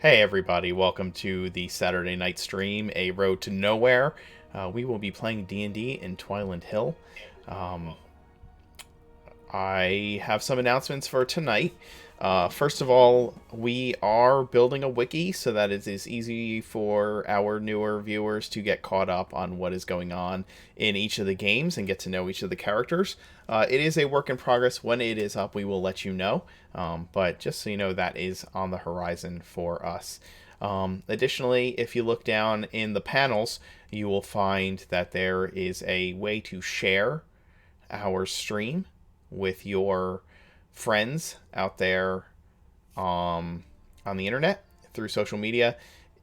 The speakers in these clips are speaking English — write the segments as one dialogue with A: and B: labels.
A: Hey everybody, welcome to the Saturday night stream, A Road to Nowhere. We will be playing D&D in Twiland Hill. Um, I have some announcements for tonight. First of all, we are building a wiki so that it is easy for our newer viewers to get caught up on what is going on in each of the games and get to know each of the characters. It is a work in progress. When it is up, we will let you know. But just so you know, that is on the horizon for us. Additionally, if you look down in the panels, you will find that there is a way to share our stream with your friends out there on the internet through social media.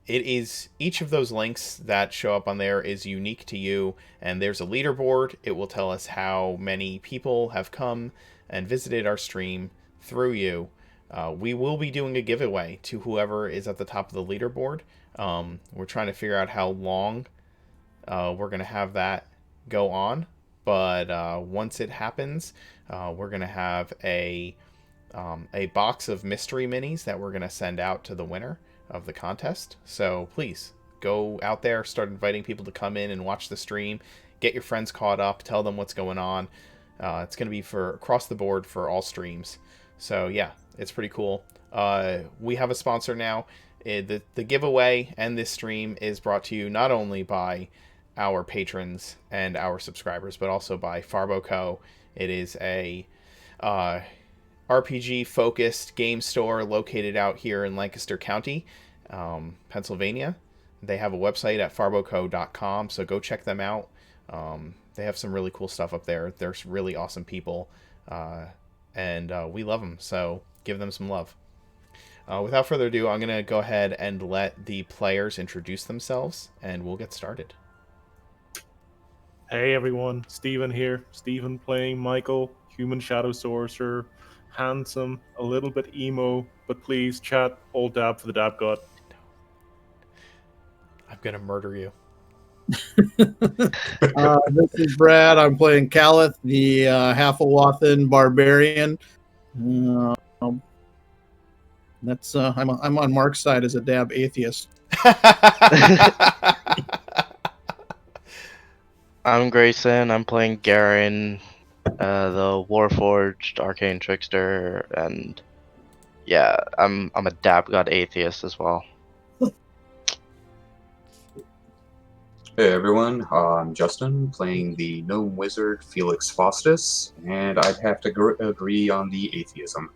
A: It is each of those links that show up on there is unique to you, and there's a leaderboard. It will tell us how many people have come and visited our stream through you. We will be doing a giveaway to whoever is at the top of the leaderboard. We're trying to figure out how long we're going to have that go on, but once it happens, we're going to have a box of mystery minis that we're going to send out to the winner of the contest. So please go out there, start inviting people to come in and watch the stream, get your friends caught up, tell them what's going on. It's going to be for across the board for all streams. So yeah, it's pretty cool. We have a sponsor now. The giveaway and this stream is brought to you not only by our patrons and our subscribers, but also by Farbo Co. It is a RPG focused game store located out here in Lancaster County, Pennsylvania. They have a website at farboco.com, so go check them out. They have some really cool stuff up there. They're really awesome people, and we love them, so give them some love. Without further ado, I'm going to go ahead and let the players introduce themselves, and we'll get started.
B: Hey everyone, Steven here. Steven playing Michael, human shadow sorcerer, handsome, a little bit emo, but please chat all dab for the dab god.
A: I'm going to murder you.
C: This is Brad. I'm playing Calith, the Half-Awathan barbarian. That's I'm on Mark's side as a dab atheist.
D: I'm Grayson. I'm playing Garen, the Warforged Arcane Trickster, and yeah, I'm a dab god atheist as well.
E: Hey everyone, I'm Justin, playing the Gnome Wizard Felix Faustus, and I'd have to agree on the atheism.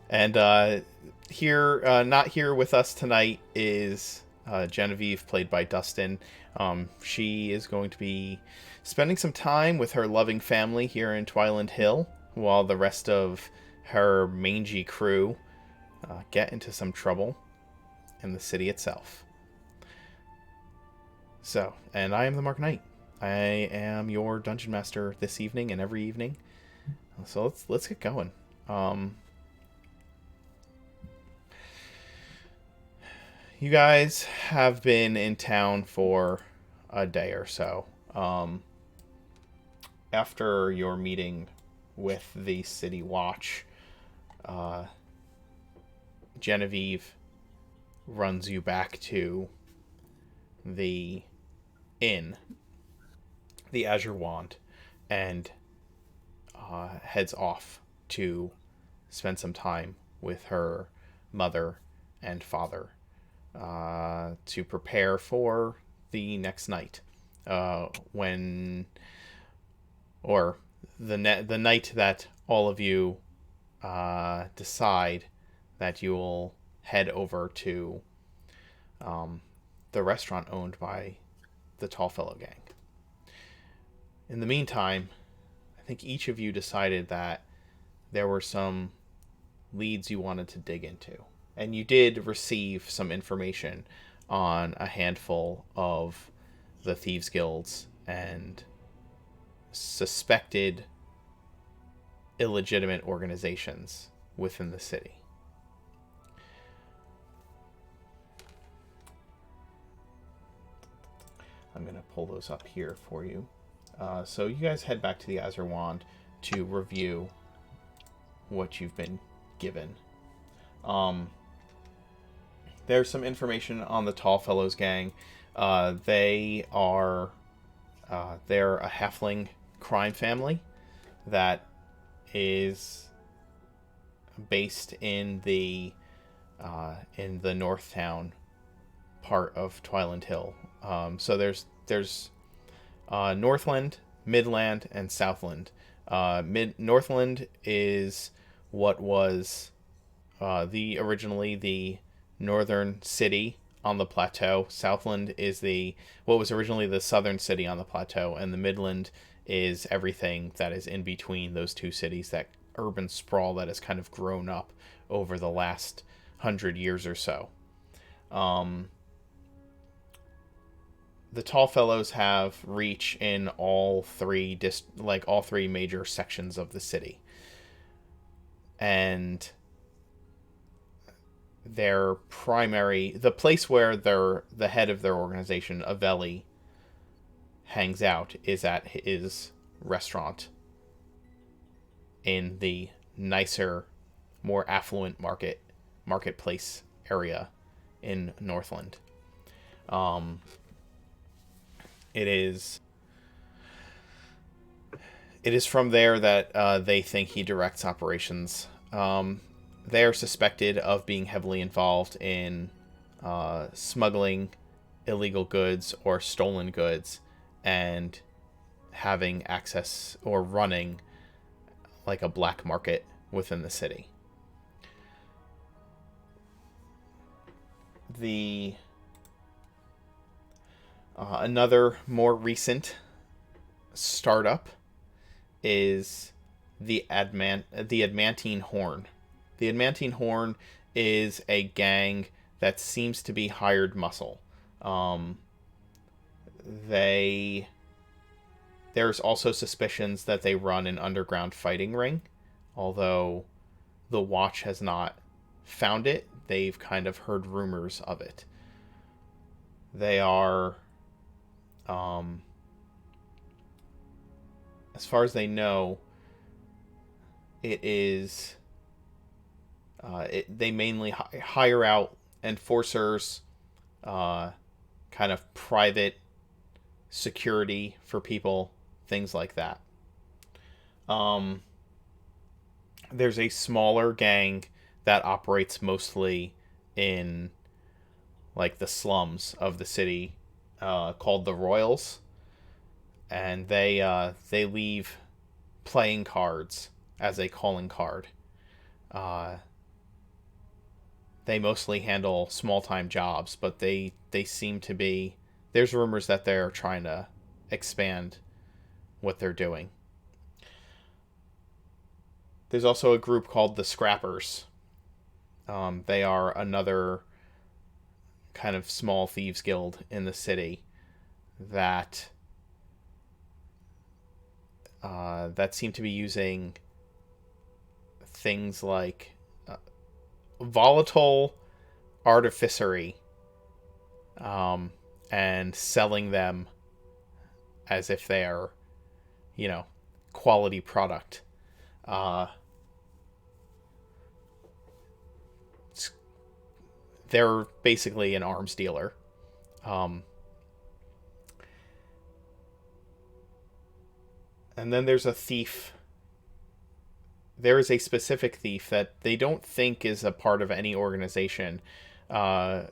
A: And here, not here with us tonight is Genevieve, played by Dustin. She is going to be spending some time with her loving family here in Twiland Hill, while the rest of her mangy crew get into some trouble in the city itself. So, and I am the Mark Knight. I am your dungeon master this evening and every evening. So let's get going. You guys have been in town for a day or so. After your meeting with the City Watch, Genevieve runs you back to the inn, the Azure Wand, and heads off to spend some time with her mother and father to prepare for the next night, the night that all of you decide that you will head over to the restaurant owned by the Tallfellow Gang. In the meantime, I think each of you decided that there were some leads you wanted to dig into. And you did receive some information on a handful of the Thieves Guilds and suspected illegitimate organizations within the city. I'm going to pull those up here for you. So you guys head back to the Azure Wand to review what you've been given. there's some information on the Tall Fellows gang. They are they're a halfling crime family that is based in the Northtown part of Twiland Hill. So there's Northland, Midland, and Southland. Northland is what was originally the northern city on the plateau. Southland is what was originally the southern city on the plateau, and the Midland is everything that is in between those two cities, that urban sprawl that has kind of grown up over the last 100 years or so. The Tall Fellows have reach in all three major sections of the city, and the place where the head of their organization, Aveli, hangs out is at his restaurant in the nicer, more affluent marketplace area in Northland. It is from there that they think he directs operations. They are suspected of being heavily involved in smuggling illegal goods or stolen goods, and having access or running like a black market within the city. Another more recent startup is the Adamantine Horn. The Adamantine Horn is a gang that seems to be hired muscle. There's also suspicions that they run an underground fighting ring, although the Watch has not found it. They've kind of heard rumors of it. They are, as far as they know, it is, they mainly hire out enforcers, kind of private security for people, things like that. There's a smaller gang that operates mostly in like the slums of the city, called the Royals, and they leave playing cards as a calling card. They mostly handle small-time jobs, but they seem to be... There's rumors that they're trying to expand what they're doing. There's also a group called the Scrappers. They are another kind of small thieves guild in the city that seem to be using things like volatile artificery, and selling them as if they are, quality product. They're basically an arms dealer. And then there's a thief. There is a specific thief that they don't think is a part of any organization, that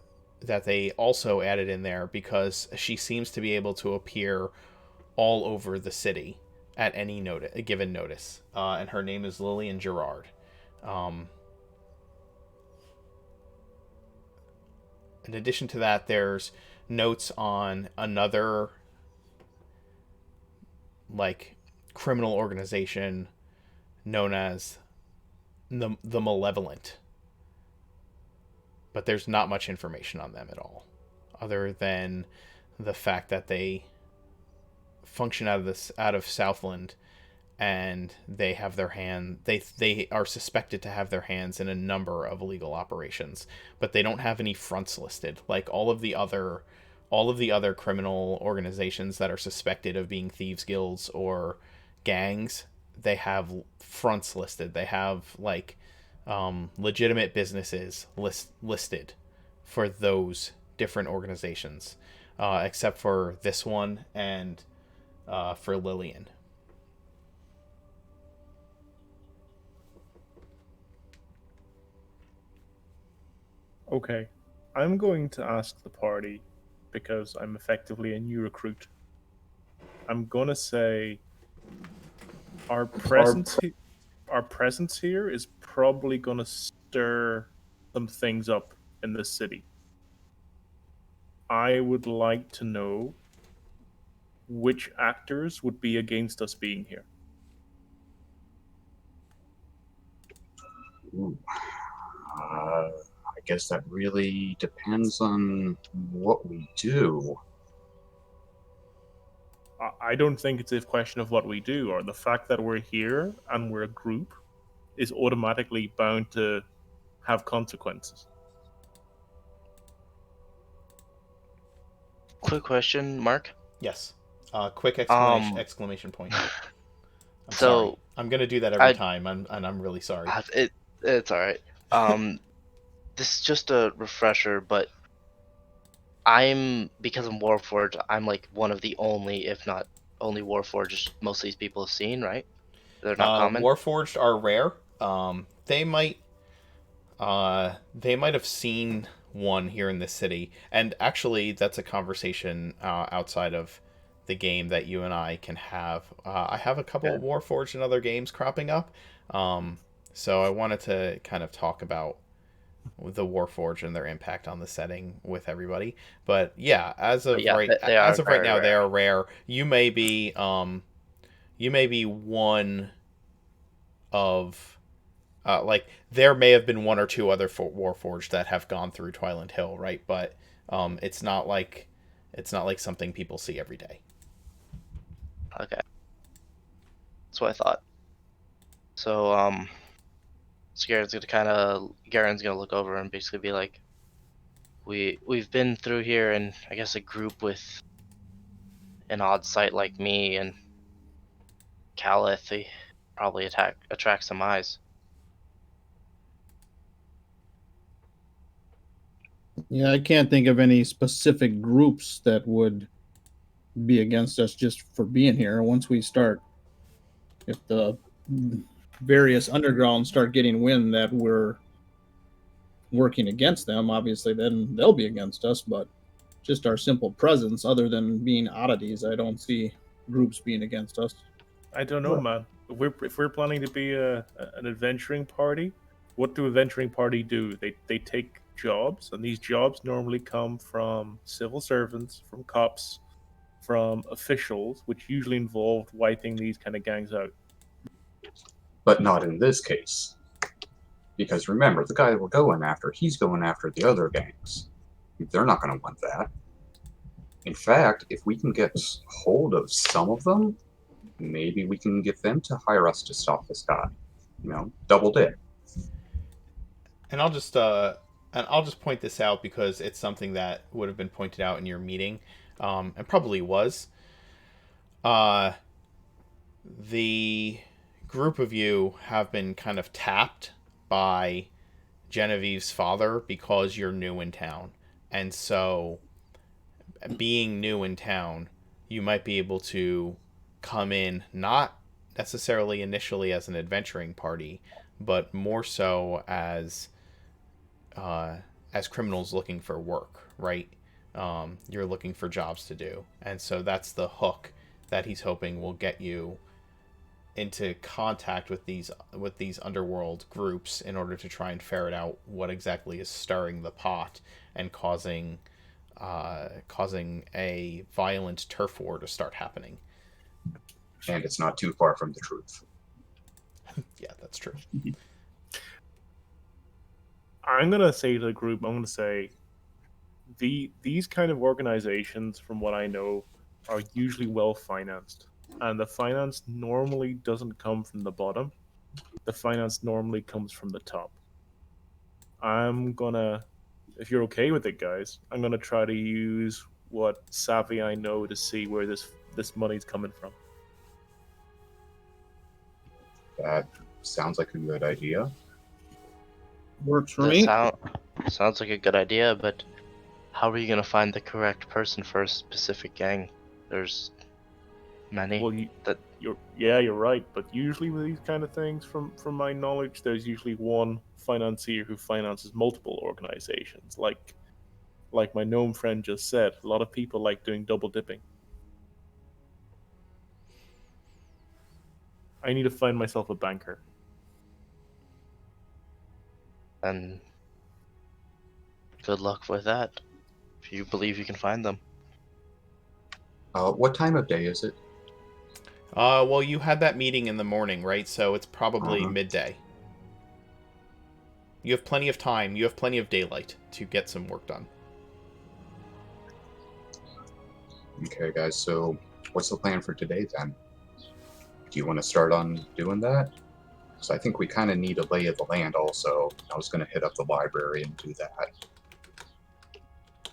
A: they also added in there because she seems to be able to appear all over the city at any given notice. And her name is Lillian Gerard. In addition to that, there's notes on another criminal organization known as the Malevolent. But there's not much information on them at all, other than the fact that they function out of Southland, and they have they are suspected to have their hands in a number of illegal operations, but they don't have any fronts listed. Like all of the other criminal organizations that are suspected of being thieves guilds or gangs, they have fronts listed. They have legitimate businesses listed for those different organizations, except for this one and for Lillian.
B: Okay, I'm going to ask the party, because I'm effectively a new recruit. I'm gonna say our our presence here is probably gonna stir some things up in the city. I would like to know which actors would be against us being here.
E: Ooh. I guess that really depends on what we do.
B: I don't think it's a question of what we do, or the fact that we're here and we're a group is automatically bound to have consequences.
D: Quick question, Mark.
A: Yes. Quick
D: Um,
A: exclamation point. I'm
D: so
A: sorry. I'm gonna do that every
D: I
A: time, and I'm really sorry.
D: it's all right. This is just a refresher, but because I'm Warforged, I'm like one of the only, if not only Warforged most of these people have seen, right? They're not common.
A: Warforged are rare. They might have seen one here in this city, and actually, that's a conversation outside of the game that you and I can have. I have a couple of Warforged and other games cropping up, so I wanted to kind of talk about the Warforged and their impact on the setting with everybody. But yeah, as of
D: Yeah,
A: right
D: they are
A: as of right
D: very
A: now, they
D: rare.
A: are rare. You may be one of like there may have been one or two other Warforged that have gone through Twiland Hill, right? But it's not like something people see every day.
D: Okay, that's what I thought. So so Garen's gonna look over and basically be like, we've been through here, and I guess a group with an odd sight like me and Calith, they probably attract some eyes.
C: Yeah, I can't think of any specific groups that would be against us just for being here. Once we start, if the various undergrounds start getting wind that we're working against them, obviously then they'll be against us. But just our simple presence, other than being oddities, I don't see groups being against us.
B: I don't know, man. If we're planning to be an adventuring party, what do adventuring party do? They take jobs, and these jobs normally come from civil servants, from cops, from officials, which usually involve wiping these kind of gangs out.
E: But not in this case. Because remember, the guy we're going after, he's going after the other gangs. They're not going to want that. In fact, if we can get hold of some of them, maybe we can get them to hire us to stop this guy. Double dip.
A: And I'll just point this out because it's something that would have been pointed out in your meeting, and probably was. The group of you have been kind of tapped by Genevieve's father because you're new in town. And so, being new in town, you might be able to come in not necessarily initially as an adventuring party, but more so as criminals looking for work, right? You're looking for jobs to do, and so that's the hook that he's hoping will get you into contact with these underworld groups in order to try and ferret out what exactly is stirring the pot and causing a violent turf war to start happening.
E: And it's not too far from the truth.
A: Yeah, that's true.
B: I'm gonna say to the group, I'm gonna say these kind of organizations, from what I know, are usually well financed, and the finance normally doesn't come from the bottom. The finance normally comes from the top. I'm gonna, if you're okay with it, guys, I'm gonna try to use what savvy I know to see where this money's coming from.
E: That sounds like a good idea.
C: Works for
D: That
C: me.
D: sounds like a good idea, but how are you gonna find the correct person for a specific gang? There's many.
B: Well, you're right. But usually with these kind of things, from my knowledge, there's usually one financier who finances multiple organizations. Like my gnome friend just said, a lot of people like doing double dipping. I need to find myself a banker.
D: And good luck with that. If you believe you can find them.
E: What time of day is it?
A: Well, you had that meeting in the morning, right? So it's probably
E: Uh-huh.
A: midday. You have plenty of time. You have plenty of daylight to get some work done.
E: Okay, guys, so what's the plan for today then? Do you want to start on doing that? Because I think we kind of need a lay of the land also. I was going to hit up the library and do that.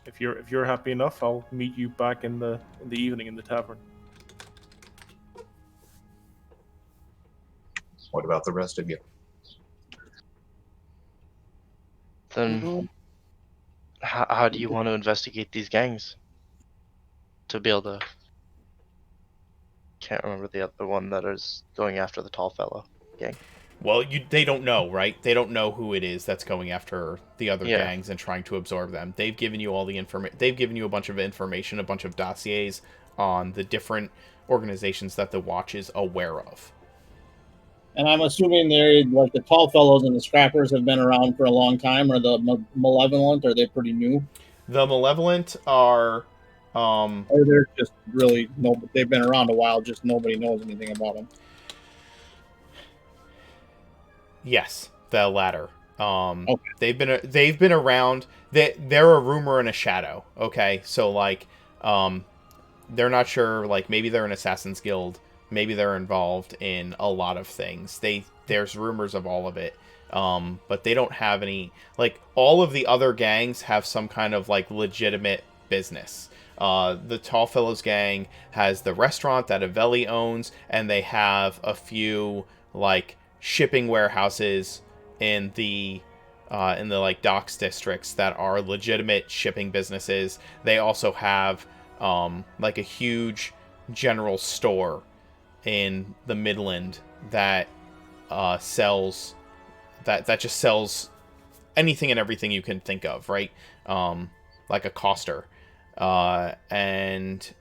B: If you're happy enough, I'll meet you back in the evening in the tavern.
E: What about the rest of you?
D: Then how do you want to investigate these gangs? To be able to... Can't remember the other one that is going after the tall fellow gang.
A: Well, they don't know, right? They don't know who it is that's going after the other
D: Yeah.
A: gangs and trying to absorb them. They've given you all the information. They've given you a bunch of information, a bunch of dossiers on the different organizations that the Watch is aware of.
C: And I'm assuming they're like the tall fellows and the scrappers have been around for a long time, or the malevolent, are they pretty new?
A: The Malevolent are,
C: Or they're just really no, they've been around a while, just nobody knows anything about them.
A: yes, the latter.
C: Okay.
A: They've been around. They're a rumor and a shadow. Okay, so like, they're not sure. Like maybe they're an Assassin's Guild. Maybe they're involved in a lot of things. There's rumors of all of it. But they don't have any, like, all of the other gangs have some kind of like legitimate business. The Tallfellows gang has the restaurant that Avelli owns, and they have a few like shipping warehouses in the like docks districts that are legitimate shipping businesses. They also have like a huge general store in the Midland that sells that just sells anything and everything you can think of, right? Like a coster, and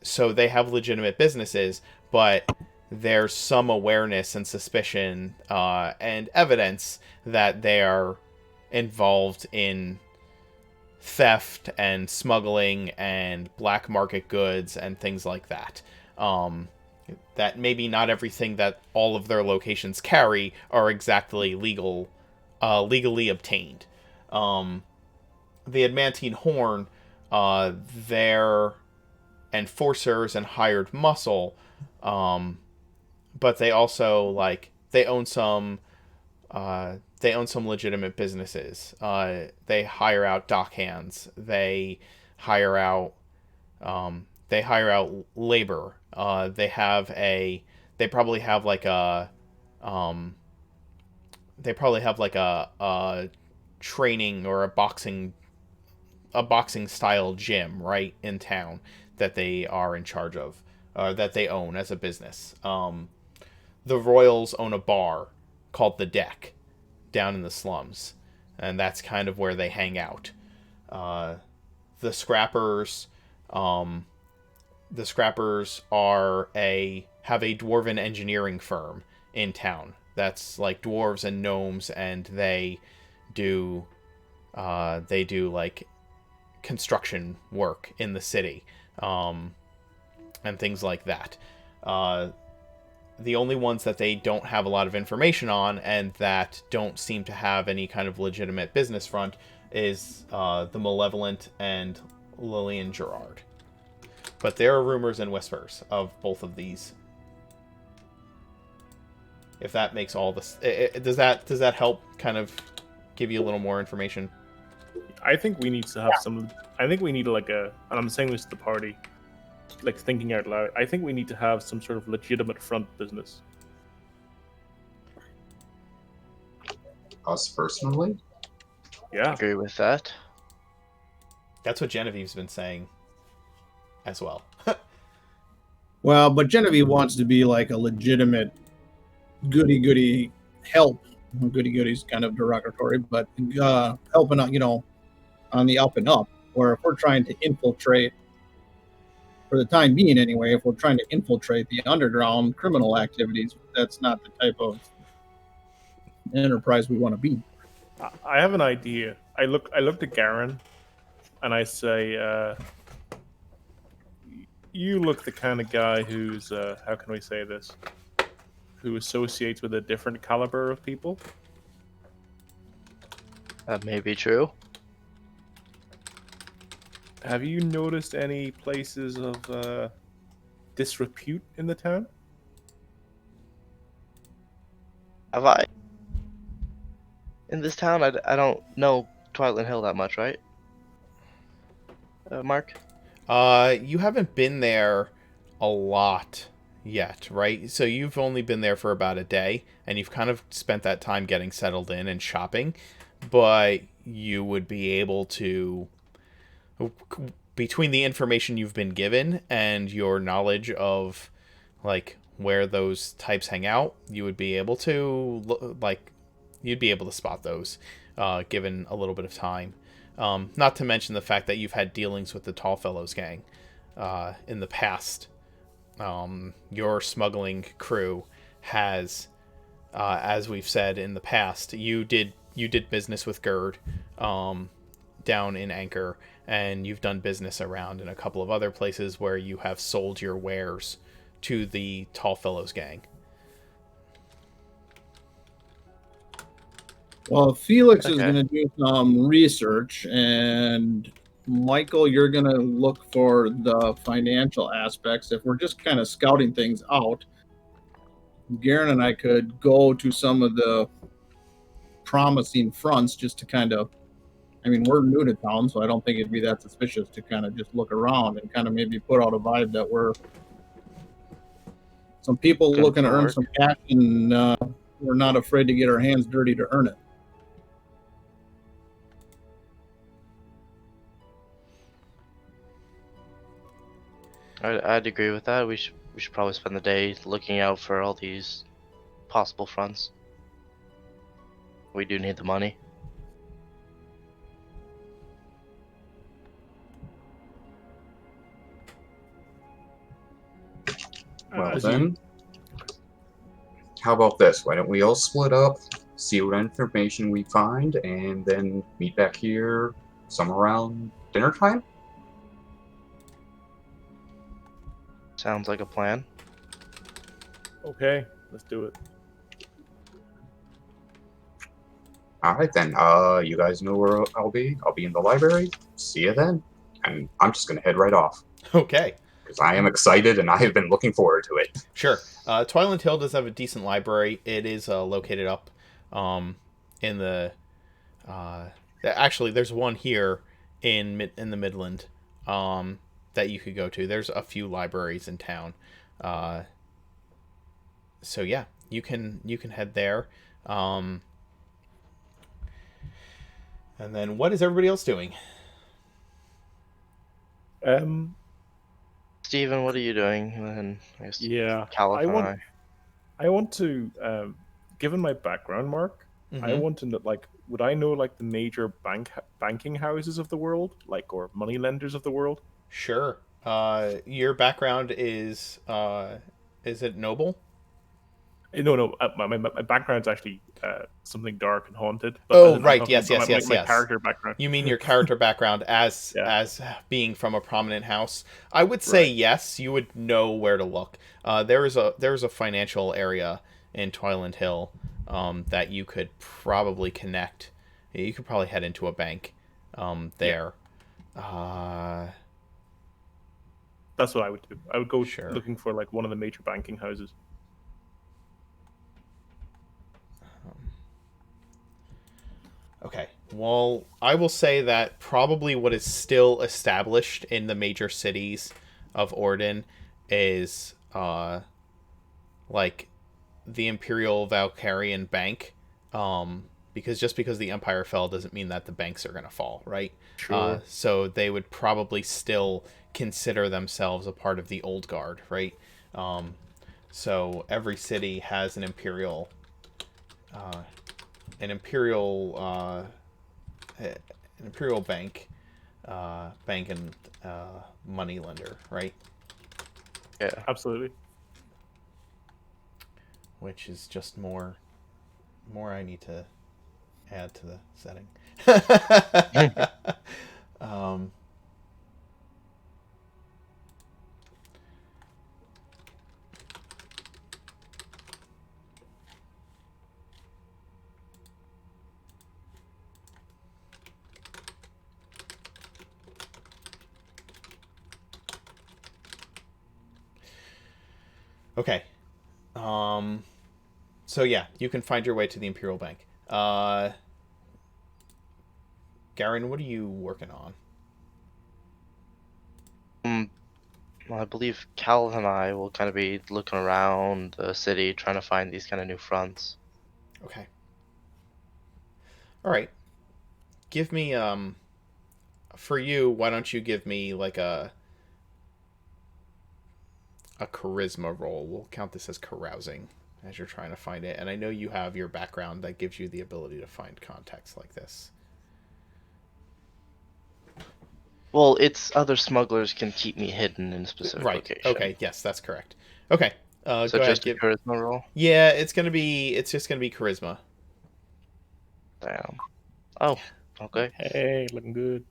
A: so they have legitimate businesses, but there's some awareness and suspicion and evidence that they are involved in theft and smuggling and black market goods and things like that. That maybe not everything that all of their locations carry are exactly legally obtained. The Adamantine Horn, their enforcers and hired muscle, but they also like they own some legitimate businesses. They hire out dock hands. Hire out they hire out labor. They probably have like a training or a boxing style gym right in town that they are in charge of, that they own as a business. The Royals own a bar called The Deck down in the slums, and that's kind of where they hang out. The Scrappers, have a dwarven engineering firm in town that's like dwarves and gnomes, and they do like construction work in the city, and things like that. The only ones that they don't have a lot of information on and that don't seem to have any kind of legitimate business front is the Malevolent and Lillian Gerard. But there are rumors and whispers of both of these. If that makes all this, does that help kind of give you a little more information?
B: I think we need to have some. I think we need like and I'm saying this to the party, like thinking out loud. I think we need to have some sort of legitimate front business.
E: Us personally?
B: Yeah.
D: Agree with that.
A: That's what Genevieve's been saying as well.
C: Well, but Genevieve wants to be like a legitimate goody goody help. Goody goody's kind of derogatory, but helping out, on the up and up. Where if we're trying to infiltrate, for the time being anyway, if we're trying to infiltrate the underground criminal activities, that's not the type of enterprise we want to be.
B: I have an idea. I looked at Garen, and I say, "You look the kind of guy who's how can we say this? Who associates with a different caliber of people."
D: That may be true.
B: Have you noticed any places of disrepute in the town?
D: Have I? In this town, I don't know Twiland Hill that much, right? Mark?
A: You haven't been there a lot yet, right? So you've only been there for about a day, and you've kind of spent that time getting settled in and shopping, but you would be able to, between the information you've been given and your knowledge of, like, where those types hang out, you would be able to, you'd be able to spot those, given a little bit of time. Not to mention the fact that you've had dealings with the Tallfellows gang in the past. Your smuggling crew has, as we've said in the past, you did business with Gerd down in Anchor, and you've done business around in a couple of other places where you have sold your wares to the Tallfellows gang.
C: Well, Felix is
D: Okay.
C: going to do some research, and Michael, you're going to look for the financial aspects. If we're just kind of scouting things out, Garen and I could go to some of the promising fronts just to kind of, we're new to town, so I don't think it'd be that suspicious to kind of just look around and kind of maybe put out a vibe that we're some people
D: Good
C: looking to earn
D: work.
C: some cash, and we're not afraid to get our hands dirty to earn it.
D: I'd agree with that. We should probably spend the day looking out for all these possible fronts. We do need the money.
E: Well
B: As
E: then, how about this? Why don't we all split up, see what information we find, and then meet back here somewhere around dinner time?
D: Sounds like a plan.
B: Okay, let's do it.
E: Alright then, you guys know where I'll be? I'll be in the library. See you then. And I'm just gonna head right off.
A: Okay.
E: Because I am excited and I have been looking forward to it.
A: Sure. Twiland Hill does have a decent library. It is located up in the... actually, there's one here in the Midland that you could go to. There's a few libraries in town. So yeah, you can head there. And then what is everybody else doing?
D: Steven, what are you doing? And I guess
B: Yeah,
D: Caliph and I.
B: I want to, given my background, Mark, I want to know, would I know the major banking houses of the world, or money lenders of the world?
A: Sure. Your background is it noble?
B: No. My background's actually something dark and haunted.
A: Oh,
B: I'm
A: right.
B: talking
A: Yes.
B: about my character background.
A: You mean your character background as
B: Yeah.
A: as being from a prominent house? I would say
B: Right.
A: yes. You would know where to look. There is a financial area in Twiland Hill that you could probably connect. You could probably head into a bank there.
B: That's what I would do. I would go
A: Sure.
B: looking for one of the major banking houses.
A: Okay. Well, I will say that probably what is still established in the major cities of Orden is the Imperial Valkyrian Bank, because just because the empire fell doesn't mean that the banks are going to fall, right?
B: Sure.
A: So they would probably still consider themselves a part of the old guard, right? So every city has uh, an imperial an imperial bank and money lender, right?
D: Yeah.
B: Absolutely.
A: Which is just more I need to add to the setting. um, okay. So yeah, you can find your way to the Imperial Bank. Garen, what are you working on?
D: Well, I believe Cal and I will kind of be looking around the city, trying to find these kind of new fronts.
A: Okay. All right. Give me for you, why don't you give me like a charisma roll? We'll count this as carousing as you're trying to find it. And I know you have your background that gives you the ability to find context like this.
D: Well, it's other smugglers can keep me hidden in a specific
A: Right.
D: location.
A: Okay. Yes, that's correct. Okay.
D: So
A: Go ahead.
D: just a charisma roll?
A: Yeah, it's just gonna be charisma.
D: Damn. Oh, okay.
B: Hey, looking good.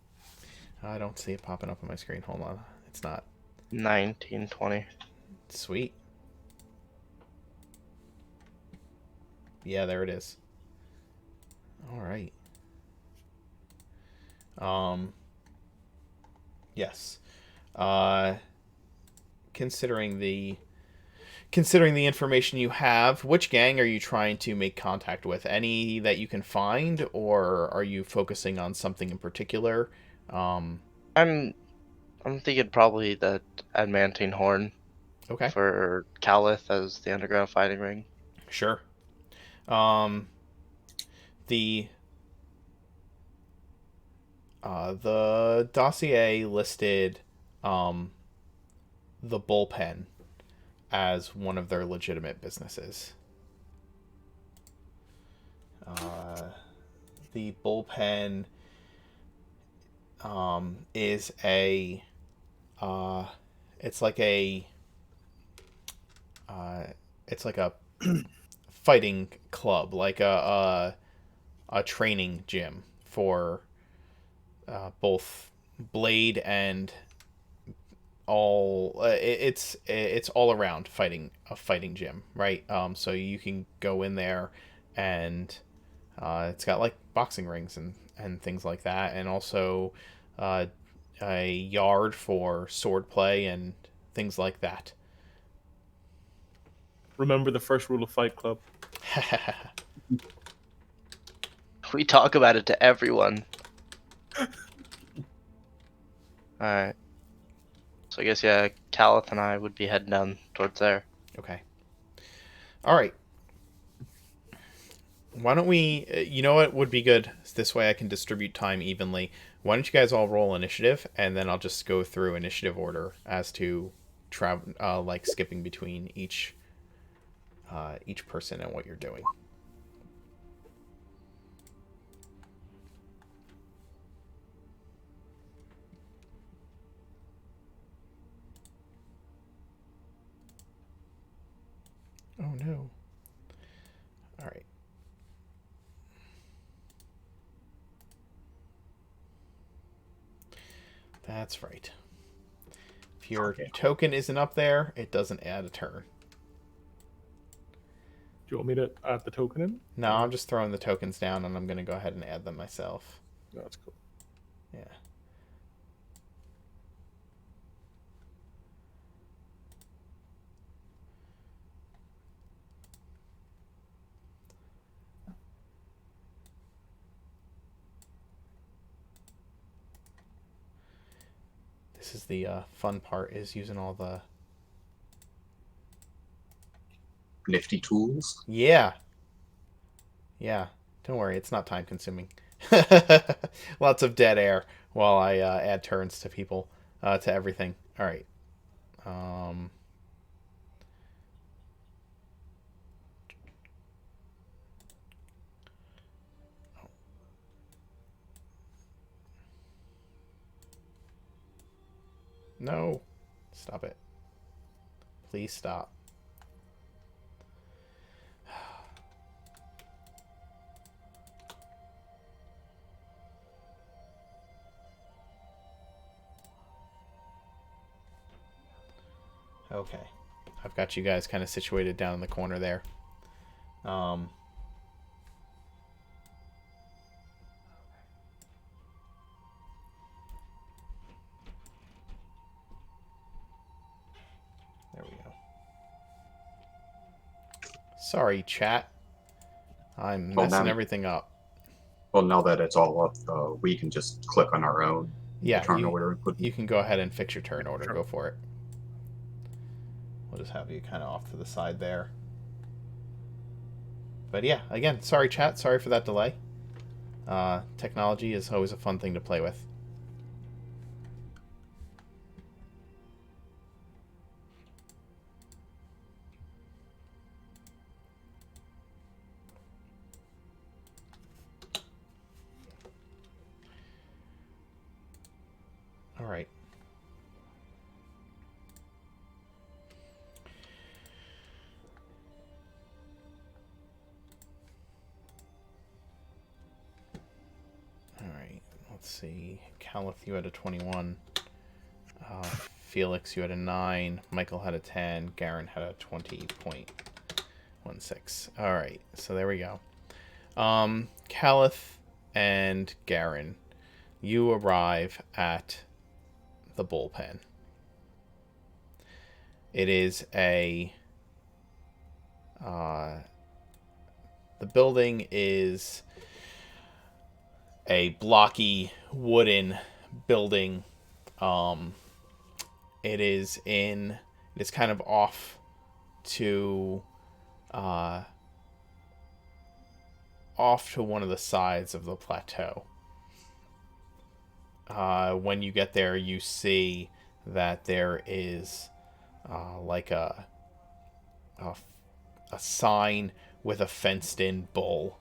A: I don't see it popping up on my screen. Hold on. It's not.
D: 19, 20.
A: Sweet. Yeah, there it is. All right. Yes. Uh, considering the information you have, which gang are you trying to make contact with? Any that you can find, or are you focusing on something in particular?
D: I'm thinking probably that adamantine horn
A: Okay,
D: for Calith as the underground fighting ring.
A: sure. The the dossier listed the bullpen as one of their legitimate businesses. The bullpen is a uh, it's like a it's like a fighting club, like a training gym for both blade and all it's all around fighting, a fighting gym, right? So you can go in there and it's got like boxing rings and things like that, and also uh, a yard for sword play and things like that.
B: Remember the first rule of Fight Club.
D: We talk about it to everyone. Alright. So I guess, yeah, Calith and I would be heading down towards there.
A: Okay. All right. Why don't we? You know what would be good? This way I can distribute time evenly. Why don't you guys all roll initiative, and then I'll just go through initiative order as to travel, like skipping between each person and what you're doing. Oh no. All right. That's right. If your token isn't up there, it doesn't add a turn.
B: Do you want me to add the token in?
A: No, I'm just throwing the tokens down, and I'm going to go ahead and add them myself.
B: No, that's cool.
A: Yeah. This is the fun part, is using all the...
E: Nifty tools.
A: Yeah. Yeah. Don't worry, it's not time consuming. Lots of dead air while I add turns to people, to everything. All right. Um, no. Stop it. Please stop. Okay. I've got you guys kind of situated down in the corner there. There we go. Sorry, chat. I'm
E: Well,
A: messing
E: now,
A: everything up.
E: well, now that it's all up, we can just click on our own
A: Yeah,
E: turn order.
A: you can go ahead and fix your turn order.
B: Sure.
A: Go for it. We'll just have you kind of off to the side there. But yeah, again, sorry chat. Sorry for that delay. Technology is always a fun thing to play with. All right. All right. Let's see. Caliph, you had a 21. Felix, you had a 9. Michael had a 10. Garen had a 20.16. All right. So there we go. Caliph and Garen, you arrive at the bullpen. It is a... the building is a blocky wooden building. It is kind of off to one of the sides of the plateau. When you get there, you see that there is like a sign with a fenced-in bull.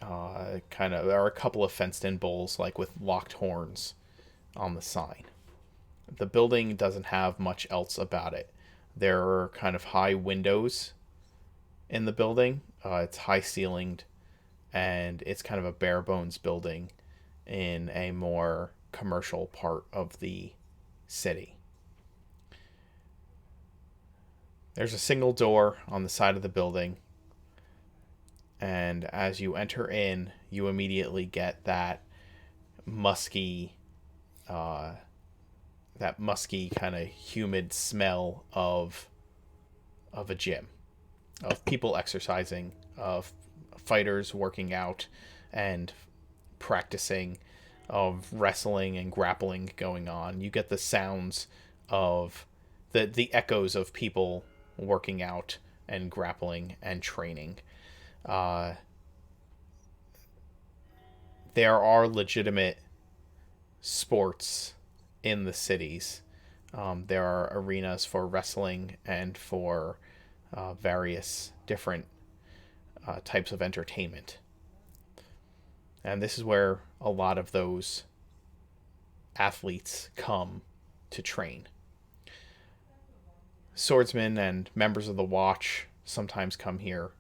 A: There are a couple of fenced-in bulls, like with locked horns, on the sign. The building doesn't have much else about it. There are kind of high windows in the building. It's high ceilinged, and it's kind of a bare bones building in a more commercial part of the city. There's a single door on the side of the building, and as you enter in, you immediately get that musky kind of humid smell of a gym, of people exercising, of fighters working out and practicing, of wrestling and grappling going on. You get the sounds of the echoes of people working out and grappling and training. There are legitimate sports in the cities. There are arenas for wrestling and for various different types of entertainment. And this is where a lot of those athletes come to train. Swordsmen and members of the Watch sometimes come here.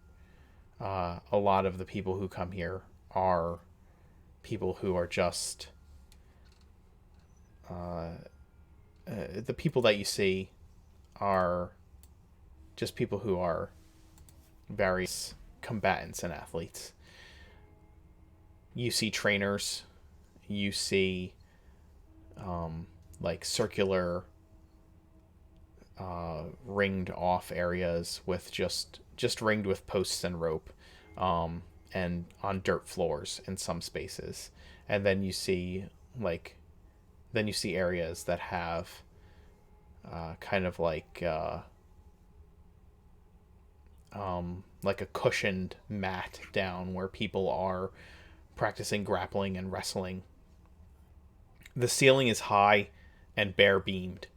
A: A lot of the people who come here are people who are just... the people that you see are just people who are various combatants and athletes. You see trainers, you see like circular ringed off areas with just ringed with posts and rope, and on dirt floors in some spaces. And then you see areas that have kind of like like a cushioned mat down where people are practicing grappling and wrestling. The ceiling is high and bare beamed,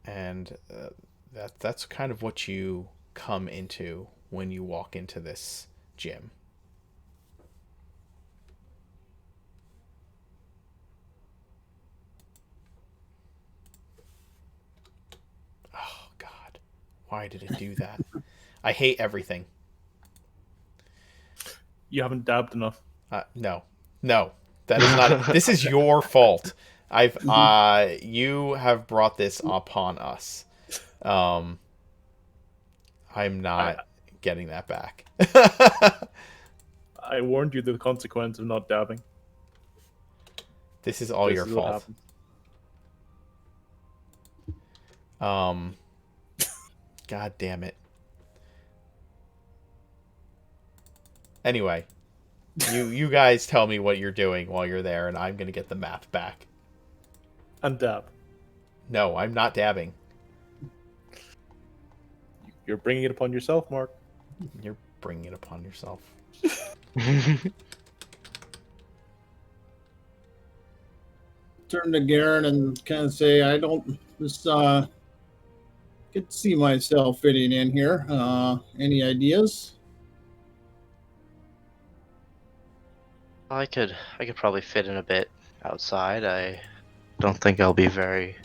A: and that's kind of what you come into when you walk into this gym. Oh God, why did it do that? I hate everything.
B: You haven't dabbed enough.
A: No, that is not. This is your fault. You have brought this upon us. I'm not getting that back.
B: I warned you the consequence of not dabbing.
A: This is all
B: This
A: your
B: is what
A: fault.
B: happens.
A: God damn it. Anyway, you guys tell me what you're doing while you're there, and I'm gonna get the map back.
B: And dab.
A: No, I'm not dabbing.
B: You're bringing it upon yourself, Mark.
A: You're bringing it upon yourself.
C: Turn to Garen and kind of say, I don't just could see myself fitting in here. Any ideas?
D: I could probably fit in a bit outside. I don't think I'll be very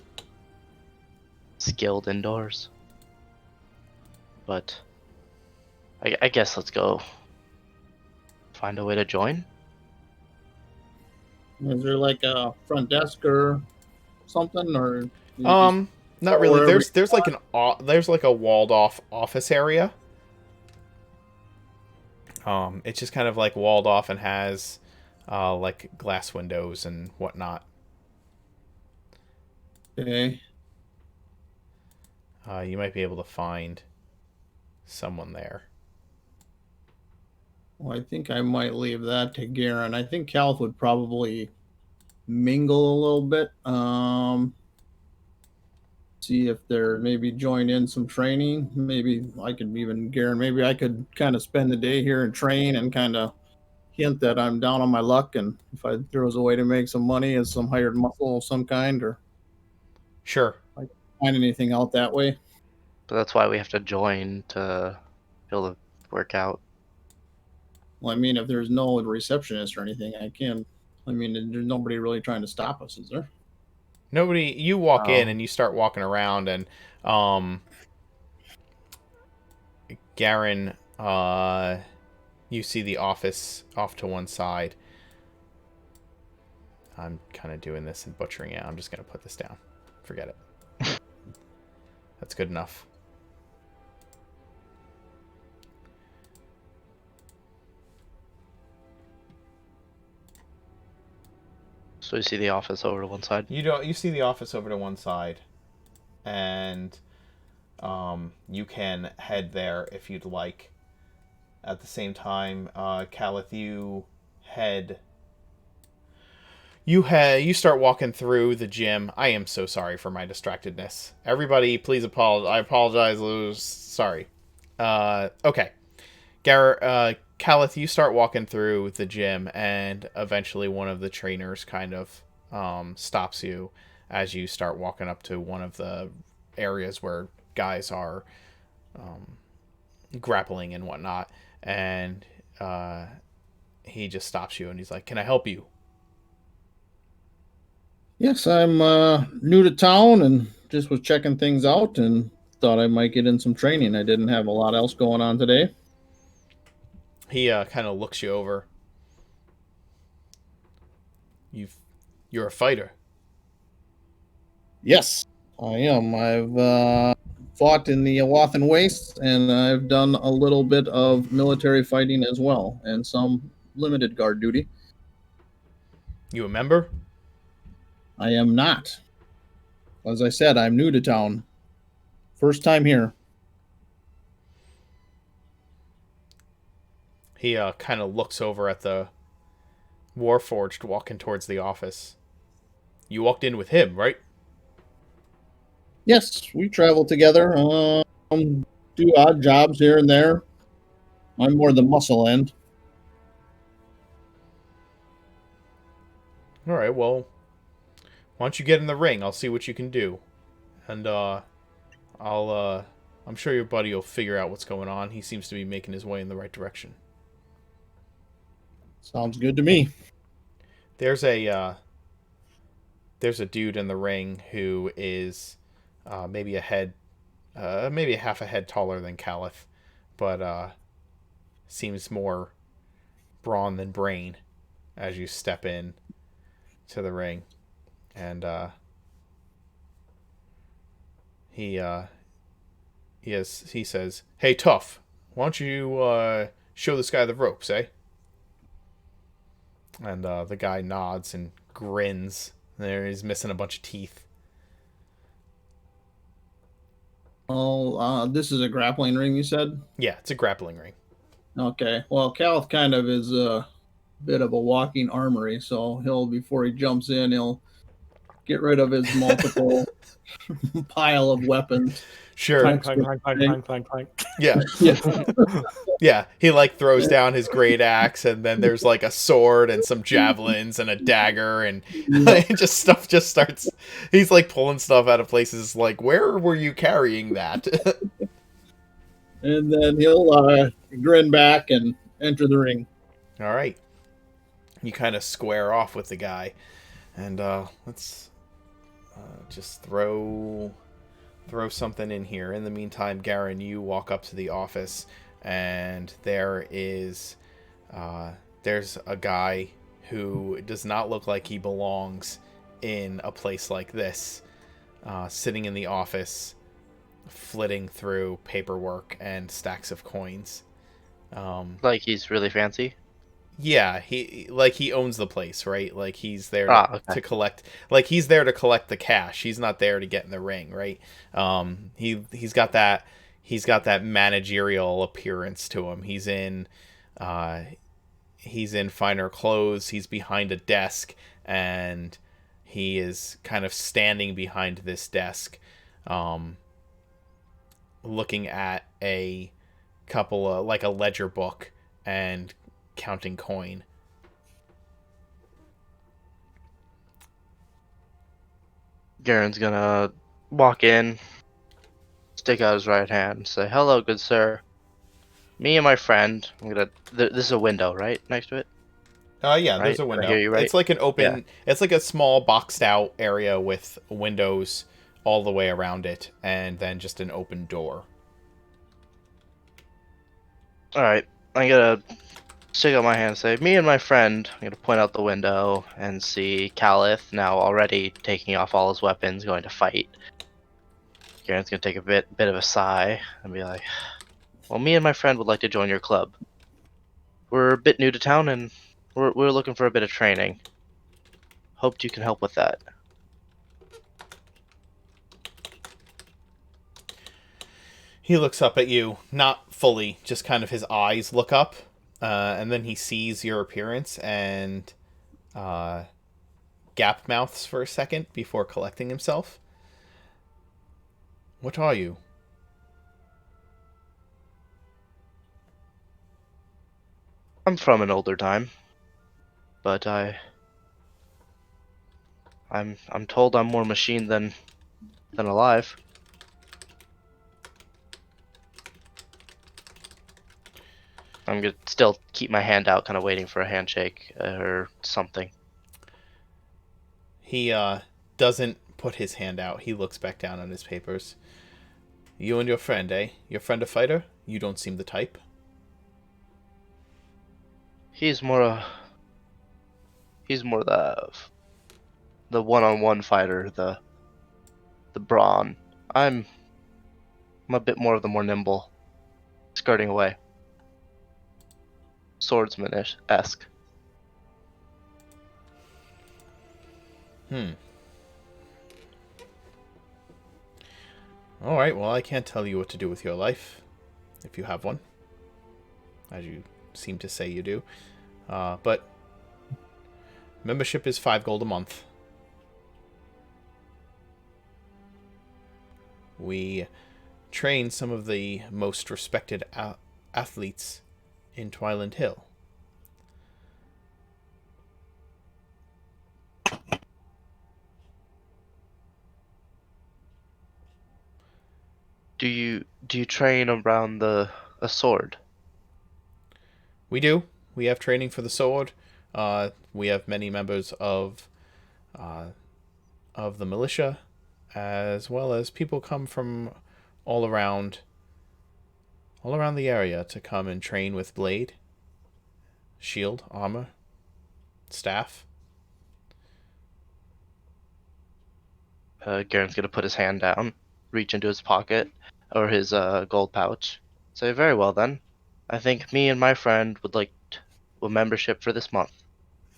D: skilled indoors. But I guess let's go find a way to join.
C: Is there like a front desk or something, or you
A: Not really.
C: wherever
A: There's like a walled off office area. It's just kind of like walled off and has like glass windows and whatnot.
C: okay?
A: You might be able to find someone there.
C: Well, I think I might leave that to Garen. I think Calth would probably mingle a little bit. See if they're maybe join in some training. Maybe I could even Garen. Maybe I could kind of spend the day here and train and kind of hint that I'm down on my luck, and if there was a way to make some money as some hired muscle of some kind, or
A: Sure.
C: find anything out that way.
D: But that's why we have to join to be able to work out.
C: Well, I mean, if there's no receptionist or anything, I can't. I mean, there's nobody really trying to stop us, is there?
A: Nobody. You walk in and you start walking around, and Garen, you see the office off to one side. I'm kind of doing this and butchering it. I'm just gonna put this down. Forget it. That's good enough.
D: So you see the office over to one side.
A: You see the office over to one side, and you can head there if you'd like. At the same time, Calith, you start walking through the gym. I am so sorry for my distractedness. Everybody, please apologize. I apologize. Sorry. Okay. Calith, you start walking through the gym, and eventually one of the trainers kind of stops you as you start walking up to one of the areas where guys are grappling and whatnot. And he just stops you, and he's like, "Can I help you?"
C: Yes, I'm new to town and just was checking things out and thought I might get in some training. I didn't have a lot else going on today.
A: He kind of looks you over. You're a fighter.
C: Yes, I am. I've fought in the Awathan Wastes, and I've done a little bit of military fighting as well, and some limited guard duty.
A: You a member?
C: I am not. As I said, I'm new to town. First time here.
A: He kind of looks over at the Warforged walking towards the office. You walked in with him, right?
C: Yes, we travel together. Do odd jobs here and there. I'm more the muscle end.
A: All right, well, why don't you get in the ring? I'll see what you can do. And I'm sure your buddy will figure out what's going on. He seems to be making his way in the right direction.
C: Sounds good to me.
A: There's a dude in the ring who is maybe maybe a half a head taller than Caliph, but seems more brawn than brain as you step in to the ring, and he says, "Hey, tough, why don't you show this guy the ropes, eh?" And the guy nods and grins. There, he's missing a bunch of teeth.
C: Oh, this is a grappling ring, you said?
A: Yeah, it's a grappling ring.
C: Okay. Well, Caliph kind of is a bit of a walking armory, so before he jumps in, he'll get rid of his multiple pile of weapons.
A: Sure.
B: Clank, clank, clank, clank, clank, clank, clank.
A: Yeah.
C: Yeah.
A: Yeah, he like throws down his great axe, and then there's like a sword and some javelins and a dagger, and stuff just starts. He's like pulling stuff out of places. Like, where were you carrying that?
C: And then he'll grin back and enter the ring.
A: All right, you kind of square off with the guy, and let's just throw something in here. In the meantime, Garen, you walk up to the office, and there's a guy who does not look like he belongs in a place like this, sitting in the office, flitting through paperwork and stacks of coins.
D: Like he's really fancy.
A: Yeah, he owns the place, right? Like he's there
D: Okay.
A: to collect. Like he's there to collect the cash. He's not there to get in the ring, right? He's got that managerial appearance to him. He's in finer clothes. He's behind a desk, and he is kind of standing behind this desk, looking at a couple of like a ledger book and counting coin.
D: Garen's gonna walk in, stick out his right hand, and say, "Hello, good sir. Me and my friend. This is a window, right, next to it.
A: Yeah,
D: Right?
A: there's a
D: Did I
A: window.
D: hear you right?
A: It's like an open.
D: Yeah.
A: It's like a small boxed out area with windows all the way around it, and then just an open door.
D: All right. I'm gonna stick out my hand and say, "Me and my friend." I'm gonna point out the window and see Caliph now already taking off all his weapons, going to fight. Garen's gonna take a bit of a sigh and be like, "Well, me and my friend would like to join your club. We're a bit new to town and we're looking for a bit of training. Hoped you can help with that."
A: He looks up at you, not fully, just kind of his eyes look up, and then he sees your appearance and gap mouths for a second before collecting himself. What are you?
D: I'm from an older time, but I'm told I'm more machine than alive. I'm gonna still keep my hand out, kind of waiting for a handshake or something.
A: He doesn't put his hand out. He looks back down on his papers. You and your friend, eh? Your friend a fighter? You don't seem the type.
D: He's more the one-on-one fighter, the brawn. I'm a bit more of the more nimble, skirting away. Swordsman-esque.
A: Alright, well, I can't tell you what to do with your life, if you have one. As you seem to say you do. But membership is 5 gold a month. We train some of the most respected athletes in Twiland Hill.
D: Do you train around a sword?
A: We do. We have training for the sword. We have many members of the militia, as well as people come from all around the area to come and train with blade, shield, armor, staff.
D: Garen's gonna put his hand down, reach into his pocket or his gold pouch. Say, very well then. I think me and my friend would like a membership for this month,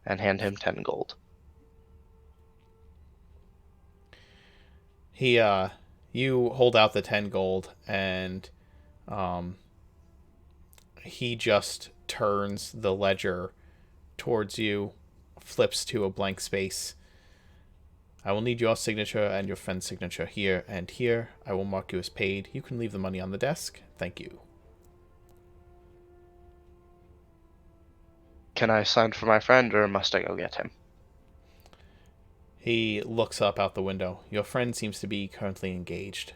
D: and hand him 10 gold.
A: You hold out the 10 gold, and he just turns the ledger towards you, flips to a blank space. I will need your signature and your friend's signature here and here. I will mark you as paid. You can leave the money on the desk. Thank you.
D: Can I sign for my friend, or must I go get him?
A: He looks up out the window. Your friend seems to be currently engaged.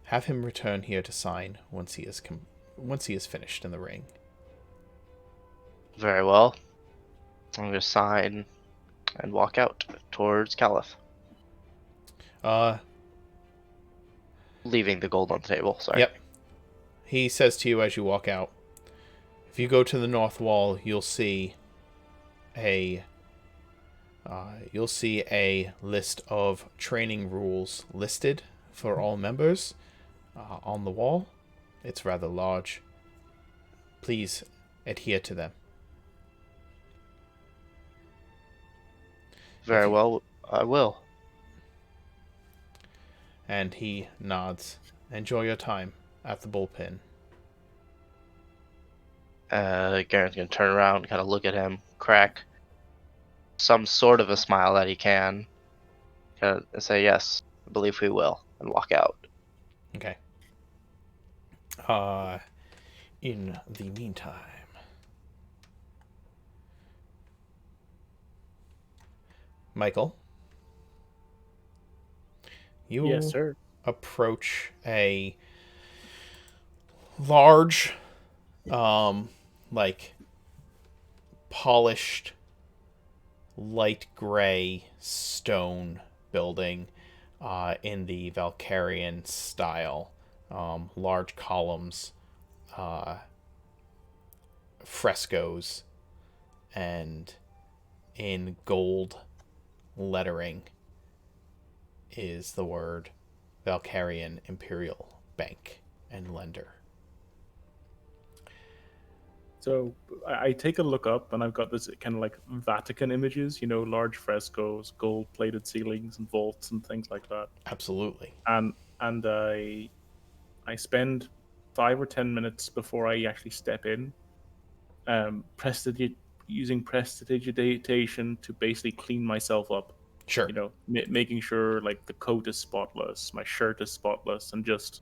A: Have him return here to sign once he is finished in the ring.
D: Very well. I'm gonna sign and walk out towards Caliph, leaving the gold on the table. Sorry.
A: Yep. He says to you as you walk out, if you go to the north wall, you'll see a list of training rules listed for all members on the wall. It's rather large. Please adhere to them.
D: Very well, I will.
A: And he nods. Enjoy your time at the bullpen.
D: Garen's gonna turn around, kind of look at him, crack some sort of a smile that he can, kind of say, yes, I believe we will, and walk out.
A: Okay. In the meantime, Michael, you
B: Yes, sir.
A: approach a large, like polished, light gray stone building, in the Valkyrian style. Large columns, frescoes, and in gold lettering is the word Valkyrian Imperial Bank and Lender.
B: So I take a look up, and I've got this kind of like Vatican images, large frescoes, gold-plated ceilings, and vaults, and things like that.
A: Absolutely.
B: And I spend 5 or 10 minutes before I actually step in, using prestidigitation to basically clean myself up.
A: Sure.
B: Making sure like the coat is spotless, my shirt is spotless, and just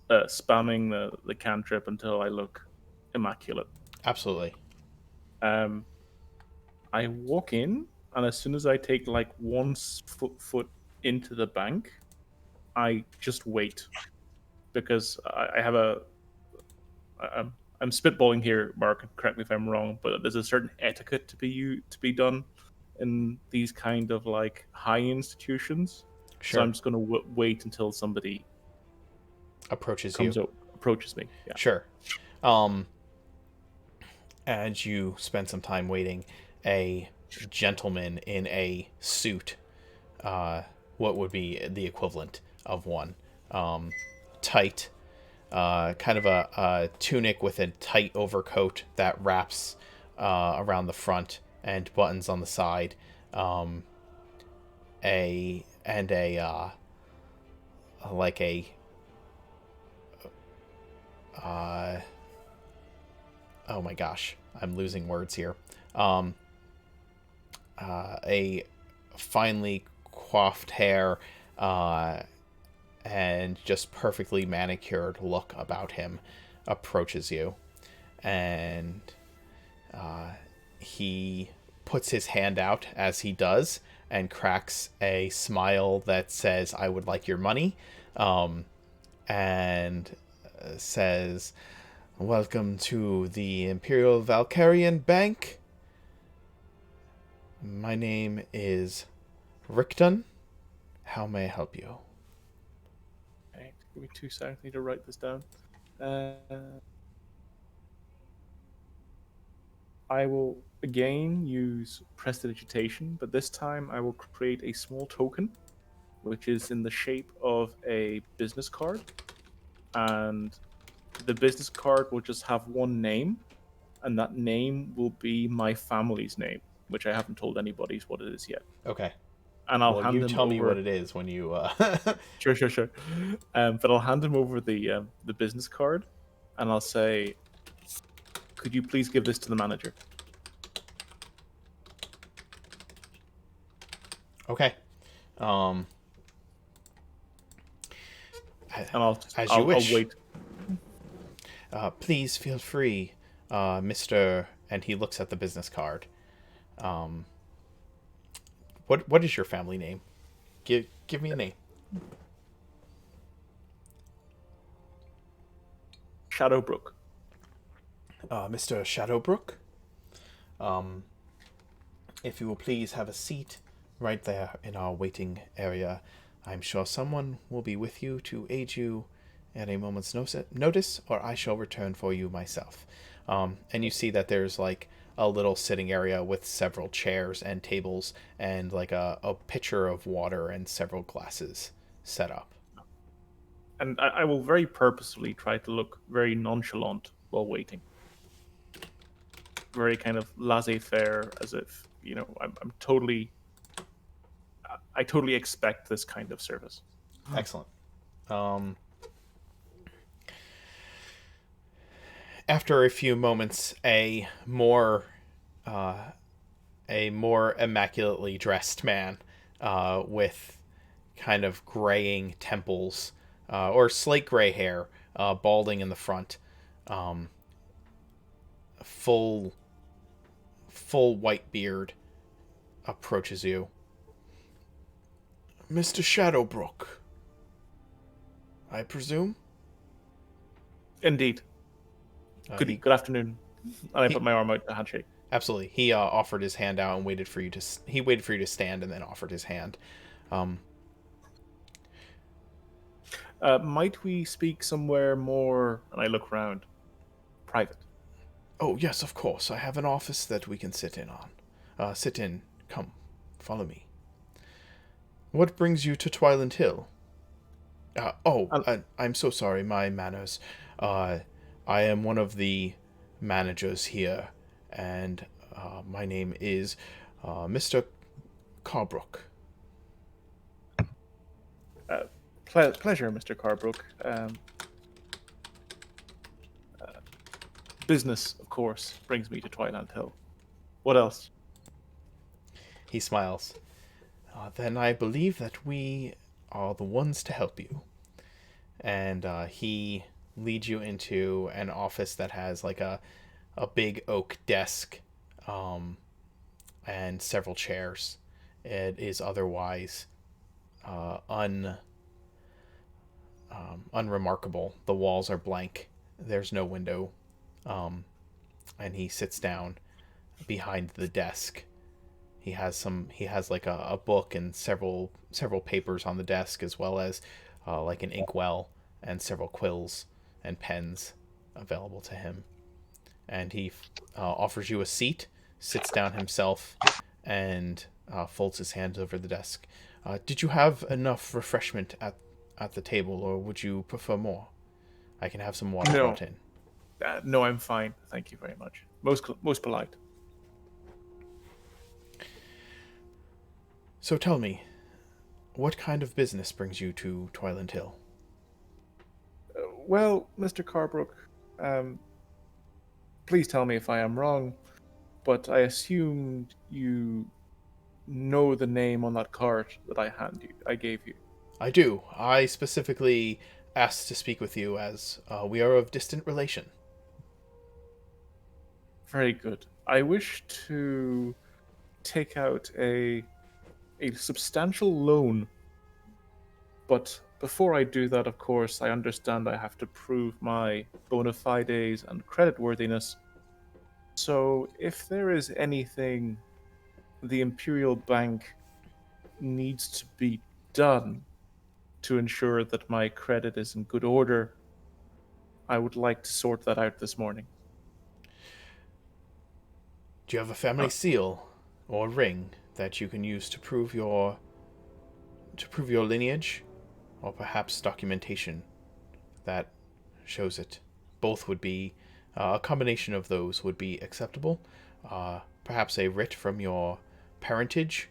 B: spamming the cantrip until I look immaculate.
A: Absolutely.
B: I walk in, and as soon as I take like one foot into the bank, I just wait, because I have I'm spitballing here, Mark. Correct me if I'm wrong, but there's a certain etiquette to be done in these kind of like high institutions.
A: Sure.
B: So I'm just going to wait until somebody
A: approaches
B: me. Yeah.
A: Sure. As you spend some time waiting, a gentleman in a suit, what would be the equivalent of one, tight, kind of a tunic with a tight overcoat that wraps around the front and buttons on the side, oh my gosh, I'm losing words here. A finely coiffed hair, and just perfectly manicured look about him approaches you. And he puts his hand out as he does and cracks a smile that says, "I would like your money," and says, "Welcome to the Imperial Valkyrian Bank. My name is Rickton. How may I help you?"
B: Okay, give me 2 seconds. I need to write this down. I will again use prestidigitation, but this time I will create a small token, which is in the shape of a business card, and the business card will just have one name, and that name will be my family's name, which I haven't told anybody what it is yet.
A: Okay.
B: And I'll
A: Well,
B: hand
A: you
B: them
A: tell me
B: over.
A: what it is when you.
B: Sure. But I'll hand him over the business card, and I'll say, "Could you please give this to the manager?"
A: Okay.
B: And I'll
A: As you wish.
B: I'll wait.
A: Please feel free, Mr. And he looks at the business card. What is your family name? Give me a name.
B: Shadowbrook.
A: Mr. Shadowbrook. If you will please have a seat right there in our waiting area. I'm sure someone will be with you to aid you at a moment's notice, or I shall return for you myself. And you see that there's like a little sitting area with several chairs and tables and like a pitcher of water and several glasses set up.
B: And I will very purposefully try to look very nonchalant while waiting. Very kind of laissez-faire, as if, I'm totally... I totally expect this kind of service.
A: Excellent. After a few moments, a more immaculately dressed man with kind of graying temples or slate gray hair, balding in the front, full white beard, approaches you. Mr. Shadowbrook, I presume?
B: Indeed. Good afternoon. And I put my arm out to handshake.
A: Absolutely. He offered his hand out and waited for you to stand and then offered his hand.
B: Might we speak somewhere more, and I look around, private?
A: Oh, yes, of course. I have an office that we can sit in on. Sit in. Come. Follow me. What brings you to Twiland Hill? I'm so sorry. My manners. I am one of the managers here, and my name is Mr. Carbrook.
B: Pleasure, Mr. Carbrook. Business, of course, brings me to Twiland Hill. What else?
A: He smiles. Then I believe that we are the ones to help you. And he leads you into an office that has like a big oak desk and several chairs. It is otherwise unremarkable. The walls are blank. There's no window. And he sits down behind the desk. He has like a book and several papers on the desk, as well as like an inkwell and several quills and pens available to him. And he offers you a seat, sits down himself, and folds his hands over the desk. Did you have enough refreshment at the table, or would you prefer more? I can have some water brought in.
B: No, I'm fine. Thank you very much. Most polite.
A: So tell me, what kind of business brings you to Twiland Hill?
B: Well, Mr. Carbrook, please tell me if I am wrong, but I assumed you know the name on that card that I gave you.
A: I do. I specifically asked to speak with you as we are of distant relation.
B: Very good. I wish to take out a substantial loan, but before I do that, of course, I understand I have to prove my bona fides and creditworthiness. So, if there is anything the Imperial Bank needs to be done to ensure that my credit is in good order, I would like to sort that out this morning.
A: Do you have a family
B: Uh,
A: seal or ring that you can use to prove your lineage, or perhaps documentation that shows it? Both would be a combination of those would be acceptable. Perhaps a writ from your parentage,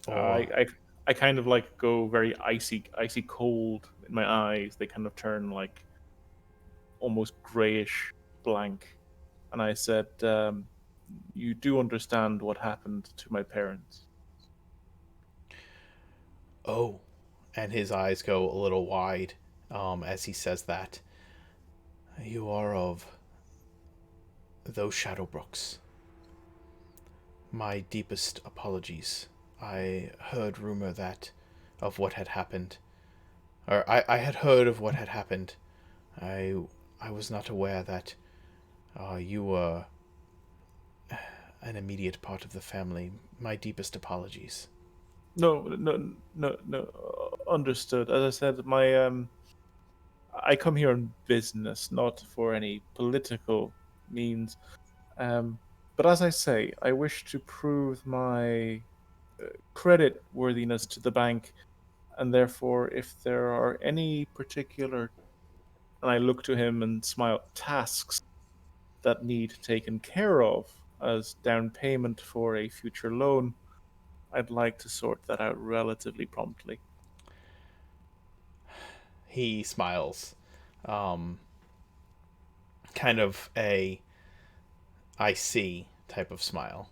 A: or
B: I kind of like go very icy cold in my eyes. They kind of turn like almost grayish blank. And I said, "You do understand what happened to my parents."
A: oh, and his eyes go a little wide as he says that. You are of those Shadowbrooks. My deepest apologies. I heard rumor that of what had happened. Or I had heard of what had happened. I I was not aware that you were an immediate part of the family. My deepest apologies.
B: No. Understood. As I said, my I come here on business, not for any political means. But as I say, I wish to prove my credit worthiness to the bank, and therefore, if there are any particular, and I look to him and smile, tasks that need taken care of as down payment for a future loan, I'd like to sort that out relatively promptly.
A: He smiles. Um, kind of a I see type of smile.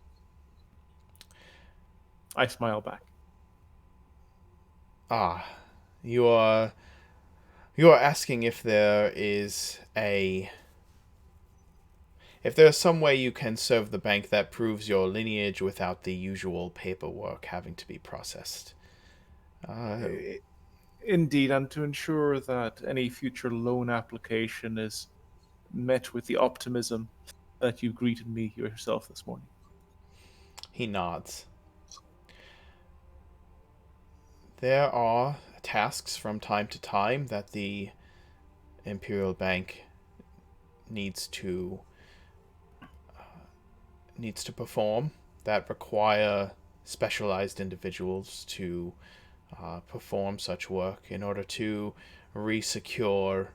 B: I smile back.
A: Ah, you are you are asking if there's some way you can serve the bank that proves your lineage without the usual paperwork having to be processed. Uh,
B: I- Indeed, and to ensure that any future loan application is met with the optimism that you greeted me yourself this morning.
A: he nods. There are tasks from time to time that the Imperial Bank needs to perform that require specialized individuals to perform such work in order to resecure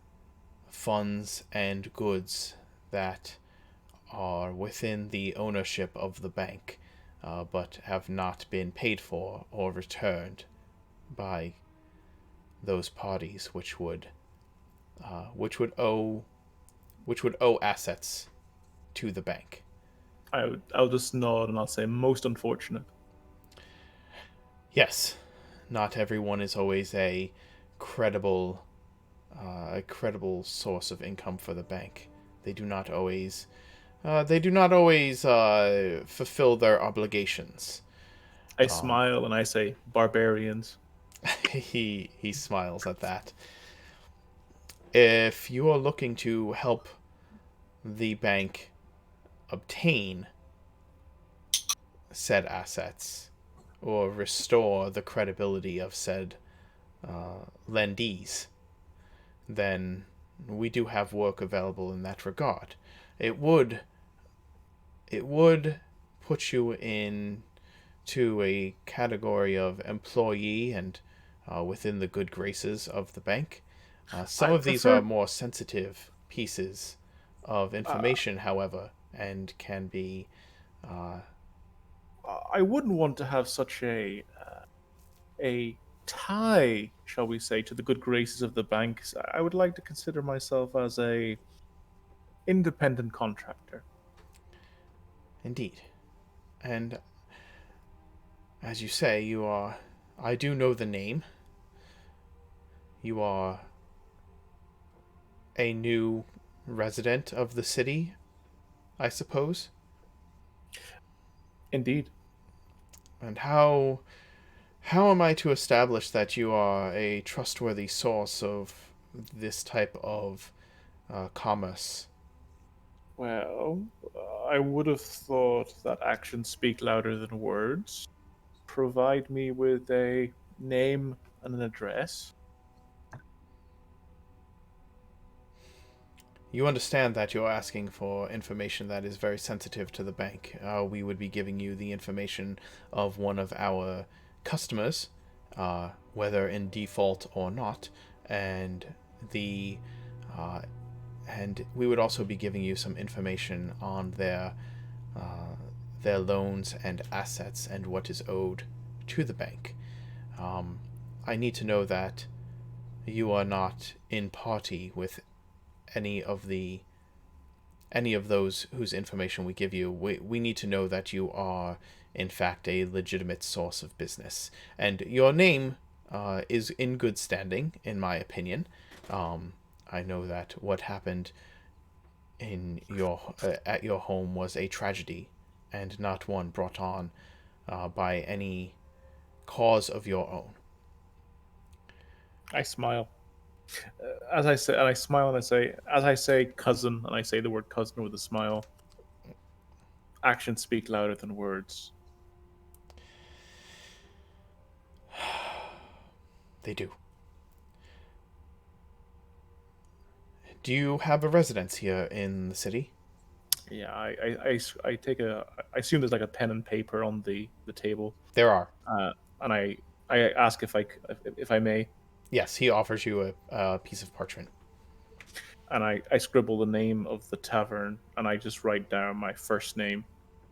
A: funds and goods that are within the ownership of the bank, but have not been paid for or returned by those parties, which would owe assets to the bank.
B: I'll just nod and I'll say most unfortunate.
A: Yes, not everyone is always credible a credible source of income for the bank. They do not always fulfill their obligations.
B: I smile and I say barbarians.
A: He smiles at that. If you are looking to help the bank obtain said assets or restore the credibility of said lendees, then we do have work available in that regard. It would put you in to a category of employee and within the good graces of the bank. Some
B: I
A: of these are
B: prefer.
A: more sensitive pieces of information, however, and can be.
B: I wouldn't want to have such a tie, shall we say, to the good graces of the banks. I would like to consider myself as a independent contractor.
A: Indeed. And as you say, you are. I do know the name. You are a new resident of the city, I suppose?
B: Indeed.
A: And how am I to establish that you are a trustworthy source of this type of commerce?
B: Well, I would have thought that actions speak louder than words. Provide me with a name and an address.
A: You understand that you're asking for information that is very sensitive to the bank. We would be giving you the information of one of our customers, whether in default or not, and the uh, and we would also be giving you some information on uh, their loans and assets and what is owed to the bank. Um, I need to know that you are not in party with any of the any of those whose information we give you. We need to know that you are in fact a legitimate source of business, and your name is in good standing, in my opinion. I know that what happened in your at your home was a tragedy, and not one brought on by any cause of your own.
B: I smile. As I say, and I smile and I say, as I say cousin, and I say the word cousin with a smile, actions speak louder than words.
A: They do. Do you have a residence here in the city?
B: Yeah, I take I assume there's like a pen and paper on the table,
A: There are.
B: and I ask if I may,
A: Yes, he offers you a piece of parchment.
B: and I scribble the name of the tavern, and I just write down my first name,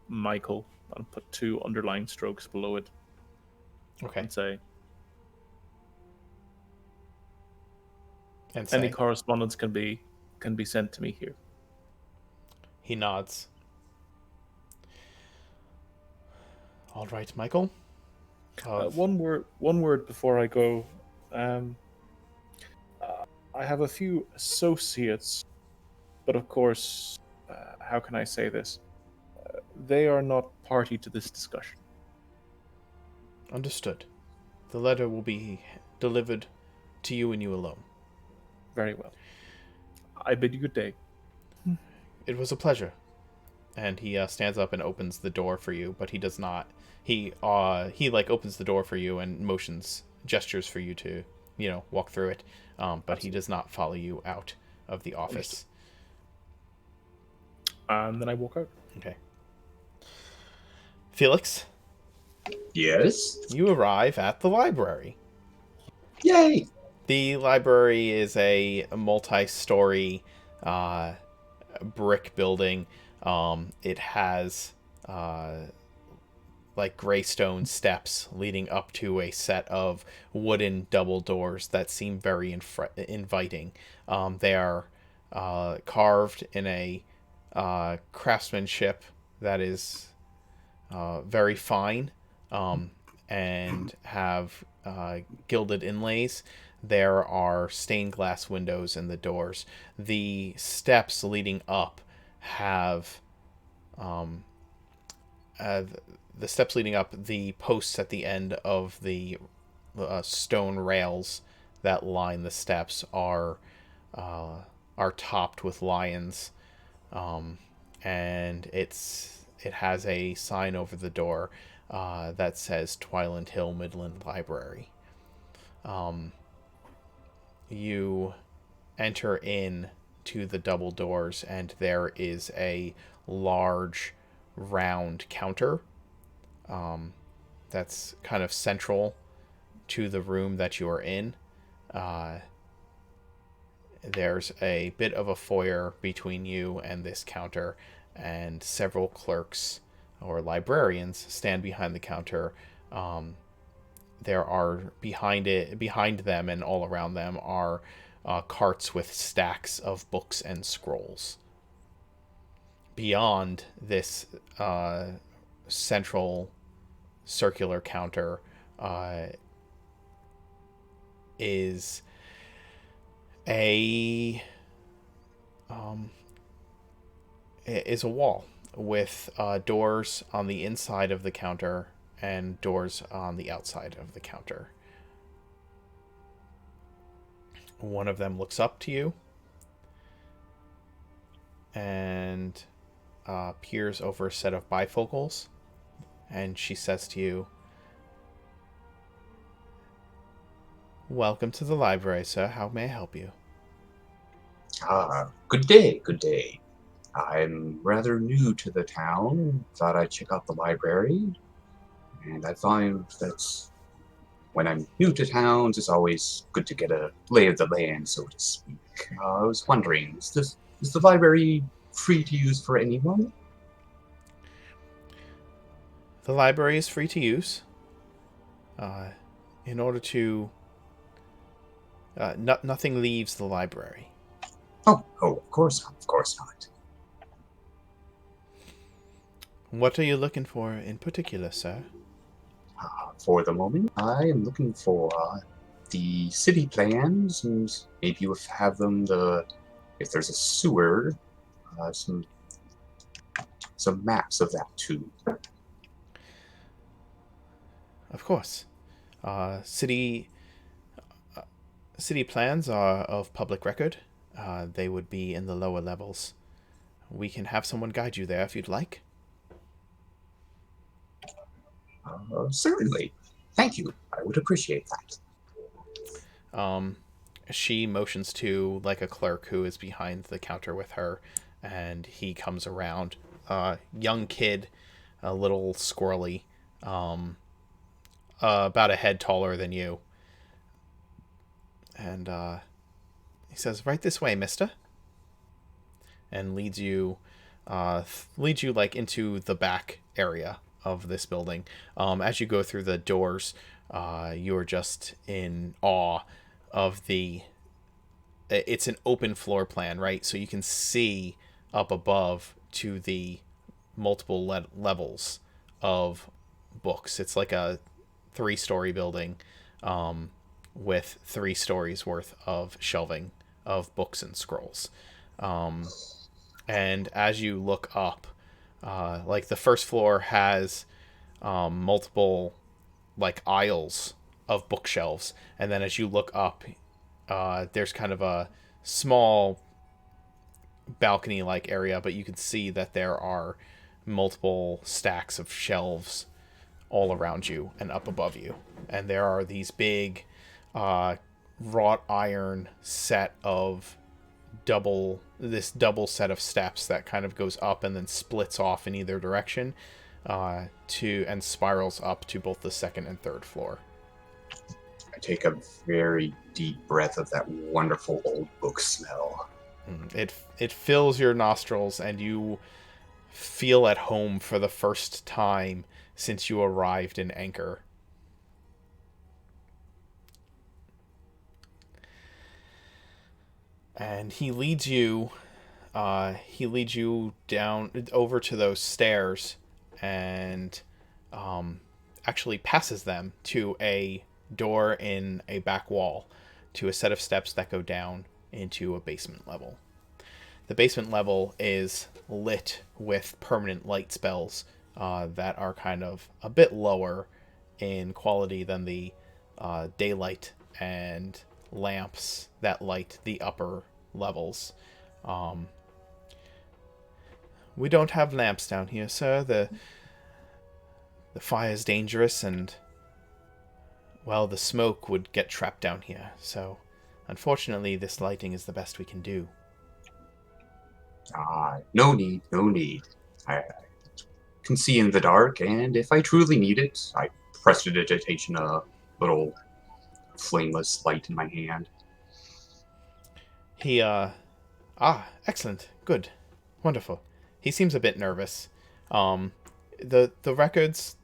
B: Michael, and put two underline strokes below it,
A: Okay.
B: and say
A: And
B: any
A: say.
B: correspondence can be sent to me here.
A: He nods. All right, Michael.
B: One word before I go. Um, I have a few associates, but of course, how can I say this? They are not party to this discussion.
A: Understood. The letter will be delivered to you and you alone.
B: Very well. I bid you good day.
A: It was a pleasure. And he stands up and opens the door for you, but he does not. He like opens the door for you and gestures for you to, walk through it. But he does not follow you out of the office.
B: And then I walk out.
A: Okay. Felix,
E: Yes?
A: you arrive at the library.
E: Yay!
A: The library is a multi-story brick building. It has like gray stone steps leading up to a set of wooden double doors that seem very inviting. They are carved in a craftsmanship that is very fine, and have gilded inlays. There are stained glass windows in the doors. The steps leading up have the steps leading up, the posts at the end of the stone rails that line the steps are topped with lions, and it has a sign over the door that says Twiland Hill Midland Library. You enter in to the double doors, and there is a large round counter that's kind of central to the room that you are in. There's a bit of a foyer between you and this counter, and several clerks or librarians stand behind the counter. There are behind them and all around them are carts with stacks of books and scrolls. Beyond this central circular counter is a is a wall with doors on the inside of the counter and doors on the outside of the counter. One of them looks up to you and peers over a set of bifocals, and she says to you, "Welcome to the library, sir. How may I help you?"
E: Good day, good day. I'm rather new to the town. Thought I'd check out the library. And I find that when I'm new to towns, it's always good to get a lay of the land, so to speak. I was wondering, is the library free to use for anyone?
A: The library is free to use. In order to... nothing leaves the library.
E: Oh, of course not, of course not.
A: What are you looking for in particular, sir?
E: For the moment, I am looking for the city plans, and maybe you have them, if there's a sewer, some maps of that too.
A: Of course. City plans are of public record. They would be in the lower levels. We can have someone guide you there if you'd like.
E: Certainly. Thank you. I would appreciate that.
A: She motions to like a clerk who is behind the counter with her, and he comes around. Young kid, a little squirrely, about a head taller than you. And he says, "Right this way, mister." And leads you like into the back area of this building. As you go through the doors, you're just in awe of it's an open floor plan, right? So you can see up above to the multiple levels of books. It's like a 3-story building with 3 stories worth of shelving of books and scrolls. And as you look up, like the first floor has multiple like aisles of bookshelves, and then as you look up, there's kind of a small balcony like area, but you can see that there are multiple stacks of shelves all around you and up above you, and there are these big wrought iron set of double set of steps that kind of goes up and then splits off in either direction and spirals up to both the second and third floor.
E: I take a very deep breath of that wonderful old book smell.
A: It fills your nostrils, and you feel at home for the first time since you arrived in Anchor. And he leads you down over to those stairs, and actually passes them to a door in a back wall to a set of steps that go down into a basement level. The basement level is lit with permanent light spells that are kind of a bit lower in quality than the daylight and lamps that light the upper levels. We don't have lamps down here, sir. The fire's dangerous, and well, the smoke would get trapped down here. So, unfortunately, this lighting is the best we can do.
E: No need, no need. I can see in the dark, and if I truly need it, I prestidigitation a little flameless light in my hand.
A: He, excellent, good, wonderful. He seems a bit nervous. The records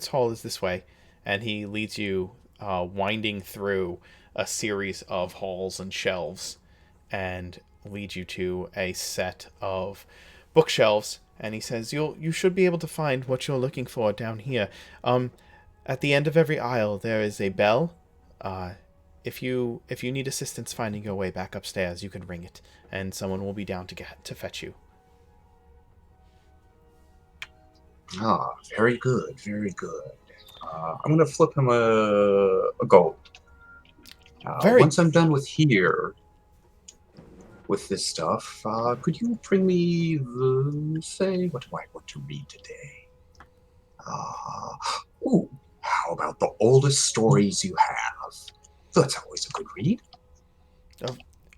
A: hall is this way, and he leads you, winding through a series of halls and shelves, and leads you to a set of bookshelves, and he says, you should be able to find what you're looking for down here. At the end of every aisle, there is a bell. if you need assistance finding your way back upstairs, you can ring it, and someone will be down to fetch you.
E: Ah, very good, very good. I'm gonna flip him a gold.
A: Very.
E: Once I'm done with here, with this stuff, could you bring me say, what do I want to read today? Ooh, how about the oldest stories you have? That's always a good read.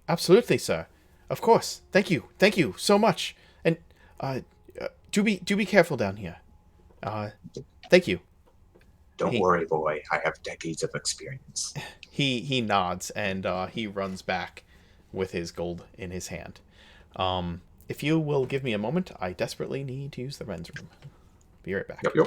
A: Absolutely, sir. Of course. Thank you so much. And uh, do be careful down here. Thank you.
E: Don't
A: He
E: worry, boy. I have decades of experience.
A: he nods and he runs back with his gold in his hand. If you will give me a moment, I desperately need to use the men's room. Be right back.
E: Yep, yep.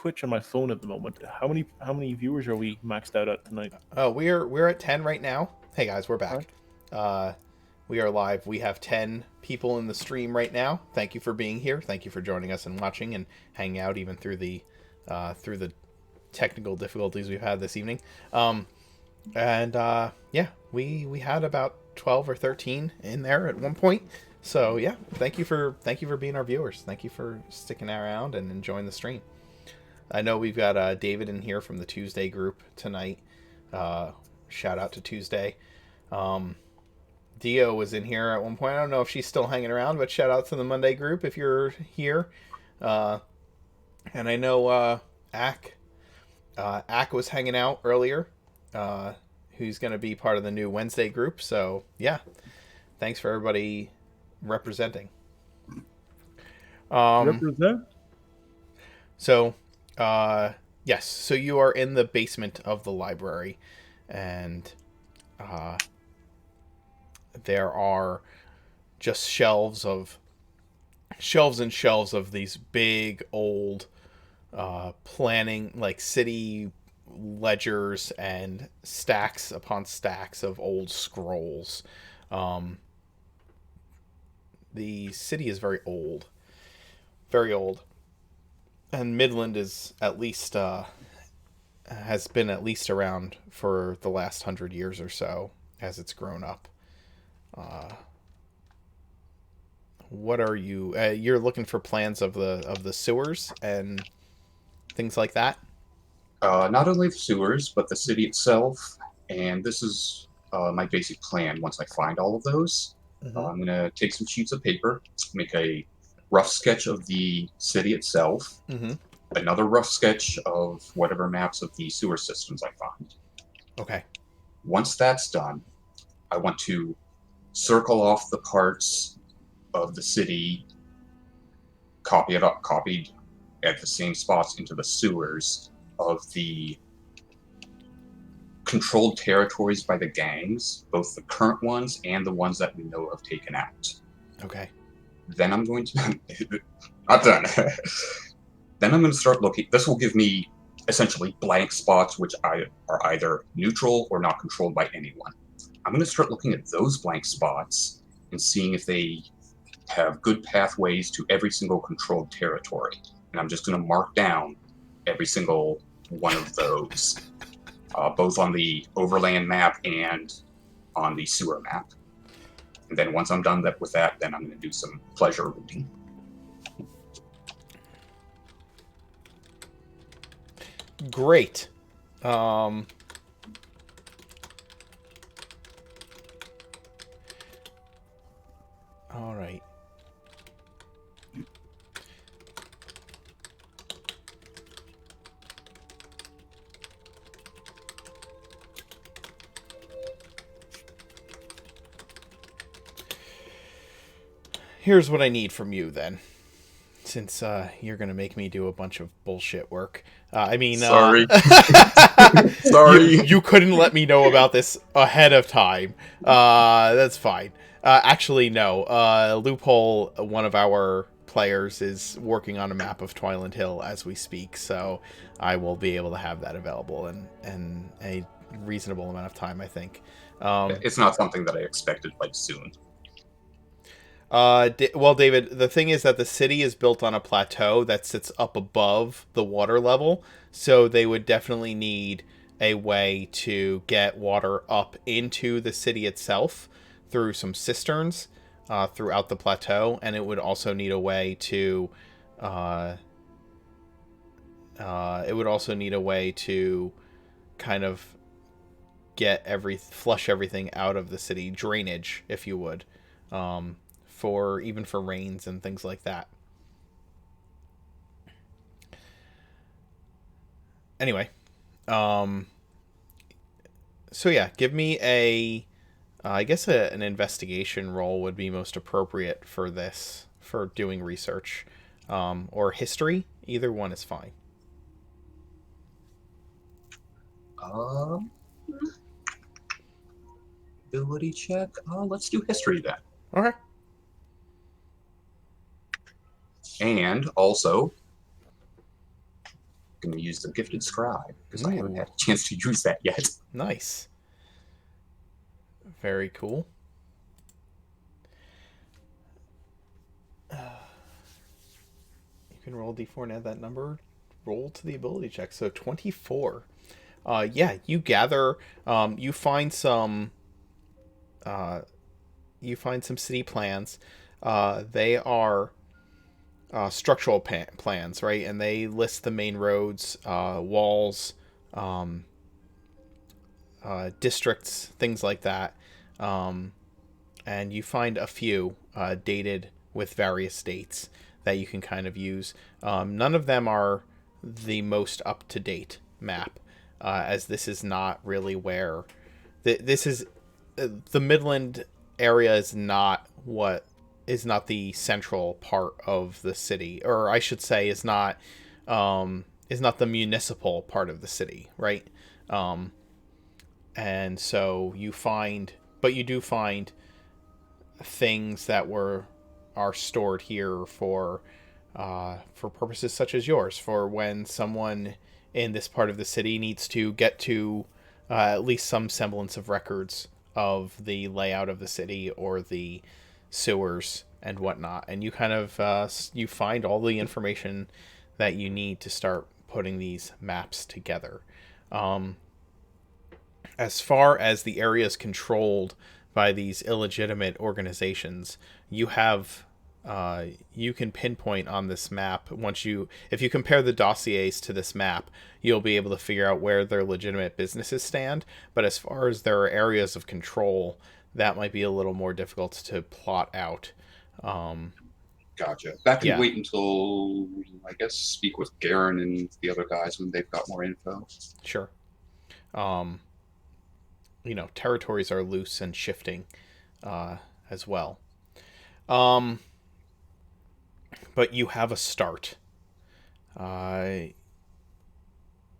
B: Twitch on my phone at the moment. How many viewers are we maxed out at tonight?
A: We're at 10 right now. Hey guys, we're back.
B: Alright.
A: We are live. We have 10 people in the stream right now. Thank you for being here. Thank you for joining us and watching and hanging out even through the technical difficulties we've had this evening. Yeah, we had about 12 or 13 in there at one point. So yeah, thank you for being our viewers. Thank you for sticking around and enjoying the stream. I know we've got David in here from the Tuesday group tonight. Shout out to Tuesday. Dio was in here at one point. I don't know if she's still hanging around, but shout out to the Monday group if you're here. And I know Ack was hanging out earlier. Who's going to be part of the new Wednesday group. So yeah, thanks for everybody representing.
B: Represent?
A: So yes, so you are in the basement of the library, and there are just shelves and shelves of these big old planning, like city ledgers and stacks upon stacks of old scrolls. The city is very old, and Midland is at least has been at least around for the last 100 years or so as it's grown up. What are you? You're looking for plans of the sewers and things like that.
E: Not only the sewers, but the city itself. And this is my basic plan once I find all of those.
A: Mm-hmm.
E: I'm going to take some sheets of paper, make a rough sketch of the city itself,
A: Mm-hmm.
E: another rough sketch of whatever maps of the sewer systems I find.
A: Okay.
E: Once that's done, I want to circle off the parts of the city copied at the same spots into the sewers of the controlled territories by the gangs, both the current ones and the ones that we know have taken out.
A: Okay.
E: Then I'm going to... Not done. Then I'm going to start looking... This will give me essentially blank spots which are either neutral or not controlled by anyone. I'm going to start looking at those blank spots and seeing if they have good pathways to every single controlled territory. And I'm just going to mark down every single one of those, both on the overland map and on the sewer map. And then once I'm done with that, then I'm going to do some pleasure reading.
A: Great. All right. Here's what I need from you, then. Since you're going to make me do a bunch of bullshit work.
E: Sorry. Sorry.
A: You couldn't let me know about this ahead of time. That's fine. Actually, no. Loophole, one of our players, is working on a map of Twiland Hill as we speak, so I will be able to have that available in a reasonable amount of time, I think.
E: It's not something that I expected soon.
A: Well, David, the thing is that the city is built on a plateau that sits up above the water level, so they would definitely need a way to get water up into the city itself through some cisterns throughout the plateau, and it would also need a way to kind of flush everything out of the city, drainage, if you would. For rains and things like that. Anyway, so yeah, give me an investigation roll would be most appropriate for this, for doing research, or history. Either one is fine.
E: Ability check. Let's do history then.
A: Okay.
E: And also, going to use the Gifted Scribe, because I haven't
A: Ooh.
E: had a chance to use that yet.
A: Nice. Very cool. You can roll d4 and add that number. Roll to the ability check. So 24. Yeah, you gather. You find some. You find some city plans. They are structural plans, right? And they list the main roads, walls, districts, things like that. And you find a few dated with various dates that you can kind of use. None of them are the most up-to-date map, as this is not really where... This is... the Midland area is not the central part of the city, or I should say is not the municipal part of the city, right? And so you do find things that are stored here for purposes such as yours, for when someone in this part of the city needs to get to at least some semblance of records of the layout of the city or the sewers and whatnot. And you kind of you find all the information that you need to start putting these maps together. As far as the areas controlled by these illegitimate organizations, you can pinpoint on this map. If you compare the dossiers to this map, you'll be able to figure out where their legitimate businesses stand. But as far as their areas of control, that might be a little more difficult to plot out.
E: Gotcha. That can
A: Yeah.
E: wait until, I guess, speak with Garen and the other guys when they've got more info.
A: Sure. Territories are loose and shifting as well. But you have a start.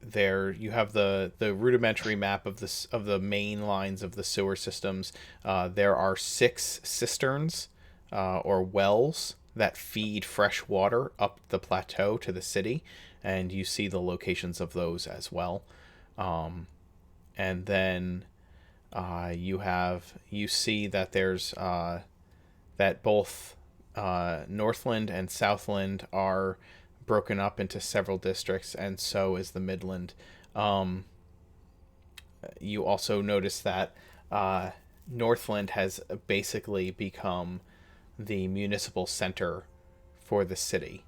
A: There you have the rudimentary map of the main lines of the sewer systems. There are 6 cisterns or wells that feed fresh water up the plateau to the city, and you see the locations of those as well. And then you see that there's that both Northland and Southland are broken up into several districts, and so is the Midland. You also notice that Northland has basically become the municipal center for the city.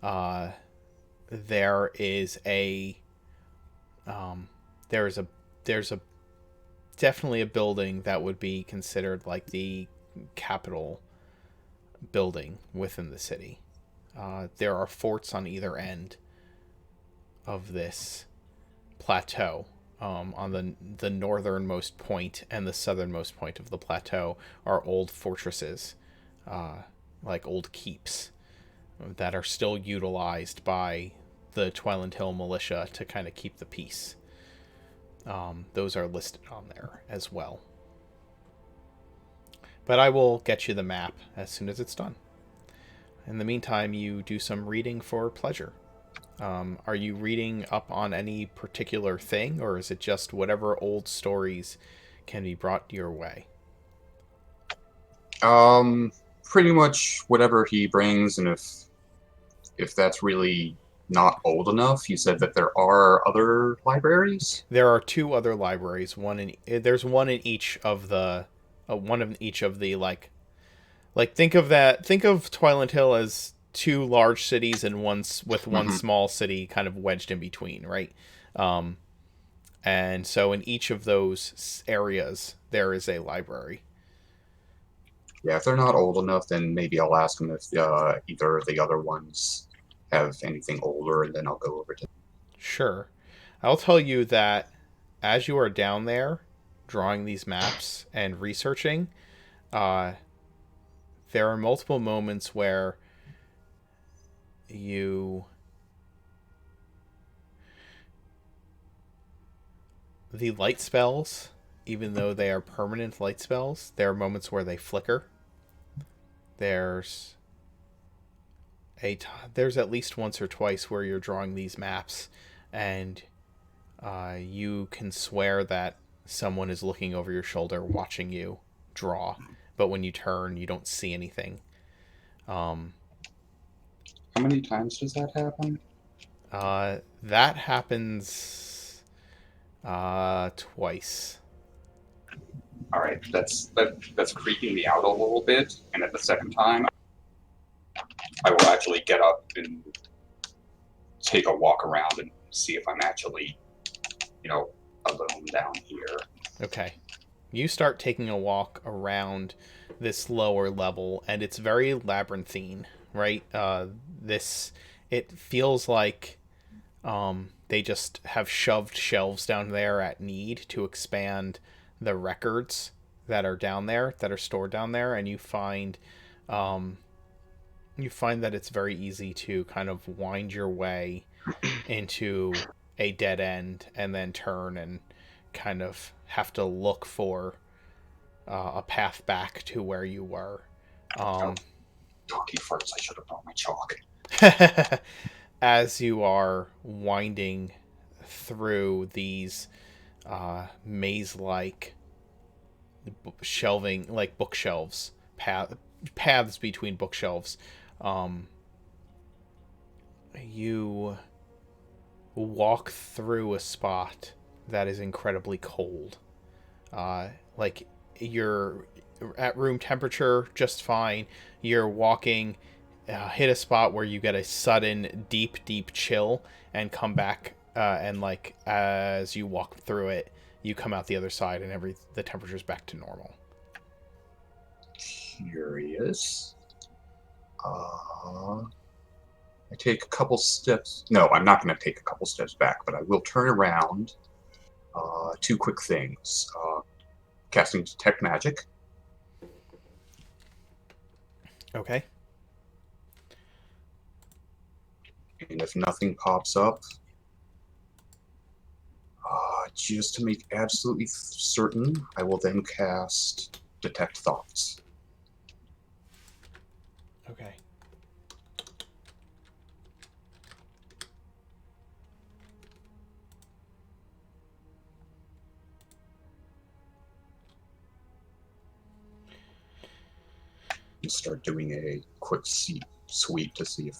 A: There is a definitely a building that would be considered like the capital building within the city. There are forts on either end of this plateau. On the northernmost point and the southernmost point of the plateau are old fortresses, like old keeps, that are still utilized by the Twiland Hill militia to kind of keep the peace. Those are listed on there as well. But I will get you the map as soon as it's done. In the meantime, you do some reading for pleasure. Are you reading up on any particular thing, or is it just whatever old stories can be brought your way?
E: Pretty much whatever he brings, and if that's really not old enough. You said that there are other libraries?
A: There are 2 other libraries. There's one in each of the like think of Twiland Hill as 2 large cities and one small city kind of wedged in between, right? And so in each of those areas there is a library.
E: Yeah, if they're not old enough, then maybe I'll ask them if either of the other ones have anything older, and then I'll go over to them.
A: Sure. I'll tell you that as you are down there drawing these maps and researching, there are multiple moments where the light spells, even though they are permanent light spells, there are moments where they flicker. There's there's at least once or twice where you're drawing these maps, and you can swear that someone is looking over your shoulder watching you draw, but when you turn, you don't see anything.
E: How many times does that happen?
A: That happens twice.
E: All right, that's creeping me out a little bit. And at the second time, I will actually get up and take a walk around and see if I'm actually, alone down here.
A: Okay. You start taking a walk around this lower level, and it's very labyrinthine, right? It feels like they just have shoved shelves down there at need to expand the records that are down there, that are stored down there, and you find that it's very easy to kind of wind your way into a dead end and then turn and kind of have to look for a path back to where you were.
E: Donkey farts, I should have brought my chalk.
A: As you are winding through these maze-like shelving, like bookshelves, paths between bookshelves, you walk through a spot that is incredibly cold. Like you're at room temperature just fine. You're walking, hit a spot where you get a sudden deep chill and come back, and like as you walk through it, you come out the other side and the temperature's back to normal.
E: Curious. I take a couple steps. No, I'm not going to take a couple steps back, but I will turn around. Two quick things. Casting Detect Magic.
A: Okay.
E: And if nothing pops up, just to make absolutely certain, I will then cast Detect Thoughts.
A: Okay.
E: And start doing a quick sweep to see if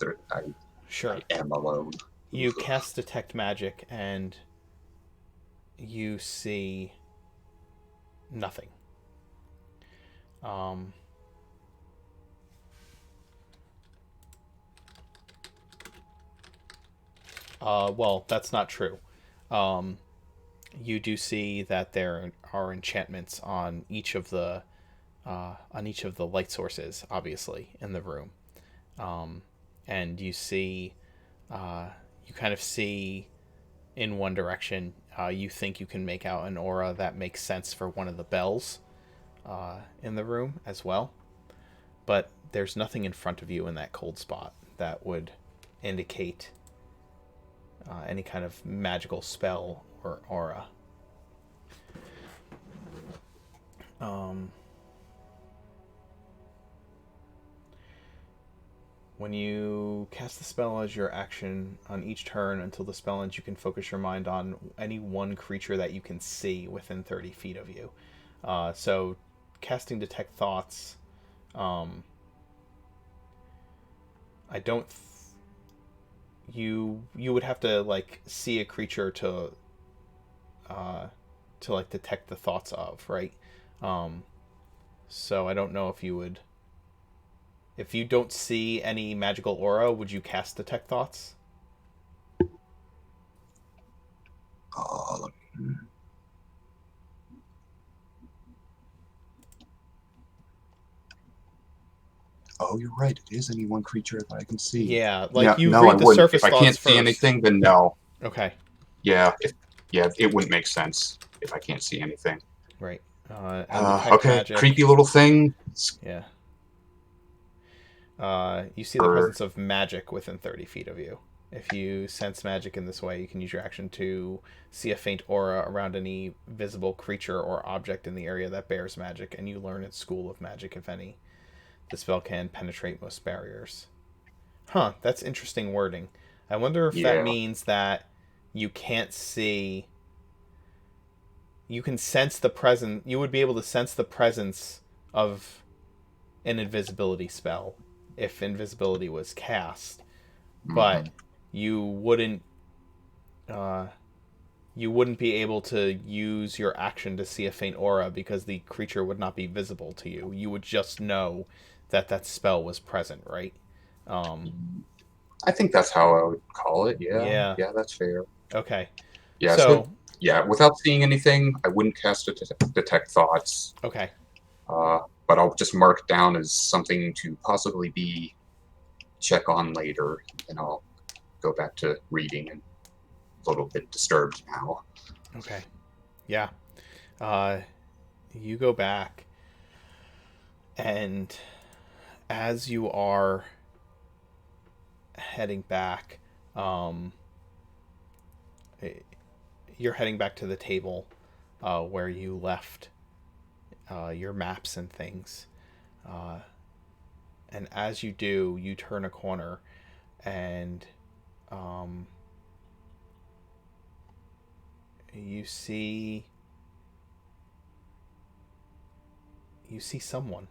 A: Sure.
E: I am alone.
A: You cast Detect Magic and you see nothing. Well, that's not true. You do see that there are enchantments on each of the light sources, obviously, in the room. And you see, you kind of see in one direction, you think you can make out an aura that makes sense for one of the bells in the room as well. But there's nothing in front of you in that cold spot that would indicate any kind of magical spell or aura. When you cast the spell as your action on each turn until the spell ends, you can focus your mind on any one creature that you can see within 30 feet of you. So casting Detect Thoughts, I don't... You would have to like see a creature to like detect the thoughts of, right? So I don't know if you would... If you don't see any magical aura, would you cast Detect Thoughts?
E: Oh, you're right. It is any one creature that I can see.
A: Yeah, like
E: yeah,
A: you
E: no,
A: read
E: I
A: the
E: wouldn't.
A: surface
E: If I
A: thoughts
E: can't
A: first.
E: see anything, then no.
A: Okay.
E: Yeah, it wouldn't make sense if I can't see anything.
A: Right.
E: Okay,
A: Magic.
E: creepy little thing.
A: Yeah. You see the presence of magic within 30 feet of you. If you sense magic in this way, you can use your action to see a faint aura around any visible creature or object in the area that bears magic, and you learn its school of magic, if any. The spell can penetrate most barriers. Huh, that's interesting wording. I wonder if that
E: Yeah.
A: means that you can't see. You can sense the presence. You would be able to sense the presence of an invisibility spell if invisibility was cast, but
E: Mhm.
A: you wouldn't. Uh, you wouldn't be able to use your action to see a faint aura because the creature would not be visible to you. You would just know that that spell was present, right?
E: I think that's how I would call it. Yeah,
A: Yeah.
E: yeah, that's fair.
A: Okay.
E: Yeah, so
A: So,
E: yeah, without seeing anything, I wouldn't cast detect thoughts.
A: okay.
E: But I'll just mark it down as something to possibly be check on later, and I'll go back to reading and a little bit disturbed now.
A: Okay. Yeah. Uh, you go back, and as you are heading back, um, you're heading back to the table where you left your maps and things. Uh, and as you do, you turn a corner, and um, you see someone.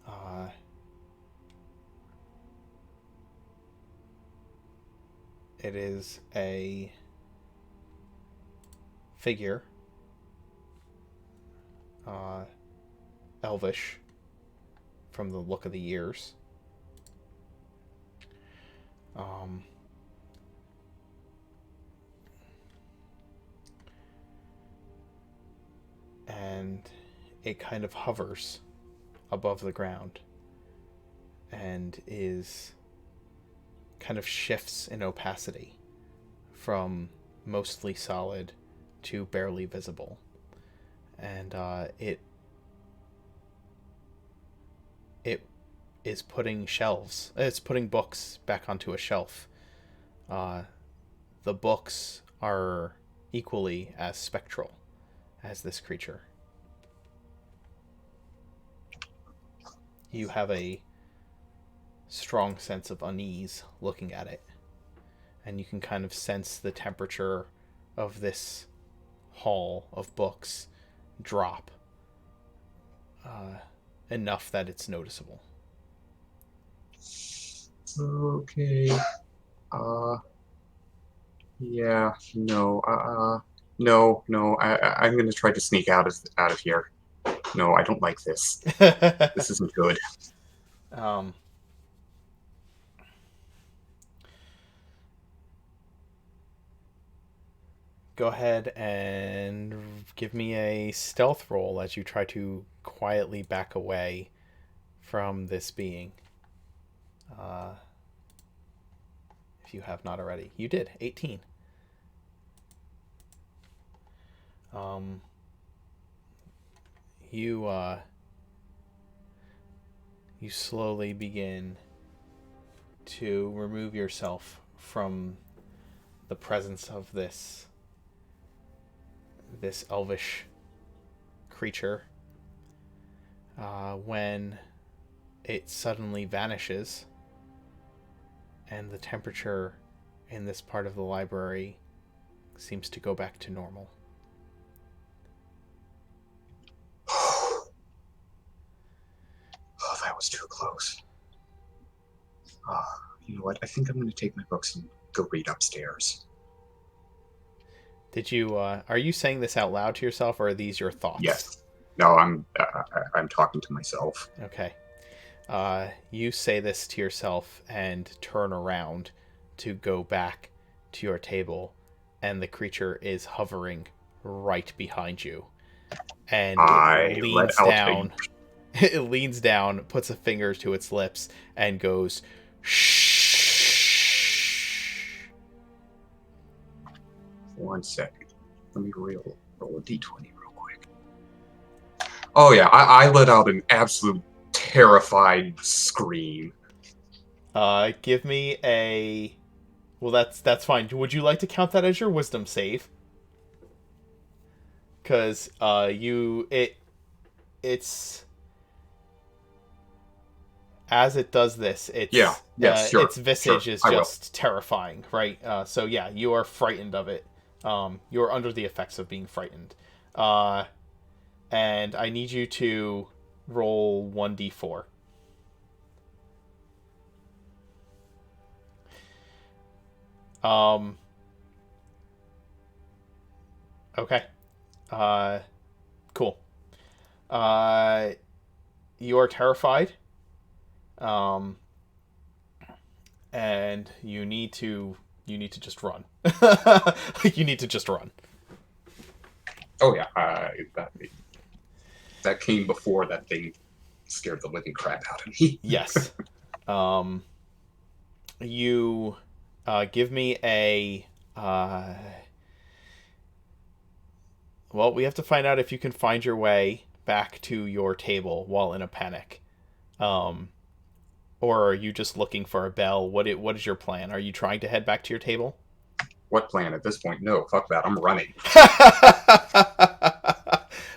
A: Uh, it is a figure, uh, elvish, from the look of the ears. Um, and it kind of hovers above the ground and is kind of shifts in opacity from mostly solid to barely visible. And it is putting shelves. It's putting books back onto a shelf. Uh, the books are equally as spectral as this creature. You have a strong sense of unease looking at it, and you can kind of sense the temperature of this hall of books drop enough that it's noticeable.
E: Okay. Yeah. No. No. I'm gonna try to sneak out of here. No, I don't like this. This isn't good.
A: um, Go ahead and give me a stealth roll as you try to quietly back away from this being. Uh, if you have not already. You did. 18. Um, you you slowly begin to remove yourself from the presence of this elvish creature when it suddenly vanishes and the temperature in this part of the library seems to go back to normal.
E: Oh, that was too close. You know what? I think I'm going to take my books and go read upstairs.
A: Did you are you saying this out loud to yourself, or are these your thoughts?
E: Yes. No, I'm talking to myself.
A: Okay. You say this to yourself and turn around to go back to your table, and the creature is hovering right behind you. And
E: I
A: it
E: let
A: leans
E: out
A: down. It leans down, puts a finger to its lips, and goes, shh.
E: 1 second. Let me roll a d20 real quick. Oh yeah, I let out an absolute terrified scream.
A: Give me a. Well, that's fine. Would you like to count that as your wisdom save? Because it's as it does this,
E: sure,
A: its visage
E: sure,
A: is
E: I will.
A: just terrifying, right? So yeah, you are frightened of it. You're under the effects of being frightened. And I need you to roll 1d4. Okay. Cool. You are terrified. And you need to just run. You need to just run.
E: Oh yeah, that came before that thing scared the living crap out of me.
A: Yes. You give me a well, we have to find out if you can find your way back to your table while in a panic. Or are you just looking for a bell? What is your plan? Are you trying to head back to your table?
E: What plan at this point? No, fuck that. I'm running.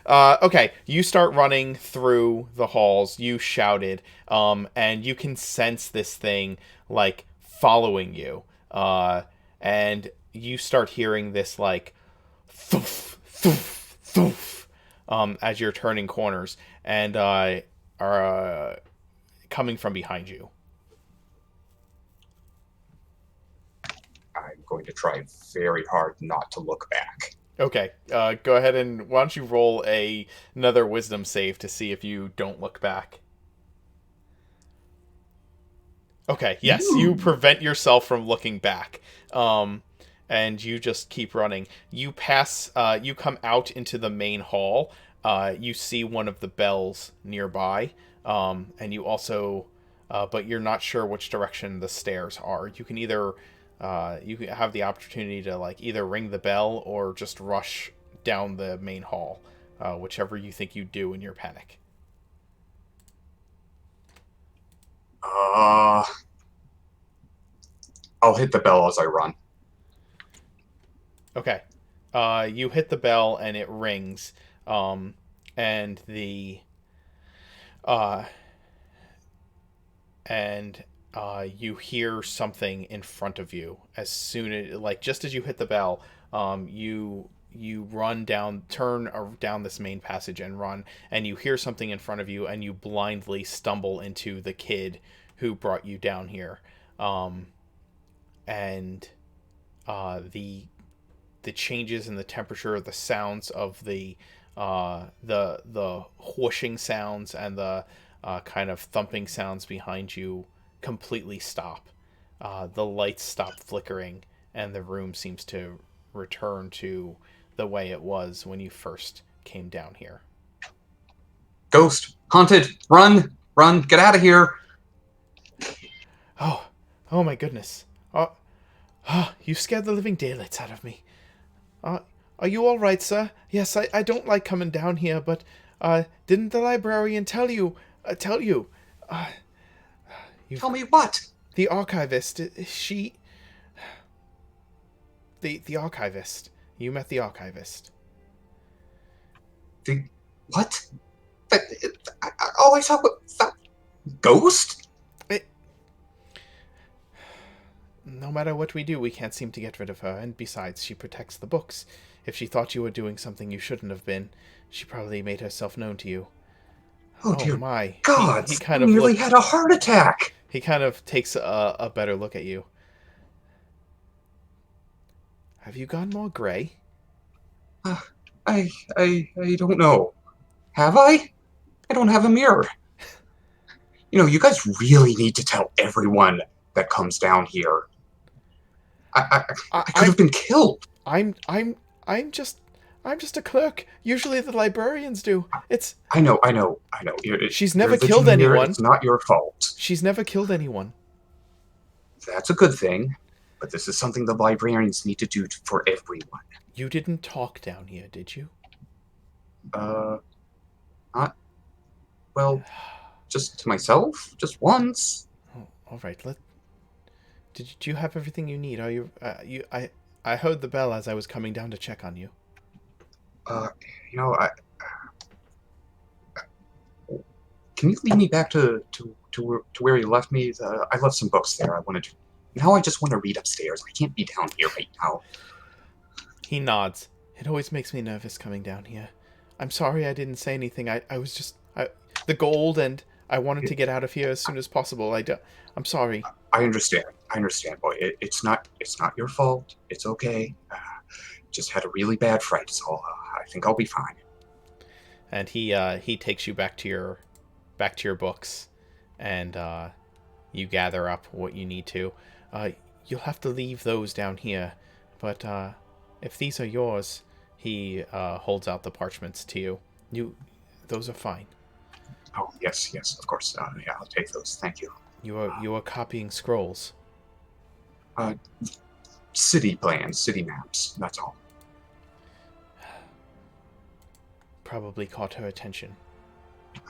A: Okay, you start running through the halls. You shouted, and you can sense this thing like following you. And you start hearing this like thoof, thoof, thoof, as you're turning corners, and are coming from behind you.
E: I'm going to try very hard not to look back.
A: Okay, go ahead and why don't you roll another wisdom save to see if you don't look back. Okay, yes, you prevent yourself from looking back, and you just keep running. You pass, you come out into the main hall. You see one of the bells nearby, and you also, but you're not sure which direction the stairs are. You can either you have the opportunity to like either ring the bell or just rush down the main hall, whichever you think you do in your panic.
E: I'll hit the bell as I run.
A: Okay. You hit the bell and it rings, and the you hear something in front of you. As soon as, like, just as you hit the bell, you run down, turn down this main passage and run, and you hear something in front of you, and you blindly stumble into the kid who brought you down here. And the changes in the temperature, the sounds of the whooshing sounds and the kind of thumping sounds behind you completely stop. The lights stop flickering, and the room seems to return to the way it was when you first came down here.
E: Ghost! Haunted! Run! Run! Get out of here!
A: Oh my goodness. You scared the living daylights out of me. Are you all right, sir? Yes, I don't like coming down here, but didn't the librarian tell you? Tell you?
E: Tell me what?
A: The archivist. The archivist. You met the archivist.
E: What? All I saw was that ghost?
A: No matter what we do, we can't seem to get rid of her, and besides, she protects the books. If she thought you were doing something you shouldn't have been, she probably made herself known to you.
E: Oh dear
A: my.
E: God!
A: He kind
E: I
A: of
E: nearly had a heart attack!
A: He kind of takes a better look at you. Have you gone more gray?
E: I don't know. Have I? I don't have a mirror. You know, you guys really need to tell everyone that comes down here. I could have been killed.
A: I'm just a clerk. Usually the librarians do.
E: I know.
A: She's never killed anyone.
E: It's not your fault.
A: She's never killed anyone.
E: That's a good thing. But this is something the librarians need to do for everyone.
A: You didn't talk down here, did you?
E: Not... Well, just to myself? Just once?
A: Oh, all right. Do you have everything you need? Are you... I heard the bell as I was coming down to check on you.
E: You know, Can you lead me back to where you left me? I left some books there. I wanted to. Now I just want to read upstairs. I can't be down here right now.
A: He nods. It always makes me nervous coming down here. I'm sorry I didn't say anything. I was just... the gold, and I wanted to get out of here as soon as possible. I'm sorry.
E: I understand. I understand, boy. It's not your fault. It's okay. Just had a really bad fright, so I think I'll be fine.
A: And he takes you back to your books, and you gather up what you need to. You'll have to leave those down here, but if these are yours, he holds out the parchments to you. Those are fine.
E: Oh yes, of course. Yeah, I'll take those. Thank you.
A: You are copying scrolls.
E: City plans, city maps. That's all.
A: Probably caught her attention.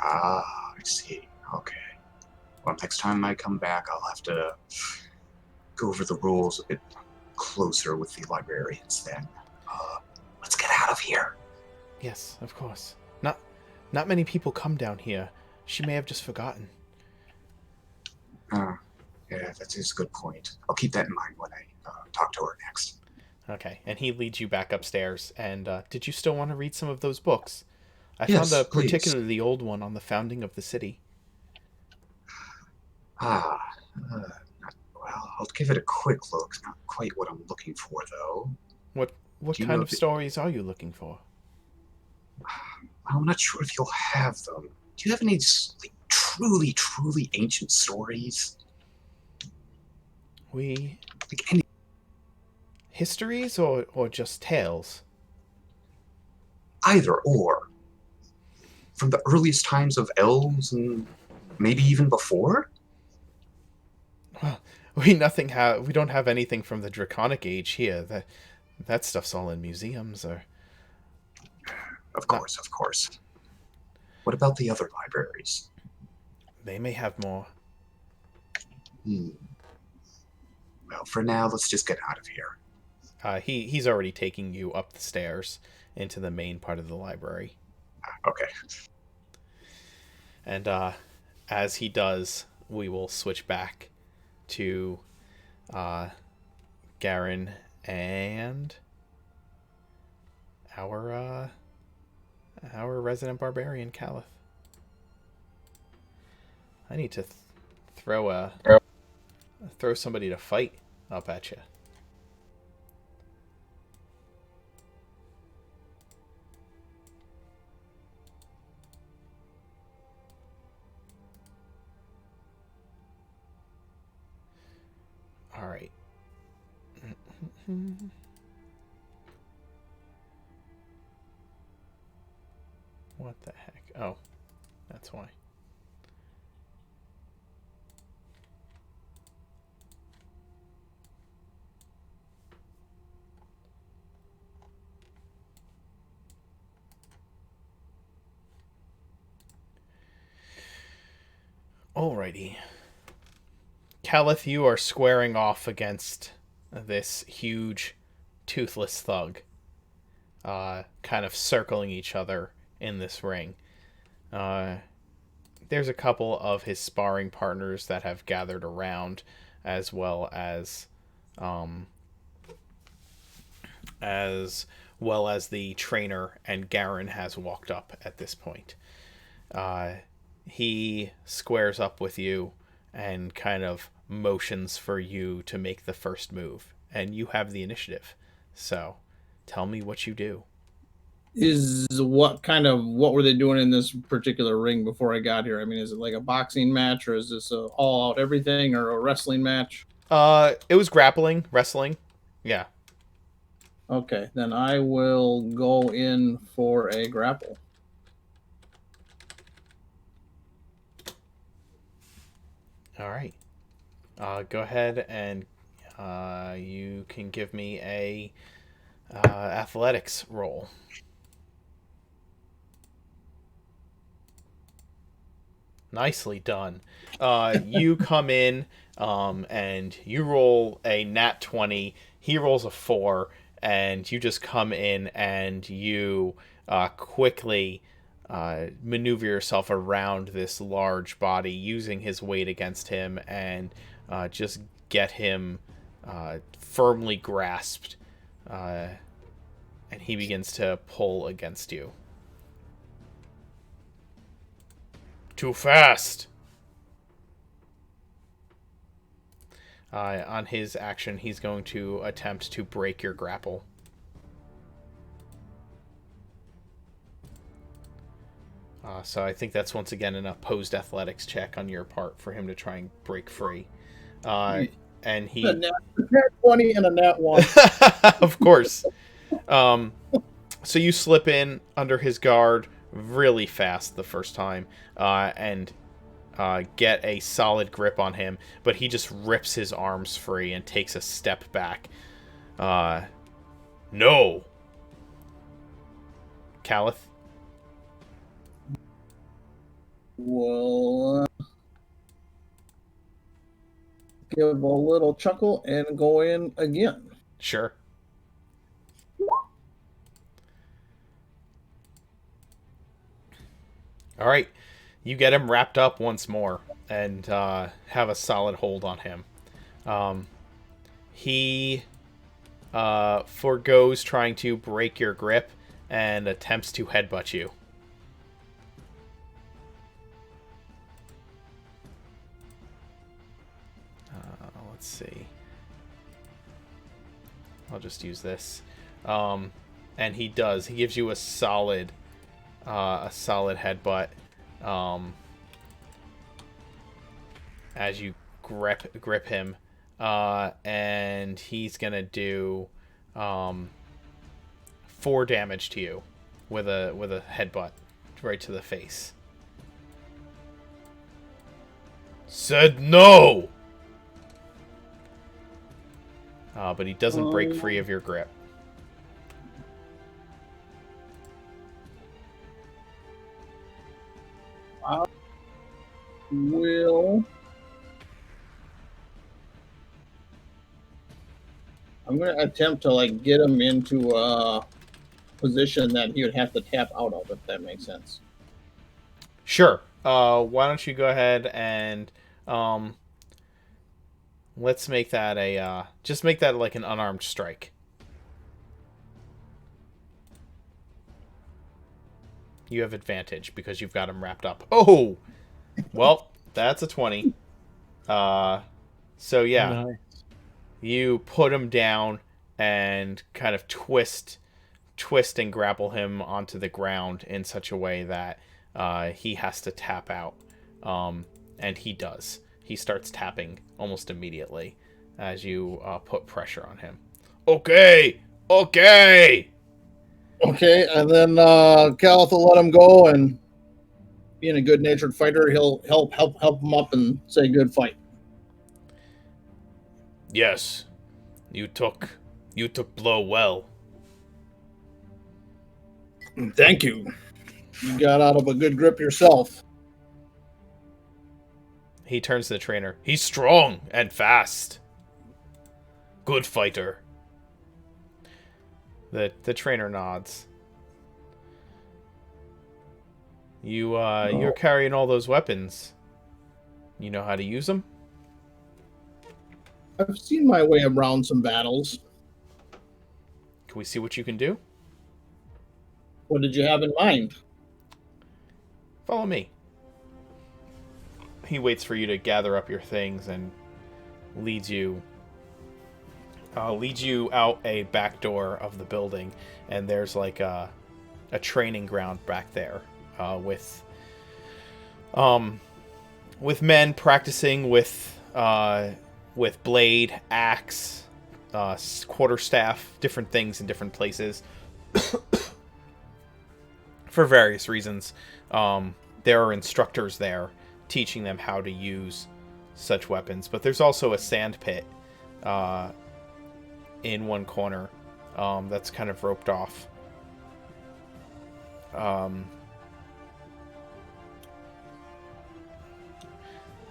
E: Ah, I see. Okay. Well, next time I come back, I'll have to go over the rules a bit closer with the librarians then. Let's get out of here.
A: Yes, of course. Not many people come down here. She may have just forgotten.
E: Yeah, that is a good point. I'll keep that in mind when I talk to her next.
A: Okay, and he leads you back upstairs. And did you still want to read some of those books? I
E: Yes,
A: found a
E: please.
A: particularly old one on the founding of the city.
E: Well, I'll give it a quick look. Not quite what I'm looking for, though.
A: What
E: Do you
A: kind
E: know
A: of
E: if
A: stories are you looking for?
E: I'm not sure if you'll have them. Do you have any like, truly, truly ancient stories?
A: We
E: Like any?
A: histories or just tales?
E: Either or. From the earliest times of elves and maybe even before?
A: Well, we don't have anything from the Draconic Age here. That stuff's all in museums or...
E: Of course. What about the other libraries?
A: They may have more.
E: Well, for now, let's just get out of here.
A: He's already taking you up the stairs into the main part of the library.
E: Okay.
A: And as he does, we will switch back to Garen and our resident barbarian, Caliph. I need to throw somebody to fight up at you. All right. What the heck? Oh, that's why. Alrighty. Caliph, you are squaring off against this huge, toothless thug. Kind of circling each other in this ring. There's a couple of his sparring partners that have gathered around, as well as the trainer, and Garen has walked up at this point. He squares up with you and kind of motions for you to make the first move, and you have the initiative. So, tell me what you do.
C: What were they doing in this particular ring before I got here? I mean, is it like a boxing match, or is this a all out everything, or a wrestling match?
A: It was grappling, wrestling. Yeah.
C: Okay, then I will go in for a grapple.
A: All right. Go ahead and you can give me a athletics roll. Nicely done. You come in and you roll a nat 20. He rolls a 4, and you just come in and you quickly maneuver yourself around this large body, using his weight against him, and just get him firmly grasped, and he begins to pull against you. Too fast! On his action, he's going to attempt to break your grapple. So I think that's once again an opposed athletics check on your part for him to try and break free. And he...
C: A nat 20 and a nat 1.
A: Of course. So you slip in under his guard really fast the first time, and get a solid grip on him, but he just rips his arms free and takes a step back. No! Caliph?
C: We'll give a little chuckle and go in again.
A: Sure. All right. You get him wrapped up once more and have a solid hold on him. He forgoes trying to break your grip and attempts to headbutt you. Let's see. I'll just use this. And he does. He gives you a solid headbutt. As you grip him, and he's gonna do 4 damage to you with a headbutt right to the face. Said no. But he doesn't break free of your grip.
C: I'm going to attempt to get him into a position that he would have to tap out of, if that makes sense.
A: Sure. Why don't you go ahead and let's make that just make that like an unarmed strike. You have advantage because you've got him wrapped up. Oh! Well, that's a 20. So yeah.
B: Nice.
A: You put him down and kind of twist and grapple him onto the ground in such a way that he has to tap out. And he does. He starts tapping almost immediately as you put pressure on him. Okay! Okay!
C: Okay, and then Calith will let him go, and being a good-natured fighter, he'll help him up and say good fight.
A: Yes. You took blow well.
C: Thank you. You got out of a good grip yourself.
A: He turns to the trainer. He's strong and fast. Good fighter. The trainer nods. You're carrying all those weapons. You know how to use them?
C: I've seen my way around some battles.
A: Can we see what you can do?
C: What did you have in mind?
A: Follow me. He waits for you to gather up your things and leads you out a back door of the building, and there's like a training ground back there with men practicing with blade, axe, quarterstaff, different things in different places for various reasons. There are instructors there teaching them how to use such weapons, but there's also a sand pit in one corner that's kind of roped off. You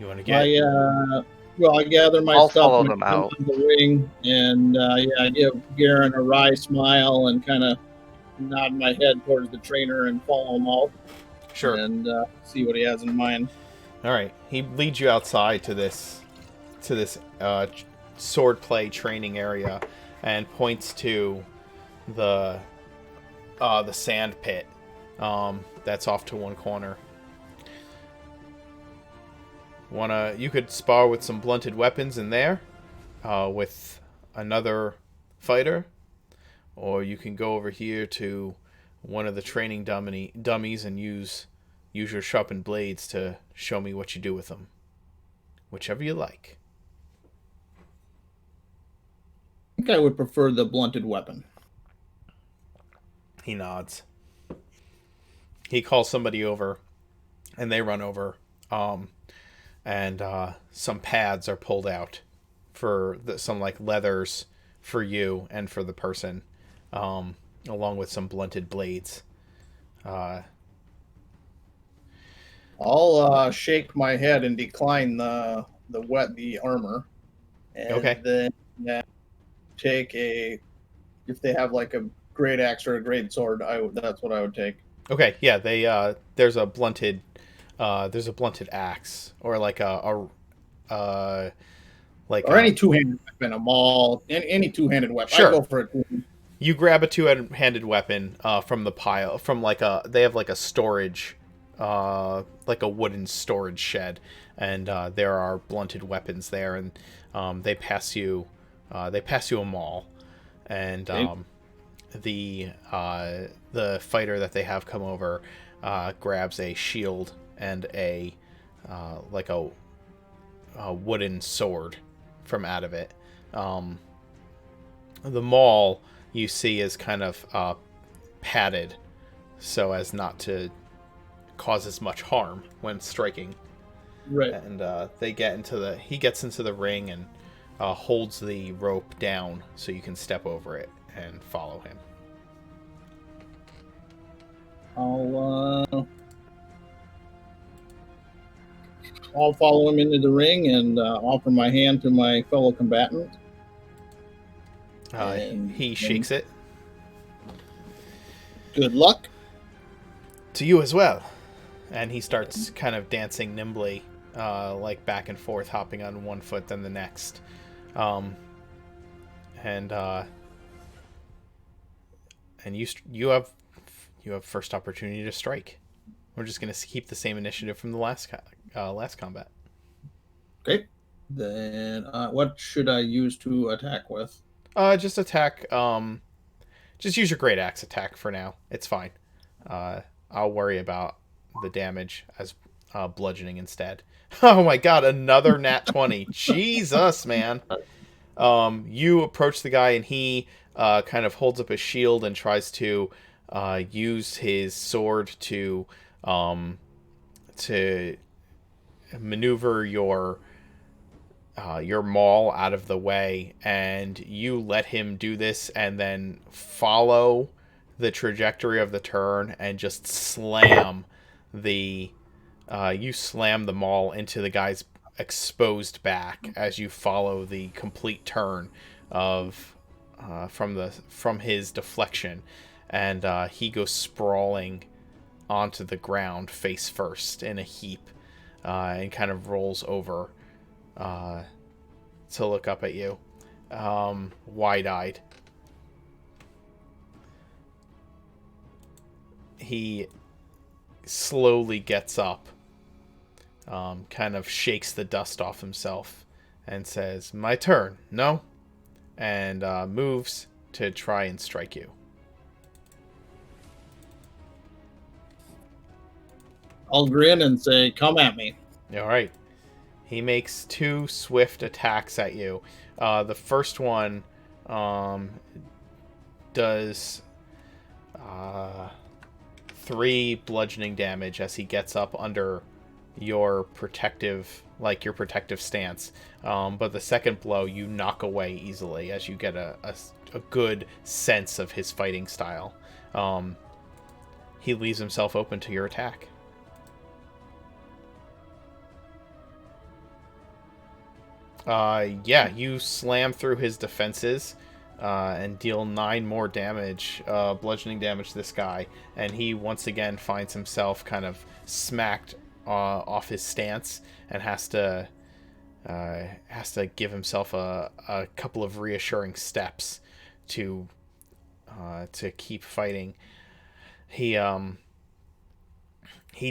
A: want to get?
C: I gather my
D: I'll
C: stuff
D: follow
C: and
D: them
C: come
D: out.
C: to the ring, and I give Garen a wry smile and kind of nod my head towards the trainer and follow him out.
A: Sure.
C: and see what he has in mind.
A: All right. He leads you outside to this swordplay training area, and points to the sand pit that's off to one corner. You could spar with some blunted weapons in there, with another fighter, or you can go over here to one of the training dummies and use your sharpened blades to show me what you do with them. Whichever you like.
C: I think I would prefer the blunted weapon.
A: He nods. He calls somebody over, and they run over, and some pads are pulled out for some like leathers for you and for the person, along with some blunted blades.
C: I'll shake my head and decline the armor, and
A: Okay.
C: then take if they have like a great axe or a great sword, that's what I would take.
A: Okay, yeah, there's a blunted axe, or like or
C: any two-handed weapon, a maul, any two-handed weapon.
A: Sure.
C: I go for it.
A: You grab a two-handed weapon from the pile, from they have like a storage, like a wooden storage shed, and there are blunted weapons there, and they pass you a maul, and
C: Okay.
A: The fighter that they have come over grabs a shield and a wooden sword from out of it. The maul you see is kind of padded so as not to cause as much harm when striking.
C: Right.
A: And he gets into the ring and holds the rope down so you can step over it and follow him.
C: I'll follow him into the ring and offer my hand to my fellow combatant.
A: He shakes it.
C: Good luck.
A: To you as well. And he starts kind of dancing nimbly, like back and forth, hopping on one foot then the next. And you have first opportunity to strike. We're just going to keep the same initiative from the last combat.
C: Okay. Then what should I use to attack with?
A: Just attack. Just use your great axe attack for now. It's fine. I'll worry about the damage as bludgeoning instead. Oh my god, another nat 20. Jesus, man. You approach the guy and he kind of holds up his shield and tries to use his sword to maneuver your maul out of the way, and you let him do this and then follow the trajectory of the turn and just slam the maul into the guy's exposed back as you follow the complete turn of from his deflection, and he goes sprawling onto the ground face first in a heap, and kind of rolls over to look up at you, wide-eyed. He slowly gets up, kind of shakes the dust off himself, and says, "My turn, no?" And moves to try and strike you.
C: I'll grin and say, "Come at me."
A: All right. He makes 2 swift attacks at you. The first one does 3 bludgeoning damage as he gets up under your protective stance. But the second blow you knock away easily as you get a good sense of his fighting style. He leaves himself open to your attack. Yeah, you slam through his defenses, and deal 9 more damage, bludgeoning damage to this guy. And he once again finds himself kind of smacked off his stance and has to give himself a couple of reassuring steps to keep fighting. He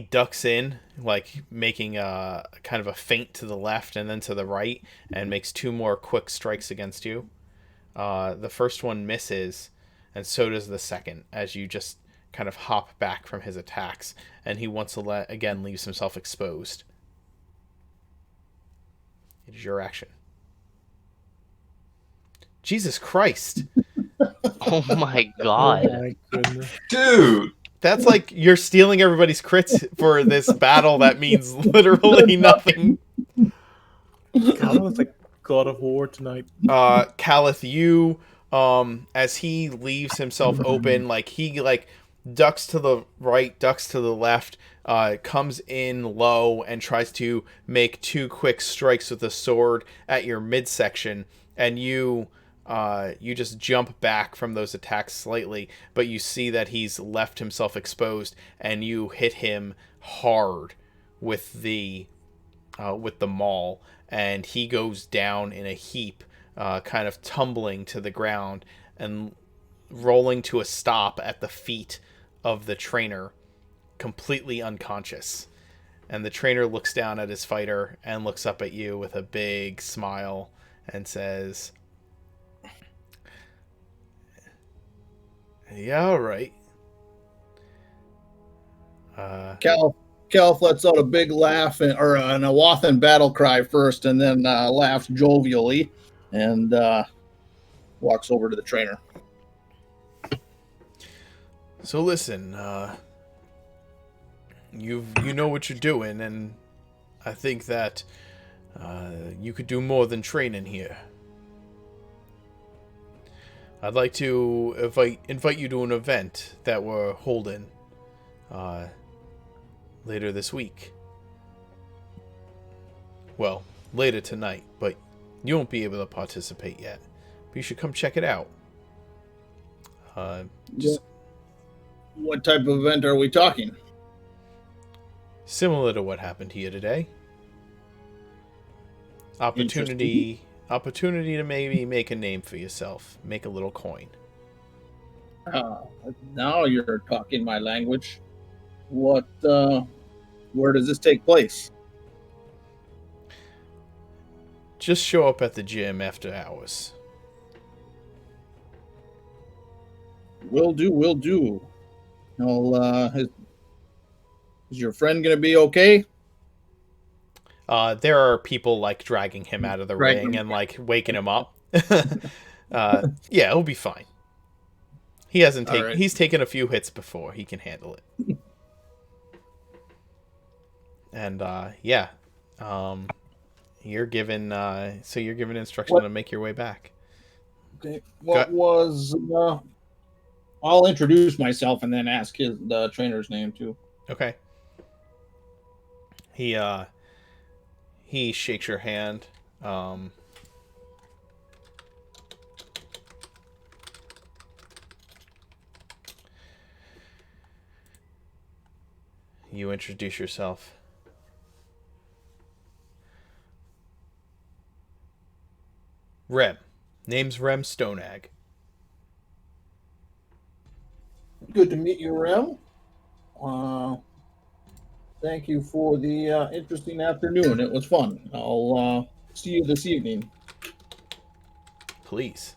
A: ducks in, like making a kind of a feint to the left and then to the right, and makes 2 more quick strikes against you. The first one misses, and so does the second, as you just kind of hop back from his attacks, and he once again leaves himself exposed. It is your action. Jesus Christ!
D: Oh my
B: Oh
D: god.
B: my goodness.
E: Dude!
A: That's like you're stealing everybody's crits for this battle that means literally nothing.
B: God, it's like God of War tonight.
A: Calith, you, as he leaves himself open, like he like ducks to the right, ducks to the left, comes in low and tries to make 2 quick strikes with the sword at your midsection, and you just jump back from those attacks slightly, but you see that he's left himself exposed, and you hit him hard with the maul, and he goes down in a heap, kind of tumbling to the ground and rolling to a stop at the feet of the trainer, completely unconscious. And the trainer looks down at his fighter and looks up at you with a big smile and says, "Yeah, all right."
C: Calf lets out a big laugh or an Awathan battle cry first, and then laughs jovially and walks over to the trainer.
A: So listen, you know what you're doing, and I think that you could do more than training here. I'd like to invite you to an event that we're holding later this week. Well, later tonight, but you won't be able to participate yet. But you should come check it out. Just
C: What type of event are we talking?
A: similar to what happened here today. Opportunity to maybe make a name for yourself. Make a little coin.
C: Now you're talking my language. Where does this take place?
A: Just show up at the gym after hours.
C: Will do. Is your friend gonna be okay?
A: There are people like dragging him out of the
C: Right.
A: ring and like waking him up. Yeah, it'll be fine. He hasn't taken.
C: right.
A: He's taken a few hits before. He can handle it. And yeah, you're given. So you're given instruction to make your way back.
C: Okay. I'll introduce myself and then ask the trainer's name too.
A: Okay. He shakes your hand. You introduce yourself. Rem. Name's Rem Stoneag.
C: Good to meet you, Rem. Thank you for the interesting afternoon. It was fun. I'll see you this evening.
A: Please.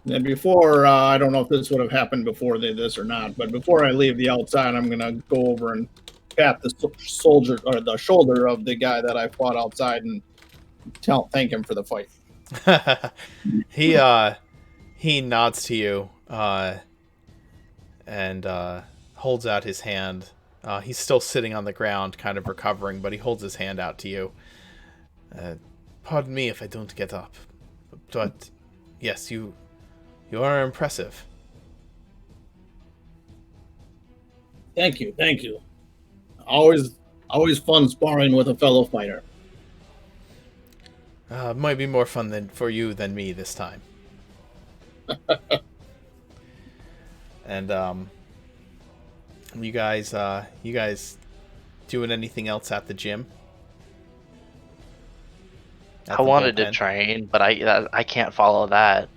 C: And before, I don't know if this would have happened before this or not, but before I leave the outside, I'm going to go over and pat the soldier or the shoulder of the guy that I fought outside and thank him for the fight.
A: He nods to you and holds out his hand. He's still sitting on the ground, kind of recovering, but he holds his hand out to you. Pardon me if I don't get up, but yes, you are impressive.
C: Thank you. Always fun sparring with a fellow fighter.
A: Might be more fun for you than me this time. And you guys doing anything else at the gym? At
D: I
A: the
D: wanted to
A: bullpen?
D: train, but I can't follow that.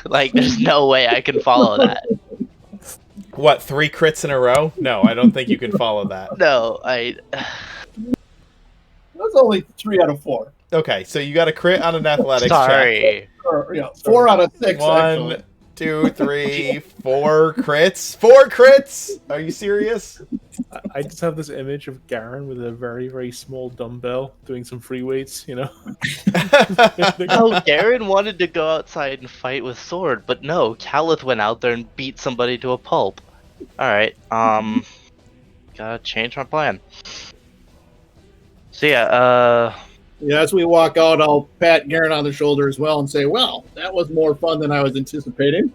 D: Like, there's no way I can follow that.
A: What, 3 crits in a row? No, I don't think you can follow that.
D: No,
C: That's only 3 out of 4.
A: Okay, so you got a crit on an athletics check.
D: sorry.
C: Or, 4 out of 6,
A: 1,
C: actually.
A: 2, 3, 4 crits. 4 crits! Are you serious?
B: I just have this image of Garen with a very, very small dumbbell doing some free weights, you know?
D: No, Darren wanted to go outside and fight with sword, but no, Calith went out there and beat somebody to a pulp. Alright, gotta change my plan. So yeah,
C: Yeah, as we walk out, I'll pat Garen on the shoulder as well and say, well, that was more fun than I was anticipating.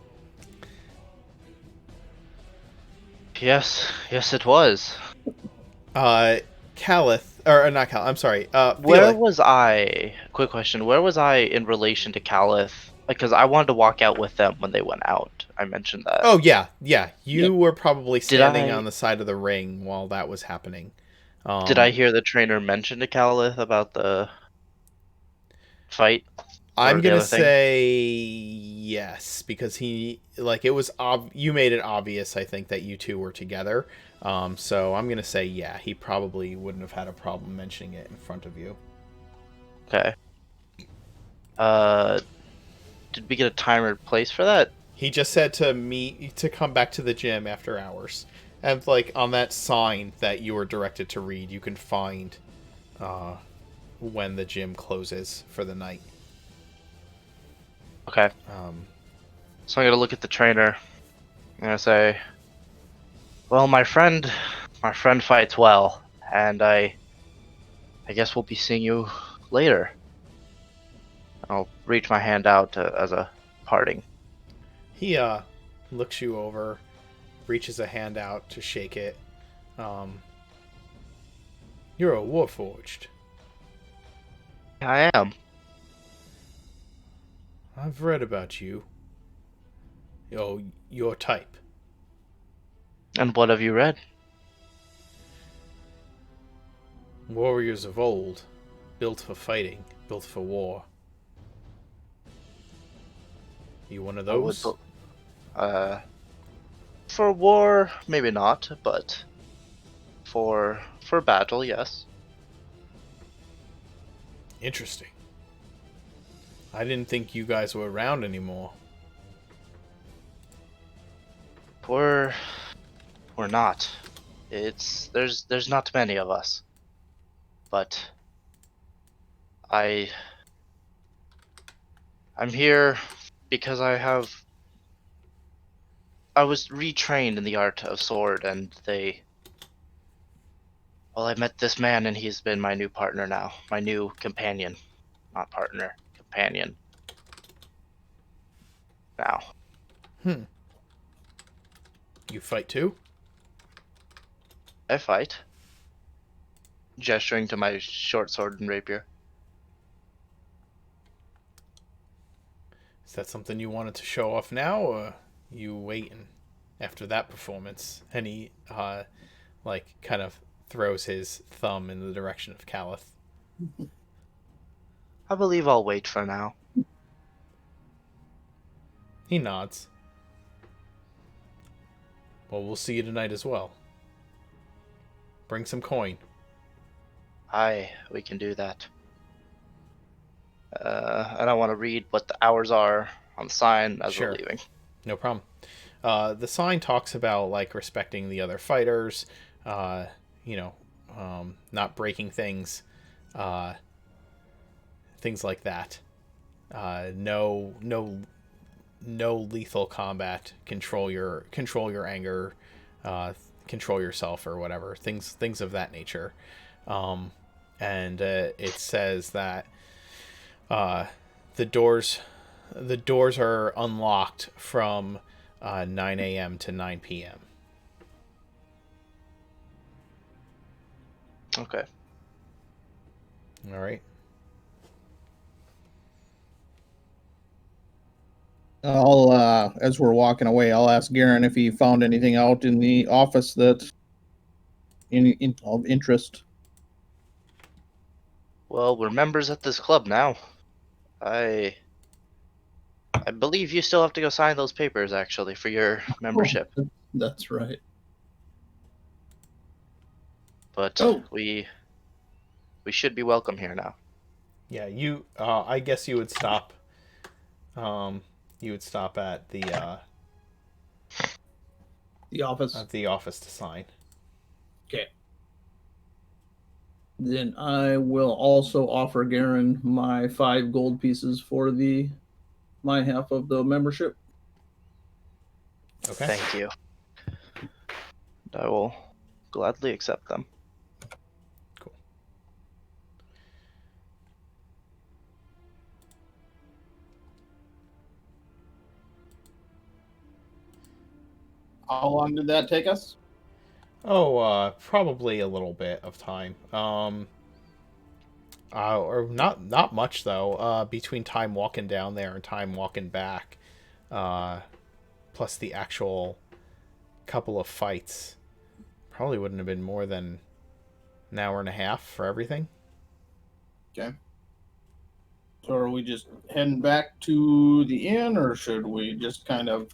D: yes it was.
A: Calith, or not Calith, I'm sorry.
D: Where
A: Felix.
D: was I? Quick question, where was I in relation to Calith? Because I wanted to walk out with them when they went out. I mentioned that.
A: Oh, yeah. You were probably
D: Did
A: standing
D: I-
A: on the side of the ring while that was happening.
D: Did I hear the trainer mention to Calith about the fight?
A: I'm
D: or the
A: gonna
D: other thing?
A: say yes, because he, like, it was you made it obvious, I think, that you two were together. So I'm gonna say yeah, he probably wouldn't have had a problem mentioning it in front of you.
D: Okay. Did we get a time or place for that?
A: He just said to come back to the gym after hours. And, like, on that sign that you were directed to read, you can find when the gym closes for the night.
D: Okay. So I'm gonna look at the trainer. I'm gonna say, well, my friend fights well, and I guess we'll be seeing you later. I'll reach my hand out as a parting.
A: He looks you over, reaches a hand out to shake it. You're a Warforged.
D: I am.
A: I've read about you. Oh, your type.
D: And what have you read?
A: Warriors of old, built for fighting, built for war. You one of those?
D: For war, maybe not, but for battle, yes.
A: Interesting. I didn't think you guys were around anymore.
D: We're not. There's not many of us. But I'm here because I was retrained in the art of sword, and I met this man, and he's been my new partner now. My new companion. Not partner, companion. Now.
A: You fight too?
D: I fight. Gesturing to my short sword and rapier.
A: Is that something you wanted to show off now, or you waiting after that performance? And he, kind of throws his thumb in the direction of Calith.
D: I believe I'll wait for now.
A: He nods. Well, we'll see you tonight as well. Bring some coin.
D: Aye, we can do that. I don't want to read what the hours are on the sign as
A: Sure.
D: we're leaving.
A: No problem. The sign talks about, like, respecting the other fighters, not breaking things, things like that. No lethal combat. Control your anger, control yourself, or whatever. Things of that nature. And it says that the doors are unlocked from 9 a.m. to 9 p.m.
D: Okay.
A: All right.
C: I'll as we're walking away, I'll ask Garen if he found anything out in the office that of interest.
D: Well, we're members at this club now. I believe you still have to go sign those papers actually for your membership.
C: Oh, that's right.
D: But
C: Oh.
D: we should be welcome here now.
A: Yeah, you. I guess you would stop. You would stop at
C: The office.
A: the office to sign.
C: Okay. Then I will also offer Garen my 5 gold pieces for my half of the membership.
A: Okay.
D: Thank you. I will gladly accept them.
A: Cool.
C: How long did that take us?
A: Oh, probably a little bit of time. Or not much though. Between time walking down there and time walking back, plus the actual couple of fights, probably wouldn't have been more than an hour and a half for everything.
C: Okay. So are we just heading back to the inn, or should we just kind of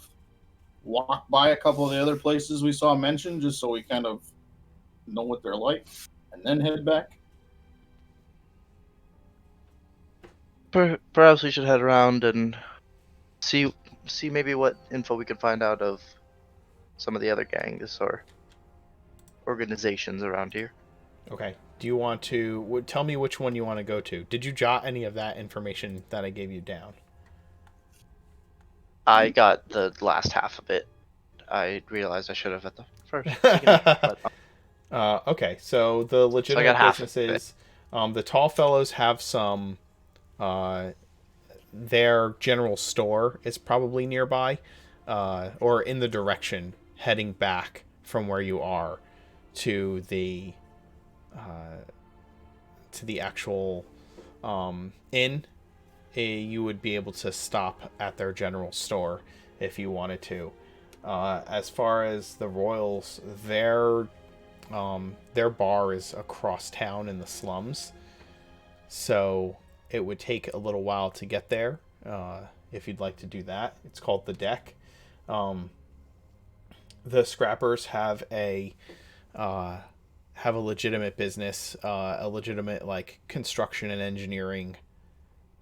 C: walk by a couple of the other places we saw mentioned, just so we kind of know what they're like, and then head back?
D: Perhaps we should head around and see maybe what info we can find out of some of the other gangs or organizations around here.
A: Okay. Do you want to tell me which one you want to go to? Did you jot any of that information that I gave you down?
D: I got the last half of it. I realized I should have at the first beginning, but
A: Okay, so the legitimate
D: got half of
A: businesses, the Tall Fellows have some. Their general store is probably nearby, or in the direction heading back from where you are to the actual inn. You would be able to stop at their general store if you wanted to. As far as the Royals, their bar is across town in the slums, so it would take a little while to get there. If you'd like to do that, it's called the Deck. The Scrappers have a legitimate business, a legitimate like construction and engineering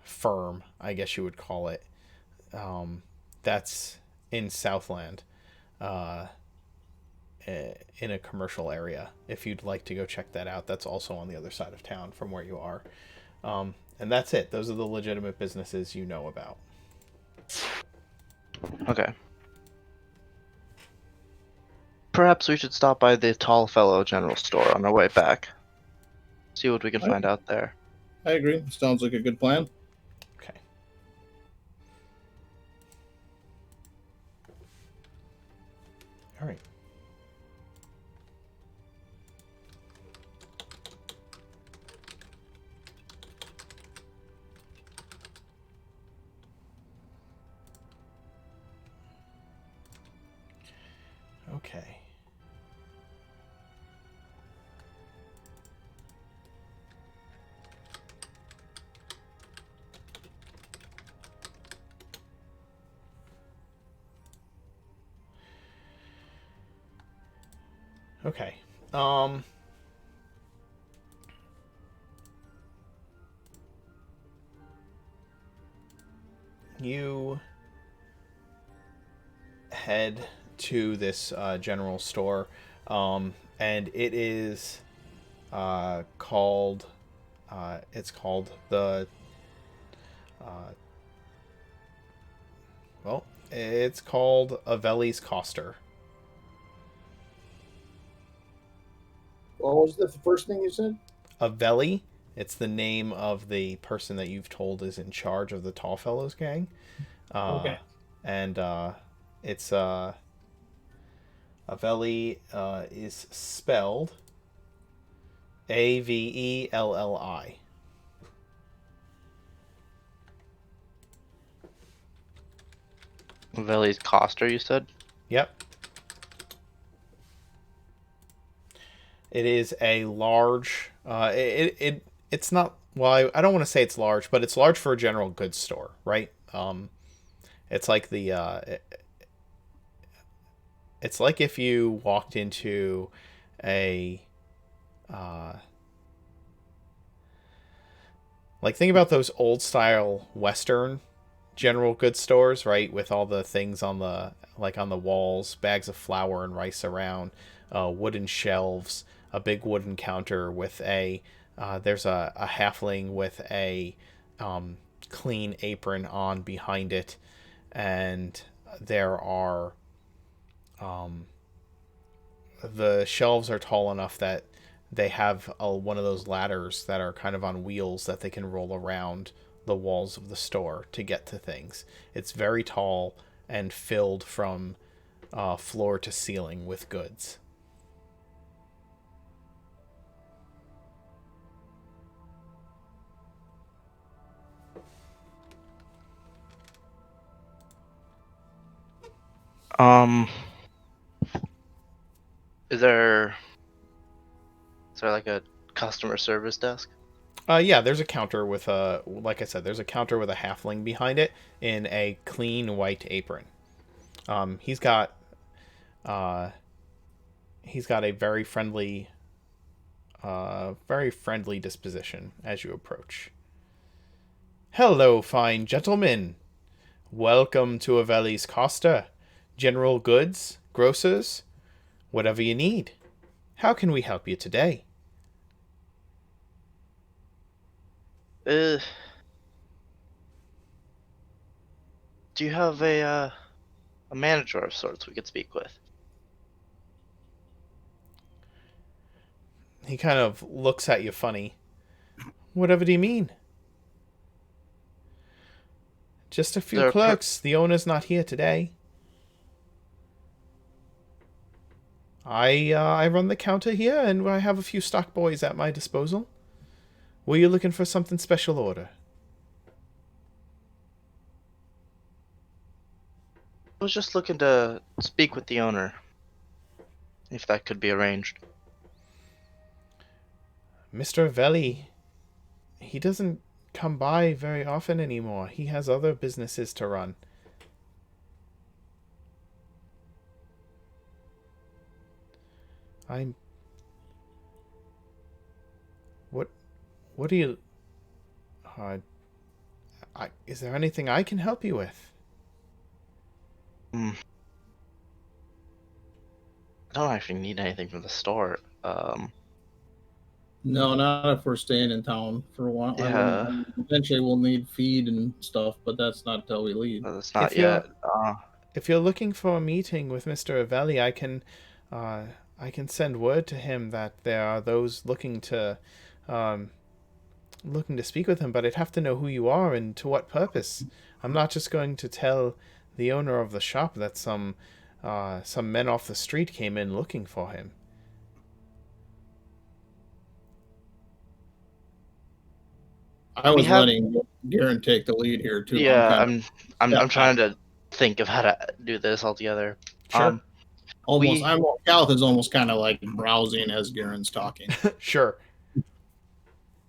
A: firm, I guess you would call it. That's in Southland, in a commercial area. If you'd like to go check that out, that's also on the other side of town from where you are. And that's it. Those are the legitimate businesses you know about.
D: okay. Perhaps we should stop by the Tall Fellow general store on our way back. See what we can find out there.
C: I agree. Sounds like a good plan.
A: Okay. All right. Okay. Okay. You head to this general store, and it is called. It's called the. Well, it's called Avelli's Coster.
C: What was the first thing you said?
A: Avelli. It's the name of the person that you've told is in charge of the Tall Fellows gang.
C: Okay.
A: And it's Avelli is spelled Avelli.
D: Veli's Coster, you said?
A: Yep. It is a large. It's not. Well, I don't want to say it's large, but it's large for a general goods store, right? It's like the. It's like if you walked into a. Like think about those old style Western general goods stores, right? With all the things on the on the walls, bags of flour and rice around, wooden shelves, a big wooden counter with a there's a halfling with a clean apron on behind it, and there are the shelves are tall enough that they have one of those ladders that are kind of on wheels that they can roll around the walls of the store to get to things. It's very tall and filled from floor to ceiling with goods.
D: Um, is there like a customer service desk?
A: Yeah, there's a counter with like I said, there's a counter with a halfling behind it in a clean white apron. He's got a very friendly disposition as you approach. Hello, fine gentlemen. Welcome to Aveli's Costa. General goods, grocers, whatever you need. How can we help you today?
D: Do you have a manager of sorts we could speak with?
A: He kind of looks at you funny. Whatever do you mean? Just a few clerks. The owner's not here today. I run the counter here, and I have a few stock boys at my disposal. Were you looking for something special order?
D: I was just looking to speak with the owner, if that could be arranged.
A: Mr. Veli, he doesn't come by very often anymore. He has other businesses to run. I'm... What do you... is there anything I can help you with?
D: I don't actually need anything from the store.
C: No, not if we're staying in town for a while.
D: Yeah.
C: I mean, eventually we'll need feed and stuff, but that's not till we leave.
D: That's not yet.
A: If you're looking for a meeting with Mr. Avelli, I can send word to him that there are those looking to speak with him, but I'd have to know who you are and to what purpose. I'm not just going to tell the owner of the shop that some men off the street came in looking for him.
C: I was letting Garen take the lead here too.
D: Yeah, I'm trying to think of how to do this altogether.
A: Sure.
C: Calith is almost kind of like browsing as Garen's talking.
A: Sure.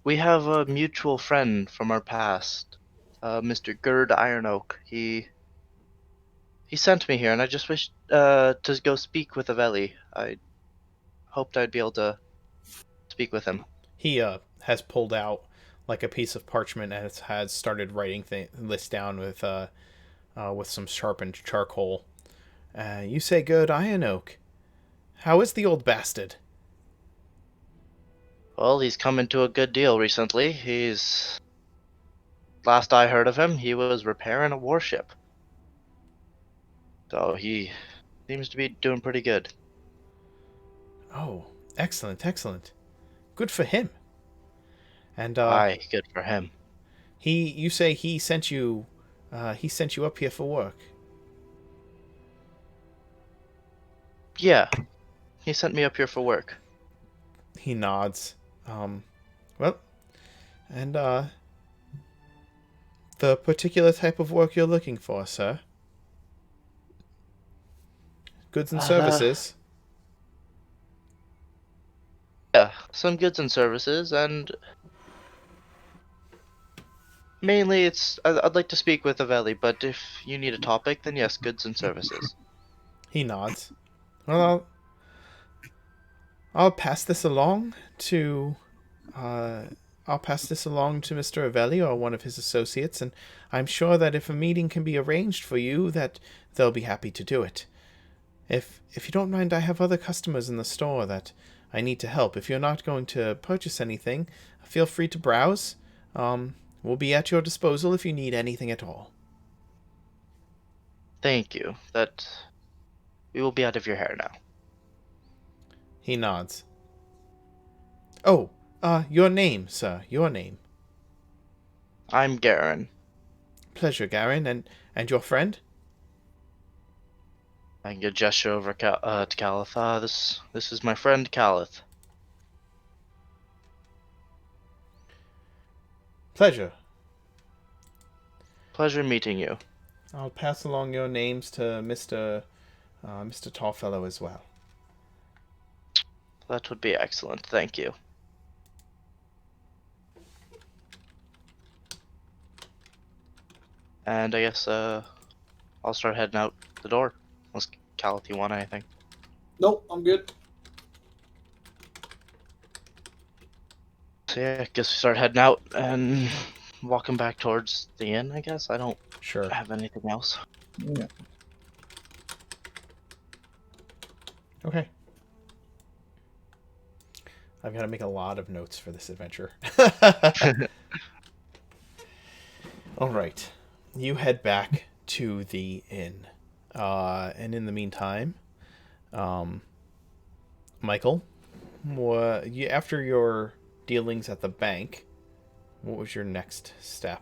D: We have a mutual friend from our past, Mr. Gerd Ironoak. He sent me here, and I just wished to go speak with Aveli. I hoped I'd be able to speak with him.
A: He has pulled out like a piece of parchment and has started writing this down with some sharpened charcoal. You say Gerd Ironoak. How is the old bastard?
D: Well, he's come into a good deal recently. Last I heard of him, he was repairing a warship. So he seems to be doing pretty good.
A: Oh, excellent, excellent. Good for him. And
D: aye, good for him.
A: You say he sent you up here for work.
D: Yeah. He sent me up here for work.
A: He nods. Well, and the particular type of work you're looking for, sir? Goods and services.
D: Yeah, some goods and services, and mainly I'd like to speak with Avelli, but if you need a topic, then yes, goods and services.
A: He nods. Well, I'll pass this along to uh, I'll pass this along to Mr. Avelli or one of his associates, and I'm sure that if a meeting can be arranged for you, that they'll be happy to do it. If you don't mind, I have other customers in the store that I need to help. If you're not going to purchase anything, feel free to browse. We'll be at your disposal if you need anything at all.
D: Thank you. That we will be out of your hair now.
A: He nods. Oh, your name, sir. Your name.
D: I'm Garen.
A: Pleasure, Garen. And your friend?
D: I can get a gesture over to Calith. This is my friend Calith.
A: Pleasure.
D: Pleasure meeting you.
A: I'll pass along your names to Mr. Tallfellow as well.
D: That would be excellent. Thank you. And I guess I'll start heading out the door. Unless Calith, you want anything?
C: Nope, I'm good.
D: So yeah, I guess we start heading out and walking back towards the inn, I guess. I don't
A: Sure.
D: have anything else.
C: Yeah.
A: Okay. I've got to make a lot of notes for this adventure. All right. You head back to the inn. And in the meantime, Michael, after your dealings at the bank, what was your next step?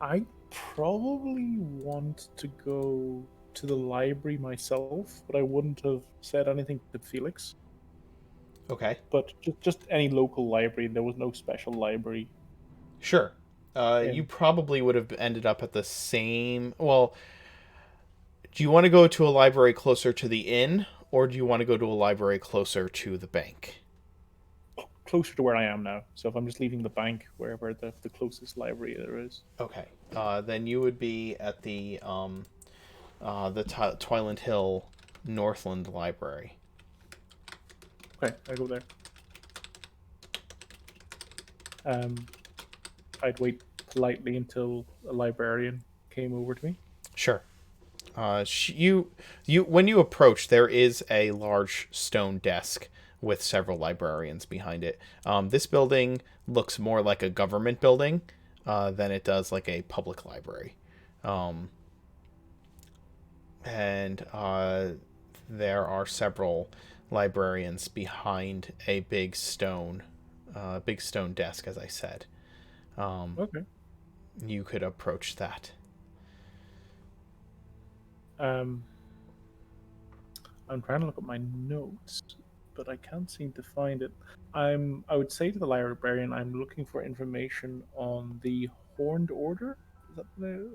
B: I probably want to go to the library myself, but I wouldn't have said anything to Felix.
A: Okay.
B: But just any local library. There was no special library.
A: Sure. You probably would have ended up at the same... Well, do you want to go to a library closer to the inn, or do you want to go to a library closer to the bank?
B: Closer to where I am now. So if I'm just leaving the bank, wherever the closest library there is.
A: Okay. Then you would be at the Twiland Hill Northland Library.
B: Okay, I go there. I'd wait politely until a librarian came over to me.
A: Sure. When you approach, there is a large stone desk with several librarians behind it. This building looks more like a government building than it does like a public library. And there are several librarians behind a big stone desk, as I said.
B: Okay.
A: You could approach that.
B: I'm trying to look at my notes, but I can't seem to find it. I would say to the librarian, I'm looking for information on the Horned Order. Is that the...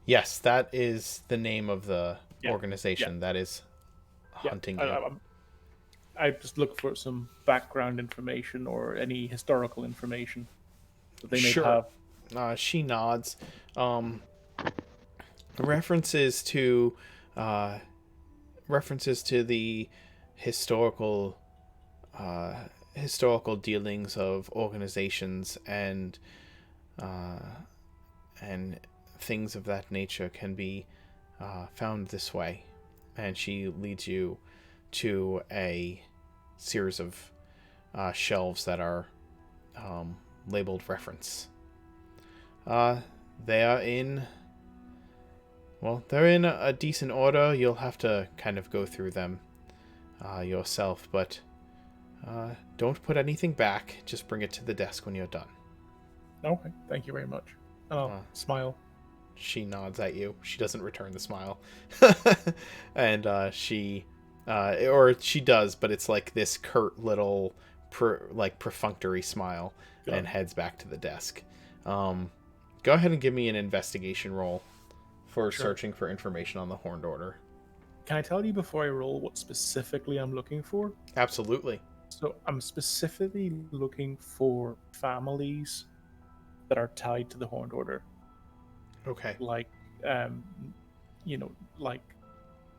A: Yes, that is the name of the organization that is hunting you.
B: I just look for some background information or any historical information that they may have.
A: She nods. References to the historical dealings of organizations and things of that nature can be found this way. And she leads you to a series of shelves that are labeled reference. They are in... Well, they're in a decent order. You'll have to kind of go through them yourself, but don't put anything back. Just bring it to the desk when you're done.
B: Okay, thank you very much. And I'll smile.
A: She nods at you. She doesn't return the smile. And she does, but it's like this curt little perfunctory smile
B: Got
A: and
B: it.
A: heads back to the desk. Go ahead and give me an investigation roll for
B: Sure.
A: searching for information on the Horned Order.
B: Can I tell you before I roll what specifically I'm looking for?
A: Absolutely.
B: So I'm specifically looking for families that are tied to the Horned Order,
A: Okay.
B: like, um, like,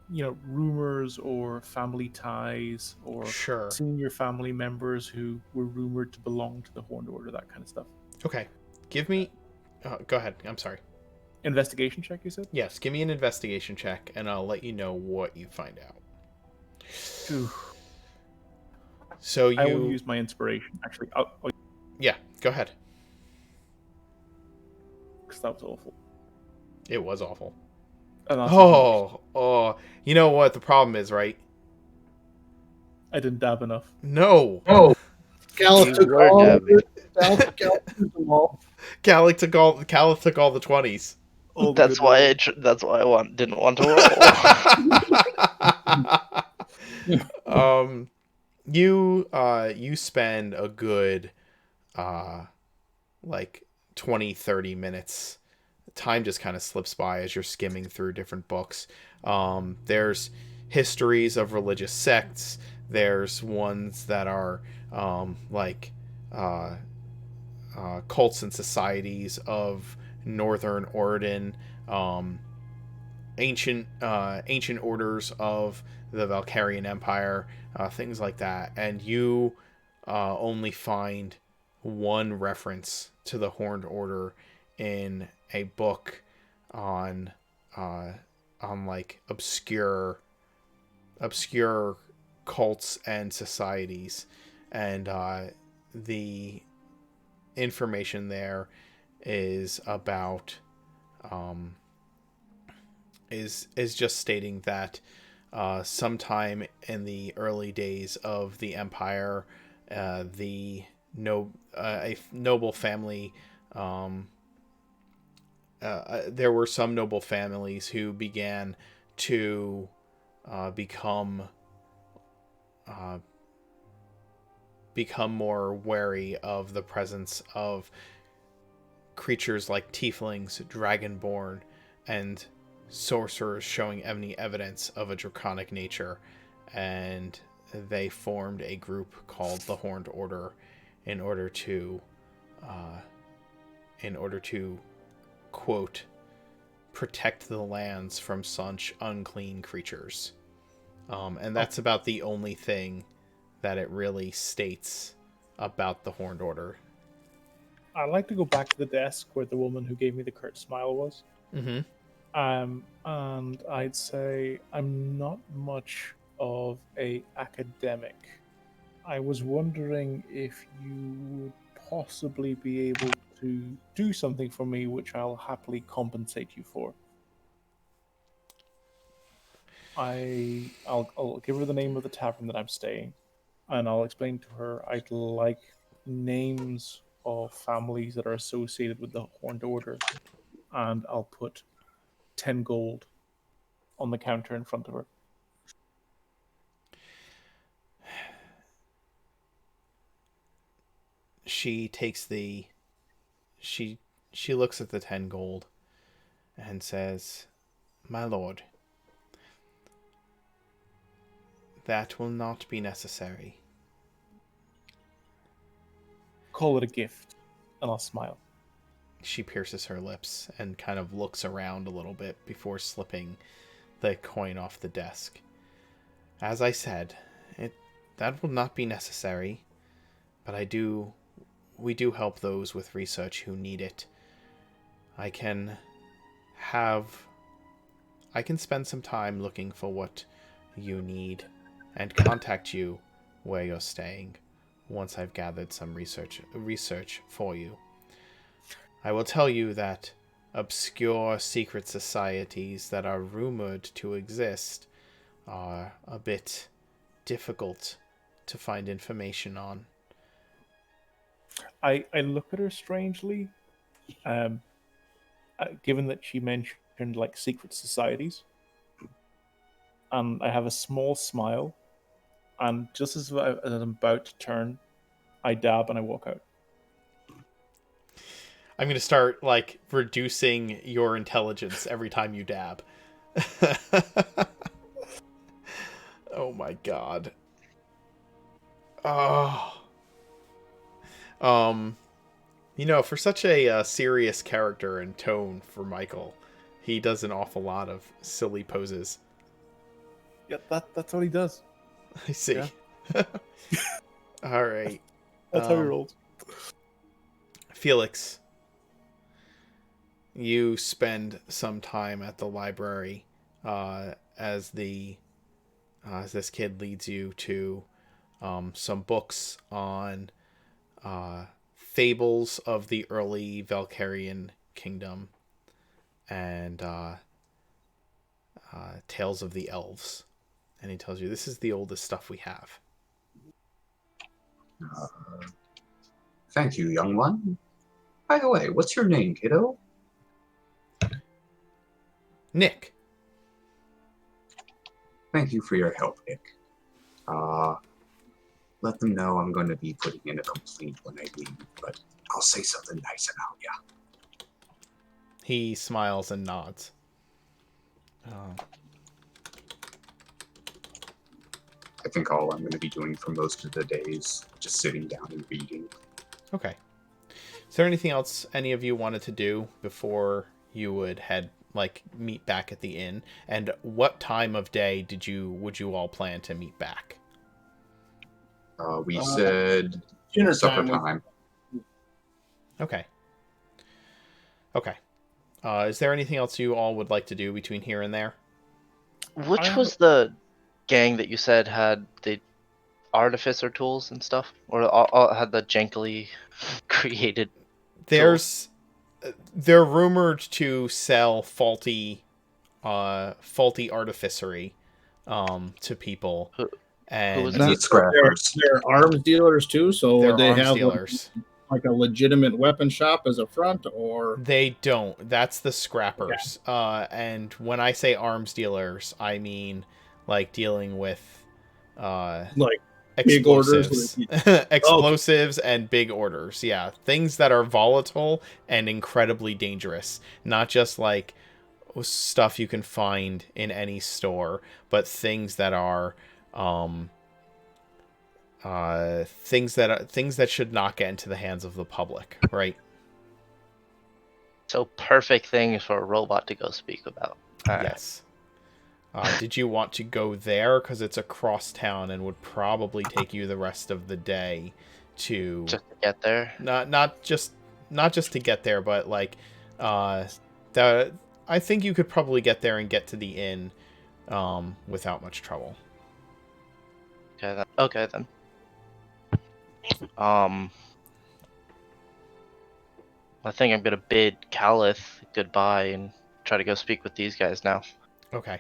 B: rumors or family ties or
A: Sure.
B: senior family members who were rumored to belong to the Horned Order, that kind of stuff.
A: Okay. Give me. Go ahead. I'm sorry.
B: Investigation check, you said?
A: Yes. Give me an investigation check, and I'll let you know what you find out.
B: Ooh,
A: So
B: I will
A: you.
B: use my inspiration, actually,
A: Yeah. Go ahead.
B: because that was awful.
A: It was awful.
B: And that's even worse.
A: Oh. You know what the problem is, right?
B: I didn't dab enough.
A: No.
C: Oh, Cal
D: You
C: took
D: were
C: all of
D: dabbing.
C: it. Cal took them all.
A: Calix took all the 20s.
B: All the
D: That's
B: good
D: why
B: rolls.
D: that's why I didn't want to roll.
A: You spend a good like 20-30 minutes. Time just kind of slips by as you're skimming through different books. There's histories of religious sects. There's ones that are like cults and societies of Northern Order, ancient orders of the Valkyrian Empire, things like that, and you only find one reference to the Horned Order in a book on like obscure cults and societies, and the information there is about is just stating that sometime in the early days of the empire, a noble family, there were some noble families who began to become more wary of the presence of creatures like tieflings, dragonborn, and sorcerers showing any evidence of a draconic nature, and they formed a group called the Horned Order in order to quote, protect the lands from such unclean creatures. And that's about the only thing that it really states about the Horned Order.
B: I'd like to go back to the desk where the woman who gave me the curt smile was.
A: Mm-hmm.
B: And I'd say I'm not much of a academic. I was wondering if you would possibly be able to do something for me, which I'll happily compensate you for. I'll give her the name of the tavern that I'm staying, and I'll explain to her I'd like names of families that are associated with the Horned Order, and I'll put 10 gold on the counter in front of her.
A: She takes the she looks at the 10 gold and says, "My lord, that will not be necessary."
B: Call it a gift, and I'll smile.
A: She pierces her lips and kind of looks around a little bit before slipping the coin off the desk. "As I said, that will not be necessary, but we do help those with research who need it. I can spend some time looking for what you need and contact you where you're staying once I've gathered some research for you. I will tell you that obscure secret societies that are rumored to exist are a bit difficult to find information on."
B: I look at her strangely, given that she mentioned like secret societies, and I have a small smile. And just as I'm about to turn, I dab and I walk out.
A: I'm gonna start like reducing your intelligence every time you dab. Oh my god. Oh. For such a serious character and tone for Michael, he does an awful lot of silly poses.
B: Yeah, that's what he does.
A: I see.
B: Yeah.
A: All right.
B: That's how he rolls.
A: Felix, you spend some time at the library as this kid leads you to some books on fables of the early Valkyrian kingdom and tales of the elves. And he tells you this is the oldest stuff we have.
E: Thank you, young one. By the way, what's your name, kiddo?
A: Nick.
E: Thank you for your help, Nick. Let them know I'm going to be putting in a complaint when I leave, but I'll say something nice about you.
A: He smiles and nods.
E: I think all I'm going to be doing for most of the day is just sitting down and reading.
A: Okay. Is there anything else any of you wanted to do before you would meet back at the inn? And what time of day would you all plan to meet back?
E: We said
C: Dinner
E: supper
C: time.
E: time.
A: Okay. Okay. Is there anything else you all would like to do between here and there?
D: Which was the gang that you said had the artificer tools and stuff, or all had the jankily created?
A: They're rumored to sell faulty artificery to people.
D: Who
A: And
D: was
E: And
D: that?
E: the scrappers.
C: They're arms dealers too, so
A: they're
C: would they
A: arms
C: have
A: dealers.
C: like a legitimate weapon shop as a front, or
A: They don't. That's the scrappers. And when I say arms dealers, I mean like dealing with
C: like big
A: explosives,
C: orders?
A: explosives and big orders. Yeah, things that are volatile and incredibly dangerous. Not just like stuff you can find in any store, but things that are things that should not get into the hands of the public, right?
D: So perfect things for a robot to go speak about. All right.
A: Yes. Did you want to go there because it's across town and would probably take you the rest of the day to
D: Just to get there.
A: not just to get there, but like that I think you could probably get there and get to the inn without much trouble.
D: Okay then. I think I'm gonna bid Calith goodbye and try to go speak with these guys now.
A: Okay.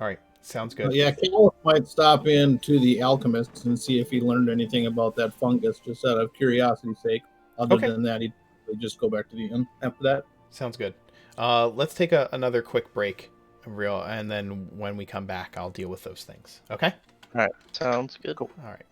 A: All right. Sounds good.
C: Yeah, Caliph might stop in to the alchemist and see if he learned anything about that fungus, just out of curiosity's sake. Other
A: Okay.
C: than that, he'd just go back to the inn after that.
A: Sounds good. Let's take another quick break, and then when we come back, I'll deal with those things. Okay?
D: All right. Sounds good.
A: Cool. All right.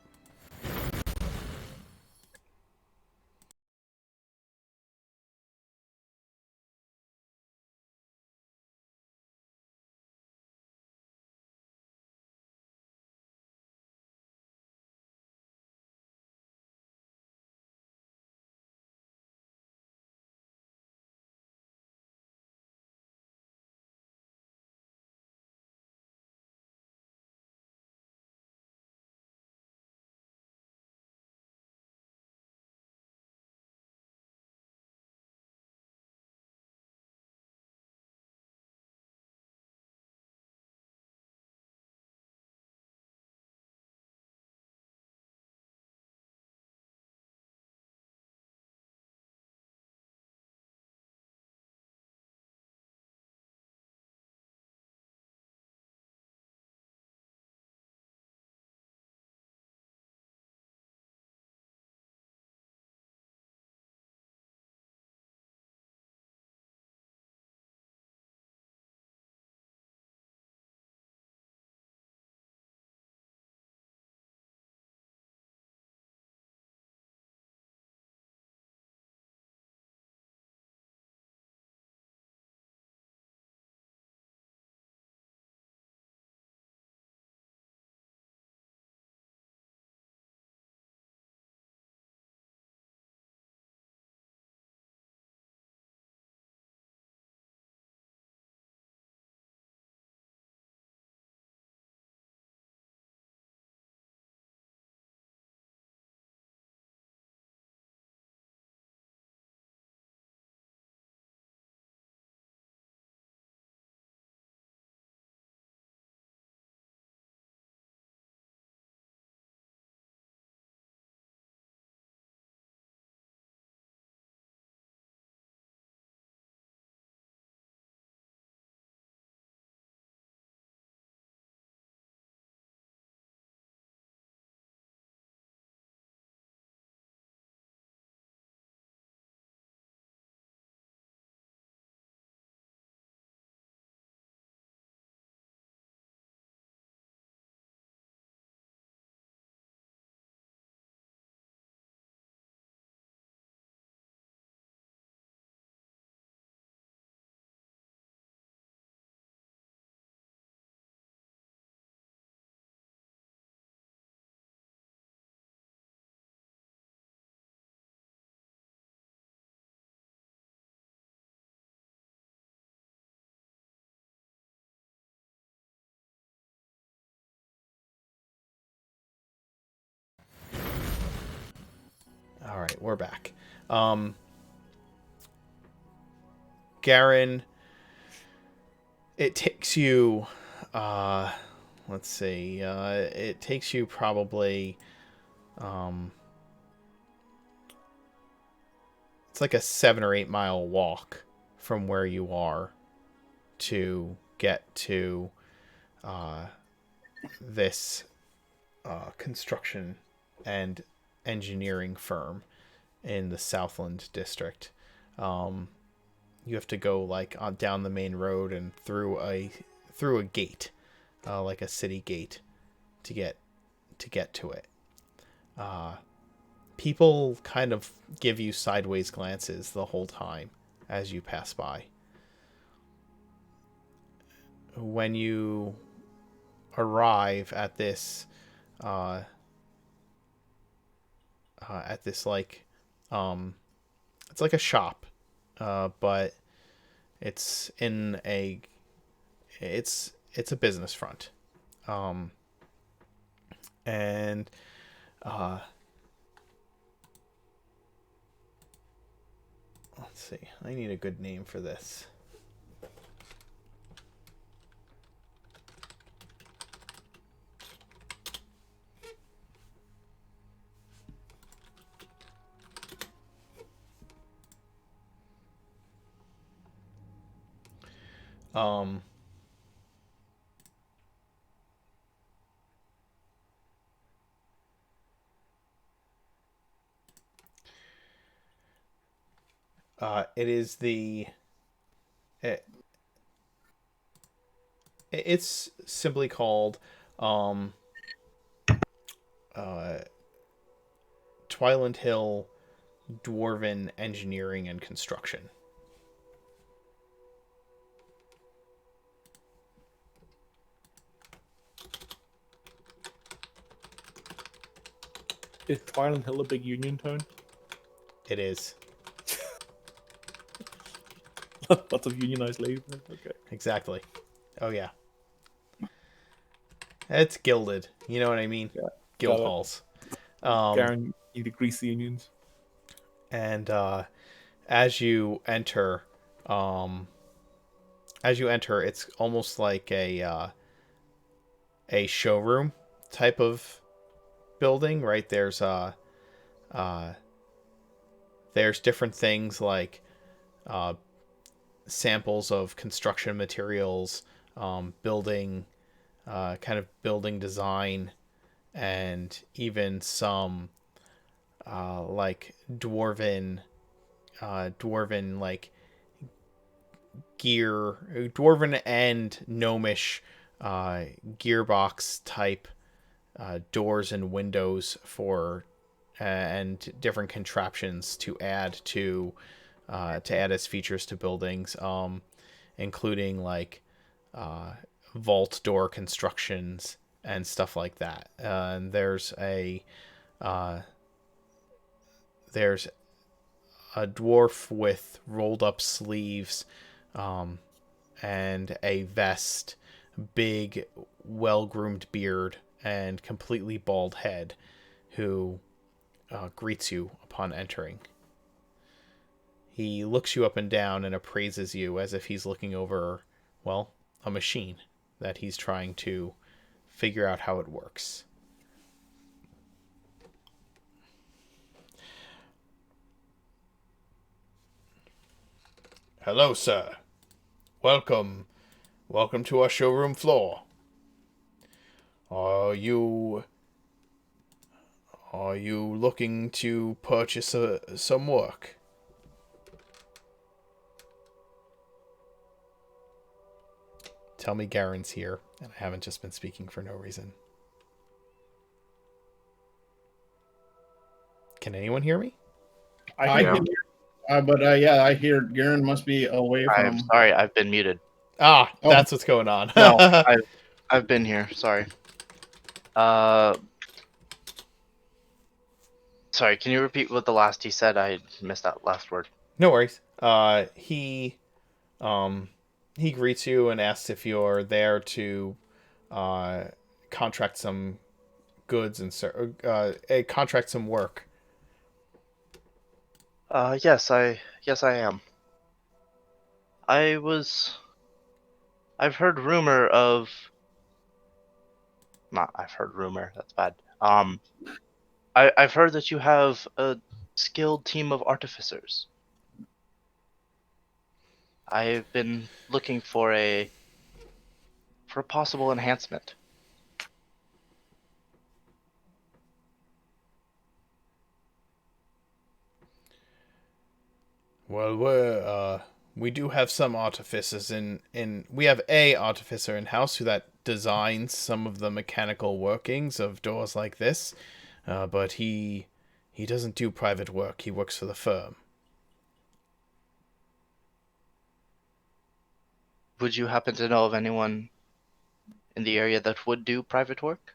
A: All right, we're back. Garen, it takes you, let's see, it takes you probably, it's like a 7 or 8 mile walk from where you are to get to this construction and engineering firm in the Southland district. You have to go like down the main road and through a gate, like a city gate, to get to it. People kind of give you sideways glances the whole time as you pass by. When you arrive at this like it's like a shop, but it's in a it's a business front, and let's see, I need a good name for this. It is it's simply called Twiland Hill Dwarven Engineering and Construction.
B: Is Twiland Hill a big union town?
A: It is.
B: Lots of unionized labor. Okay.
A: Exactly. Oh yeah. It's gilded. You know what I mean?
B: Yeah.
A: Guild
B: Got it.
A: halls.
B: Garen, you need to grease the unions.
A: And as you enter, it's almost like a showroom type of building, right? There's different things like samples of construction materials, building, kind of building design, and even some like dwarven like gear, dwarven and gnomish gearbox type doors and windows for and different contraptions to add as features to buildings, including like vault door constructions and stuff like that. And there's a dwarf with rolled up sleeves, and a vest, big, well-groomed beard, and completely bald head, who greets you upon entering. He looks you up and down and appraises you as if he's looking over, well, a machine that he's trying to figure out how it works. Hello, sir. Welcome to our showroom floor. Are you looking to purchase some work? Tell me Garen's here, and I haven't just been speaking for no reason. Can anyone hear me?
C: I
E: Yeah.
C: can hear, but yeah, I hear Garen must be away
D: I'm
C: from.
D: sorry, I've been muted.
A: Ah,
C: Oh.
A: that's what's going on.
D: No, I've been here. Sorry. Sorry. Can you repeat what the last he said? I missed that last word.
A: No worries. He greets you and asks if you're there to contract some goods and contract some work.
D: Yes, I am. I've heard rumor of. Not, I've heard rumor. That's bad. I've heard that you have a skilled team of artificers. I've been looking for a possible enhancement.
A: Well, we do have some artificers we have a artificer in house who that designs some of the mechanical workings of doors like this, but he doesn't do private work. He works for the firm.
D: Would you happen to know of anyone in the area that would do private work?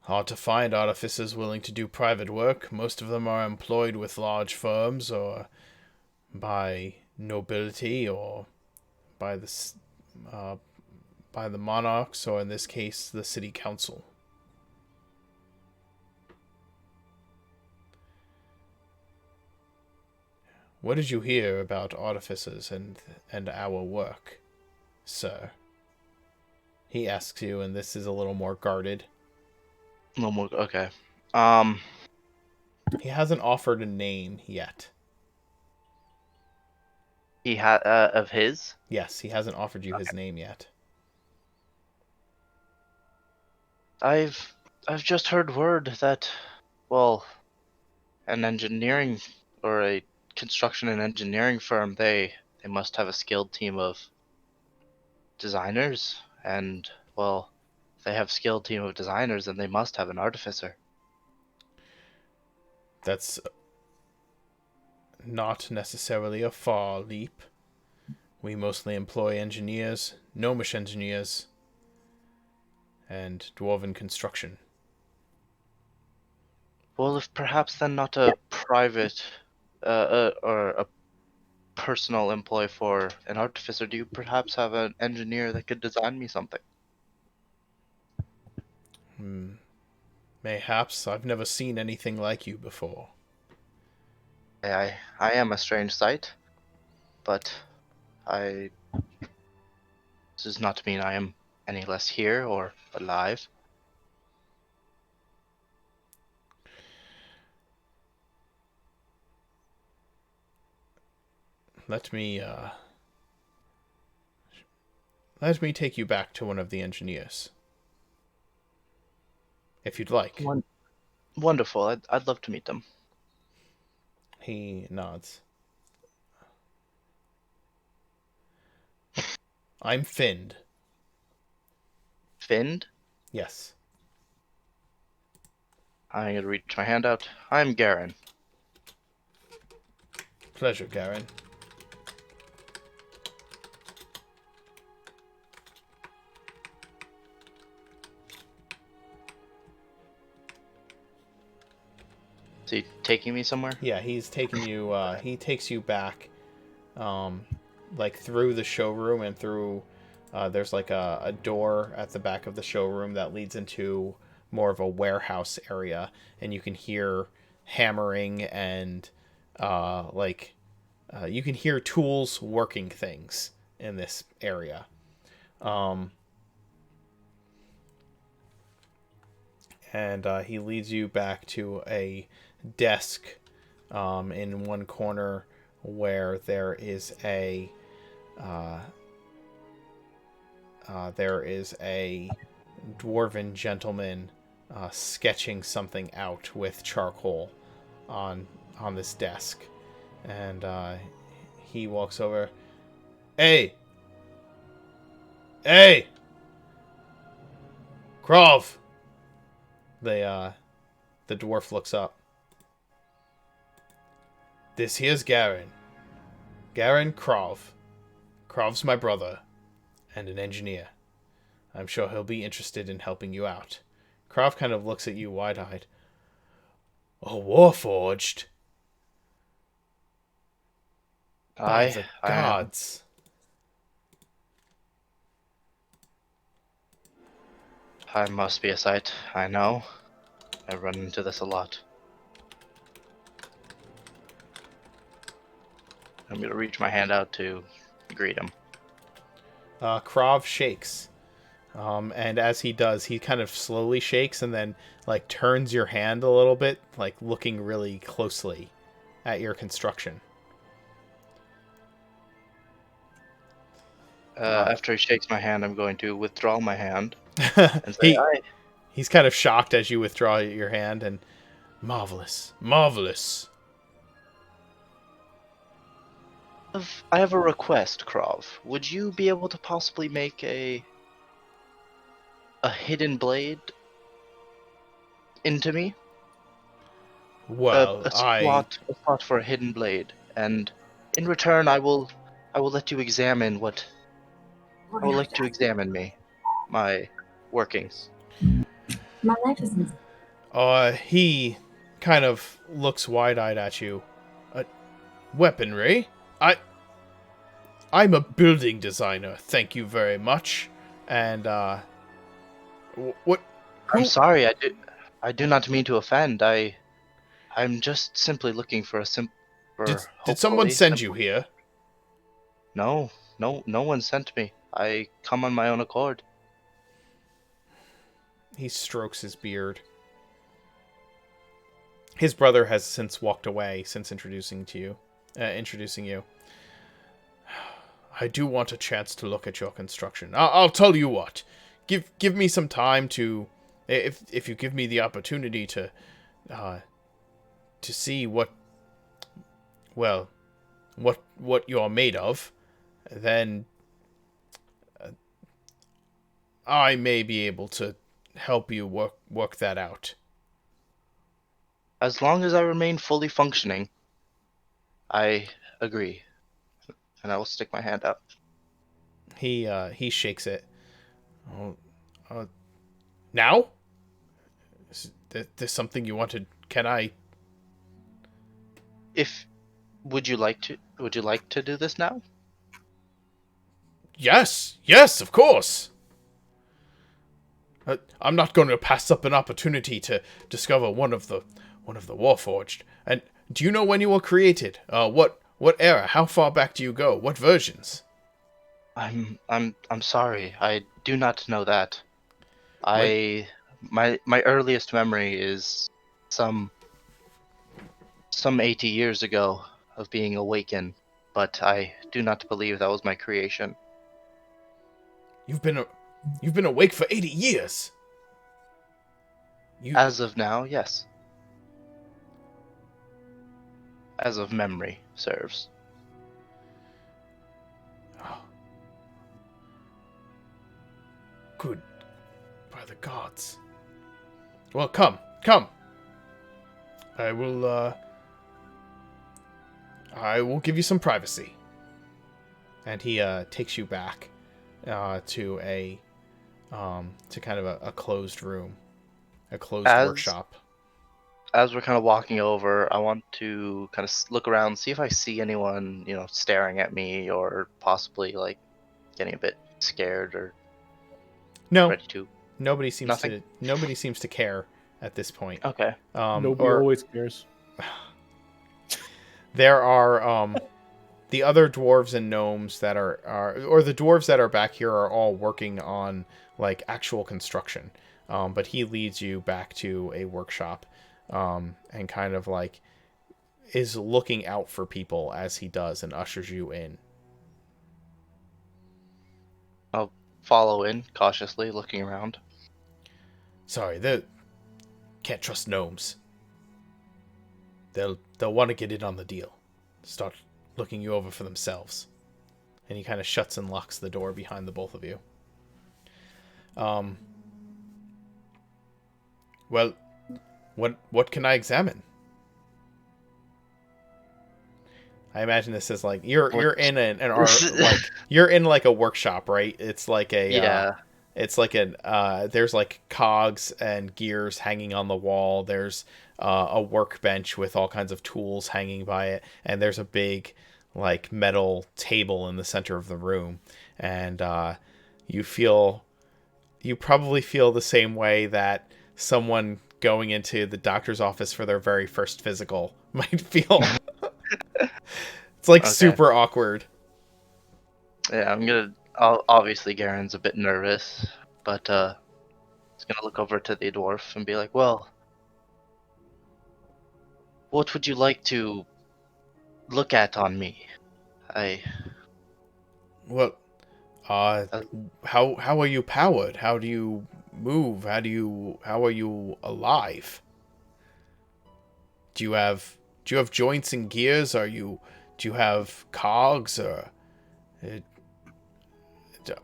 A: Hard to find artificers willing to do private work. Most of them are employed with large firms or by nobility or by uh, by the monarchs, or in this case, the city council. What did you hear about artificers and our work, sir? He asks you, and this is a little more guarded.
D: No more. Okay.
A: He hasn't offered a name yet.
D: He had of his.
A: Yes, he hasn't offered you his name yet.
D: I've just heard word that, well, an engineering or a construction and engineering firm, they must have a skilled team of designers, and well, if they have skilled team of designers, then they must have an artificer.
A: That's not necessarily a far leap. We mostly employ engineers, gnomish engineers, and dwarven construction.
D: Well, if perhaps then not a private or a personal employee for an artificer, do you perhaps have an engineer that could design me something?
A: Mayhaps. I've never seen anything like you before.
D: I am a strange sight, but I this does not mean I am any less here or alive.
A: Let me take you back to one of the engineers, if you'd like.
D: Wonderful. I'd love to meet them.
A: He nods. I'm Finned.
D: Finned?
A: Yes.
D: I'm gonna reach my hand out. I'm Garen.
A: Pleasure, Garen.
D: Is he taking me somewhere?
A: Yeah, he's taking you. He takes you back, like through the showroom and through. There's like a door at the back of the showroom that leads into more of a warehouse area, and you can hear hammering and you can hear tools working things in this area. And he leads you back to a desk in one corner where there is a dwarven gentleman sketching something out with charcoal on this desk, and he walks over. Hey, Krov. The dwarf looks up. This here's Garen. Garen Krov. Krov's my brother, and an engineer. I'm sure he'll be interested in helping you out. Krov kind of looks at you wide-eyed. A Warforged? By the gods.
D: I must be a sight. I know. I run into this a lot. I'm gonna reach my hand out to greet him.
A: Krav shakes. And as he does, he kind of slowly shakes and then like turns your hand a little bit, like looking really closely at your construction.
D: After he shakes my hand, I'm going to withdraw my hand and say,
A: He's kind of shocked as you withdraw your hand and marvelous, marvelous.
D: I have a request, Krov. Would you be able to possibly make a hidden blade into me?
A: Well,
D: A slot for a hidden blade, and in return, I will let you examine me, my workings.
F: My life is in
A: He kind of looks wide-eyed at you. Weaponry? I'm a building designer, thank you very much. And, what?
D: I'm sorry, I do not mean to offend. I'm just simply looking for
A: Did someone send you here?
D: No one sent me. I come on my own accord.
A: He strokes his beard. His brother has since walked away since introducing you. I do want a chance to look at your construction. I'll tell you what. Give me some time to, if you give me the opportunity to see what you're made of, then I may be able to help you work that out.
D: As long as I remain fully functioning, I agree. And I will stick my hand out.
A: He shakes it. Now? Is there something you wanted? Can I?
D: Would you like to do this now?
A: Yes, of course. I'm not going to pass up an opportunity to discover one of the Warforged. And do you know when you were created? What era? How far back do you go? What versions?
D: I'm sorry. I do not know that. My earliest memory is some 80 years ago of being awakened, but I do not believe that was my creation.
A: You've been awake for 80 years.
D: As of now, yes. As of memory serves.
A: Oh. Good. By the gods. Well, come. I will give you some privacy. And he takes you back to a to kind of a closed room, a closed workshop.
D: As we're kind of walking over, I want to kind of look around, see if I see anyone, staring at me or possibly like getting a bit scared or ready to.
A: Nobody seems to care at this point.
D: Okay.
B: Nobody always cares.
A: There are the other dwarves and gnomes that or the dwarves that are back here are all working on like actual construction. But he leads you back to a workshop, and kind of like is looking out for people as he does and ushers you in.
D: I'll follow in cautiously, looking around.
A: Sorry, they can't trust gnomes. They'll want to get in on the deal. Start looking you over for themselves. And he kind of shuts and locks the door behind the both of you. Well, what can I examine? I imagine this is like you're in an like you're in like a workshop, right? It's like a it's like there's like cogs and gears hanging on the wall. There's a workbench with all kinds of tools hanging by it, and there's a big like metal table in the center of the room. And you probably feel the same way that someone going into the doctor's office for their very first physical might feel. It's like
D: Okay.
A: super awkward.
D: Yeah, obviously Garen's a bit nervous, but he's gonna look over to the dwarf and be like, "Well, what would you like to look at on me? I
A: Well, uh,
D: uh,
A: how are you powered? How do you move? How are you alive? Do you have joints and gears? Do you have cogs or uh, d-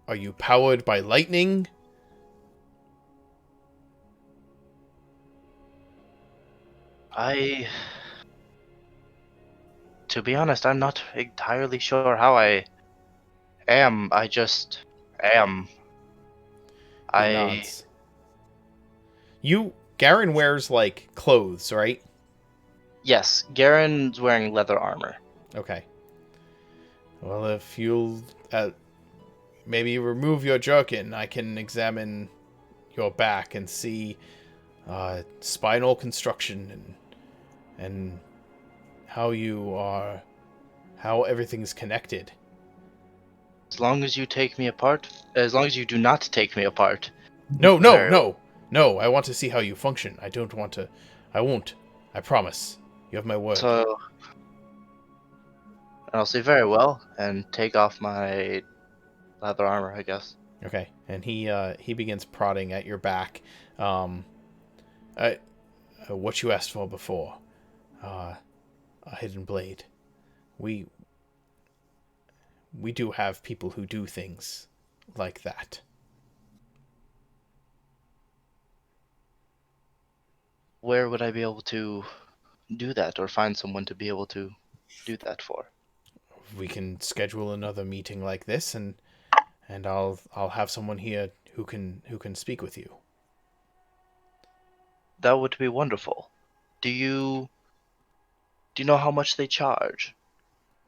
A: are you powered by lightning?
D: I to be honest, I'm not entirely sure how I am. I just am.
A: He
D: I
A: nods. Garen wears like clothes, right?
D: Yes, Garen's wearing leather armor.
A: Okay. Well, if you'll maybe remove your jerkin, I can examine your back and see spinal construction and how everything's connected.
D: As long as you take me apart, as long as you do not take me apart.
A: No, no,
D: Very
A: no, no. I want to see how you function. I don't want to. I won't. I promise. You have my word.
D: So I'll say very well and take off my leather armor, I guess.
A: Okay. And he begins prodding at your back. Um, what you asked for before. A hidden blade. We do have people who do things like that.
D: Where would I be able to do that or find someone to be able to do that for?
A: We can schedule another meeting like this, and I'll have someone here who can speak with you.
D: That would be wonderful. Do you know how much they charge?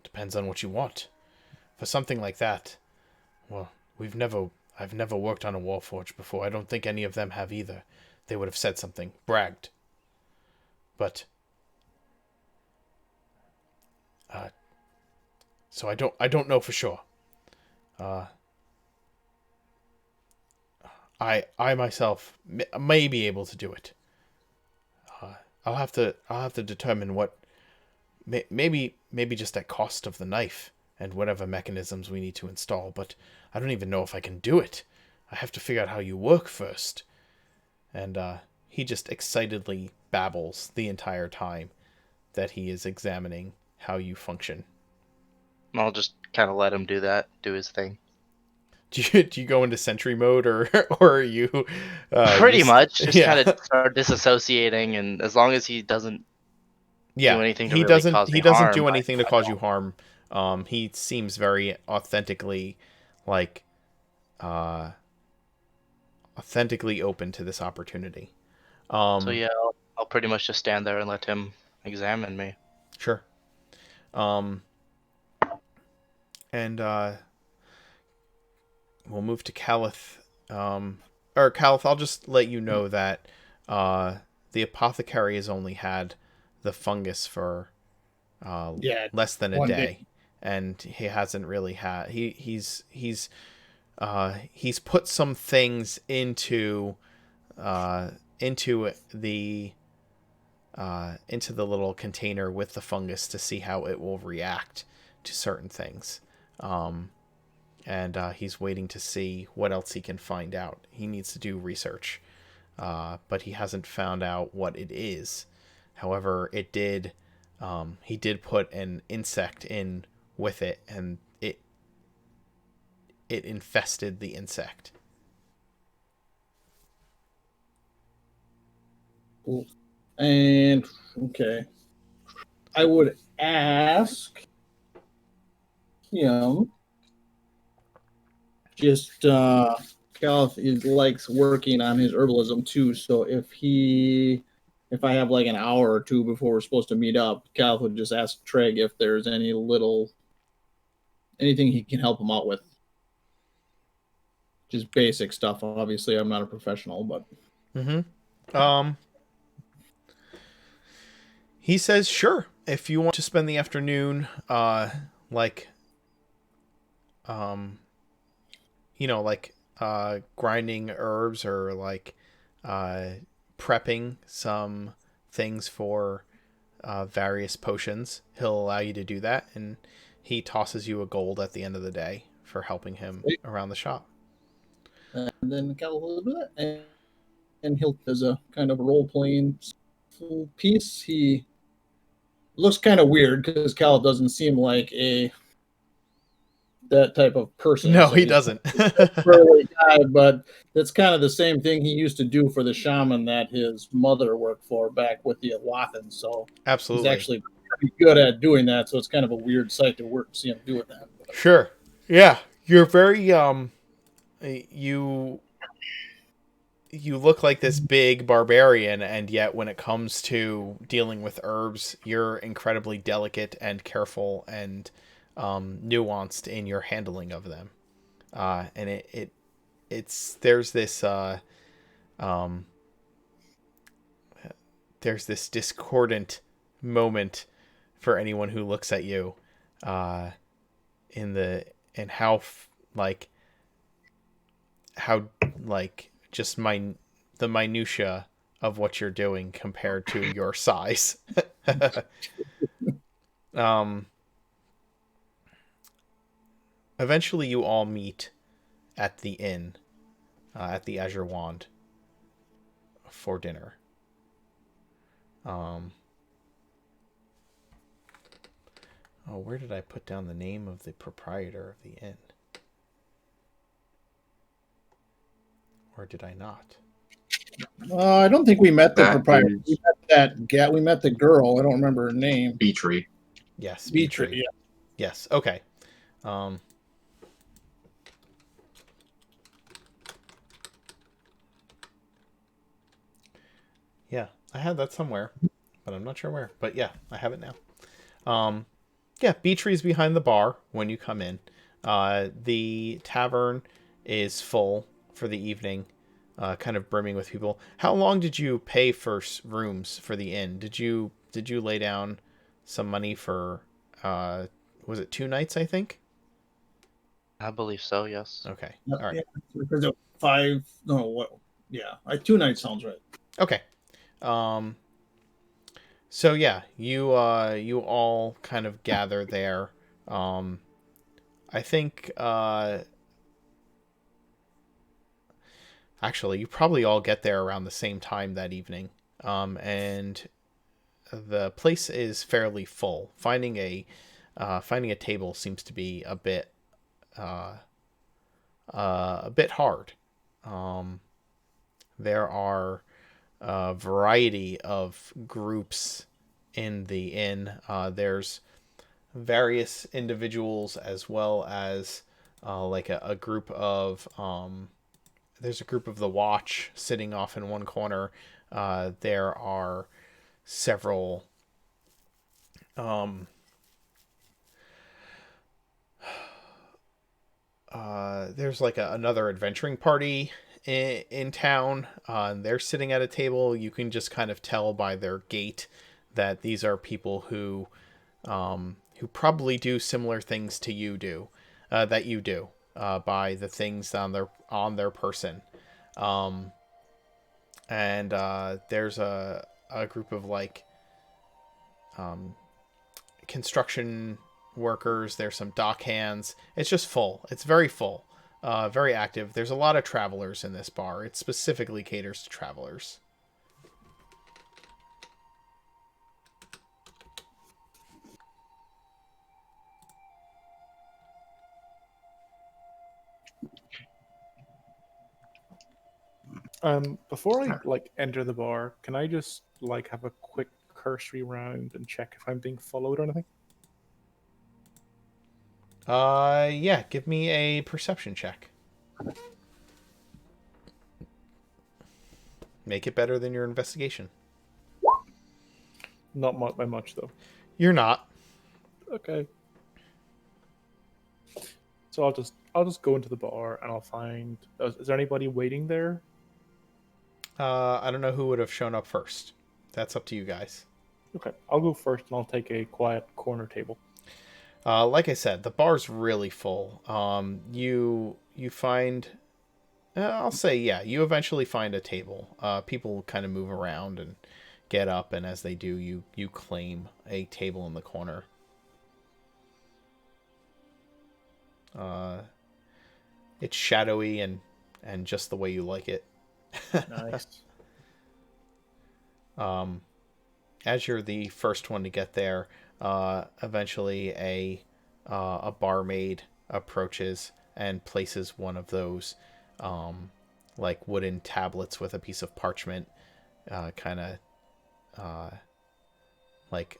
A: Depends on what you want. For something like that, well, I've never worked on a warforge before. I don't think any of them have either. They would have said something, bragged. But so I don't know for sure. I myself may be able to do it. I'll have to determine what maybe just at cost of the knife and whatever mechanisms we need to install, but I don't even know if I can do it. I have to figure out how you work first. And he just excitedly babbles the entire time that he is examining how you function.
D: I'll just kind of let him do his thing.
A: Do you go into sentry mode or are you
D: Pretty much, just kind
A: yeah.
D: of start disassociating, and as long as he doesn't
A: Yeah,
D: do anything to really cause
A: he
D: me
A: doesn't
D: harm,
A: do anything to
D: I
A: cause
D: don't.
A: you harm. He seems very like uh authentically open to this opportunity.
D: So yeah, I'll pretty much just stand there and let him examine me.
A: Sure. Um and we'll move to Caliph. Or Caliph, I'll just let you know that the apothecary has only had the fungus for less than a
C: one
A: day.
C: day.
A: And he hasn't really had he's put some things into the little container with the fungus to see how it will react to certain things. And he's waiting to see what else he can find out. He needs to do research, but he hasn't found out what it is. However, he did put an insect in with it, and it infested the insect.
C: Cool. And okay, I would ask him just Caliph likes working on his herbalism too. So if I have like an hour or two before we're supposed to meet up, Caliph would just ask Treg if there's anything he can help him out with. Just basic stuff. Obviously, I'm not a professional, but
A: Mm-hmm. He says, sure, if you want to spend the afternoon, like, um, like, grinding herbs or like, prepping some things for, various potions, he'll allow you to do that. And he tosses you a gold at the end of the day for helping him around the shop.
C: And then Cal will do that, and he'll, as a kind of role playing piece, he looks kind of weird because Cal doesn't seem like that type of person.
A: No,
C: so
A: he
C: he's
A: doesn't.
C: a burly guy, but it's kind of the same thing he used to do for the shaman that his mother worked for back with the Awathans. So he's
A: Absolutely.
C: actually pretty good at doing that. So it's kind of a weird sight to see him doing that.
A: Sure. Yeah. You're very, you look like this big barbarian, and yet when it comes to dealing with herbs, you're incredibly delicate and careful and, nuanced in your handling of them. And there's this, there's this discordant moment for anyone who looks at you, in how just the minutia of what you're doing compared to your size. um Eventually you all meet at the inn, at the Azure Wand, for dinner. Where did I put down the name of the proprietor of the inn? Or did I not?
C: I don't think we met the
E: That
C: proprietor.
E: is-
C: We met the girl. I don't remember her name.
E: Beatree.
A: Yes,
C: Beatrix.
A: Beatrix.
C: Yeah.
A: Yes. Okay. Yeah, I had that somewhere, but I'm not sure where. But yeah, I have it now. Yeah, Beatree's behind the bar when you come in. The tavern is full for the evening, kind of brimming with people. How long did you pay for rooms for the inn? Did you lay down some money for? Was it 2 nights? I think.
D: I believe so. Yes.
A: Okay.
C: Yeah,
A: All right.
C: yeah, because of 5. No, what? Yeah, 2 nights sounds right.
A: Okay. So yeah, you all kind of gather there. I think actually you probably all get there around the same time that evening. And the place is fairly full. Finding a table seems to be a bit hard. There are a variety of groups in the inn. There's various individuals as well as, like a group of, there's a group of the watch sitting off in one corner. There are several, there's like another adventuring party in town. They're sitting at a table. You can just kind of tell by their gait that these are people who probably do similar things to you do, that you do, by the things on their person. And there's a group of like, construction workers. There's some dock hands. It's just full. It's very full, very active. There's a lot of travelers in this bar. It specifically caters to travelers.
B: Before I enter the bar, can I just have a quick cursory round and check if I'm being followed or anything?
A: Yeah, give me a perception check. Make it better than your investigation.
B: Not by much though.
A: You're not.
B: Okay. So I'll just go into the bar and I'll find. Is there anybody waiting there?
A: I don't know who would have shown up first. That's up to you guys.
B: Okay, I'll go first, and I'll take a quiet corner table.
A: Like I said, the bar's really full. You find, I'll say, yeah, you eventually find a table. People kind of move around and get up, and as they do, you claim a table in the corner. It's shadowy and just the way you like it.
B: Nice.
A: As you're the first one to get there, eventually a barmaid approaches and places one of those like wooden tablets with a piece of parchment, kind of like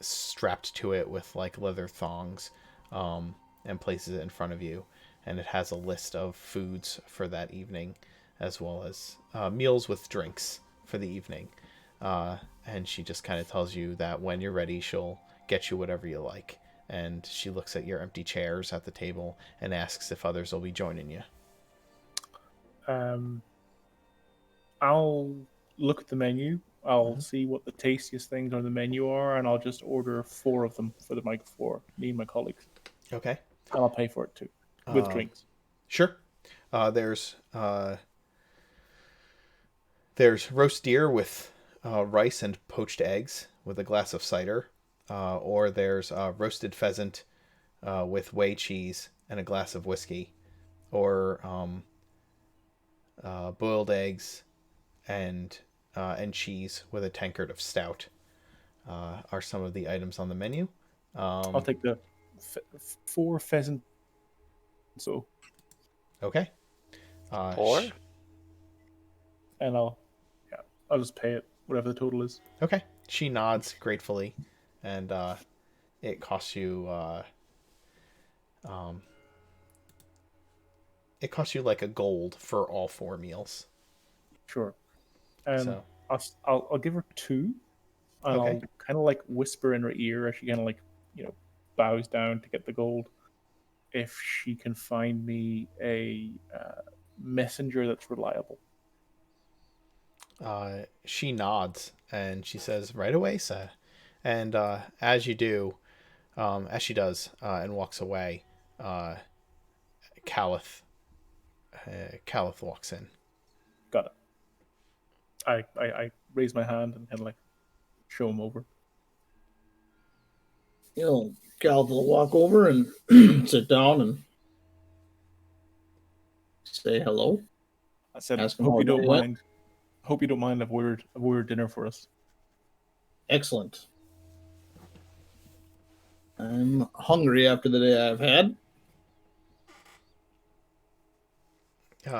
A: strapped to it with like leather thongs, and places it in front of you. And it has a list of foods for that evening, as well as meals with drinks for the evening. And she just kind of tells you that when you're ready, she'll get you whatever you like. And she looks at your empty chairs at the table and asks if others will be joining you.
B: I'll look at the menu. I'll see what the tastiest things on the menu are, and I'll just order 4 of them for me and my colleagues.
A: Okay.
B: And I'll pay for it too, with drinks.
A: Sure. There's roast deer with rice and poached eggs with a glass of cider, or there's roasted pheasant with whey cheese and a glass of whiskey, or boiled eggs and cheese with a tankard of stout. Are some of the items on the menu.
B: I'll take the 4 pheasant. So.
A: Okay.
D: 4?
B: And I'll just pay it, whatever the total is.
A: Okay. She nods gratefully, and it costs you like a gold for all 4 meals.
B: Sure.
A: So
B: I'll give her 2, and
A: Okay.
B: I'll kind of like whisper in her ear as she kind of like bows down to get the gold. If she can find me a messenger that's reliable.
A: She nods and she says, "Right away, sir." And as you do, as she does, and walks away, Caliph walks in.
B: Got it. I raise my hand and kind of like show him over.
C: Cal will walk over and sit down and say hello.
B: I said,
C: Ask him
B: hope
C: how
B: you don't
C: it went.
B: mind. Hope you don't mind. I've ordered dinner for us.
C: Excellent. I'm hungry after the day I've had.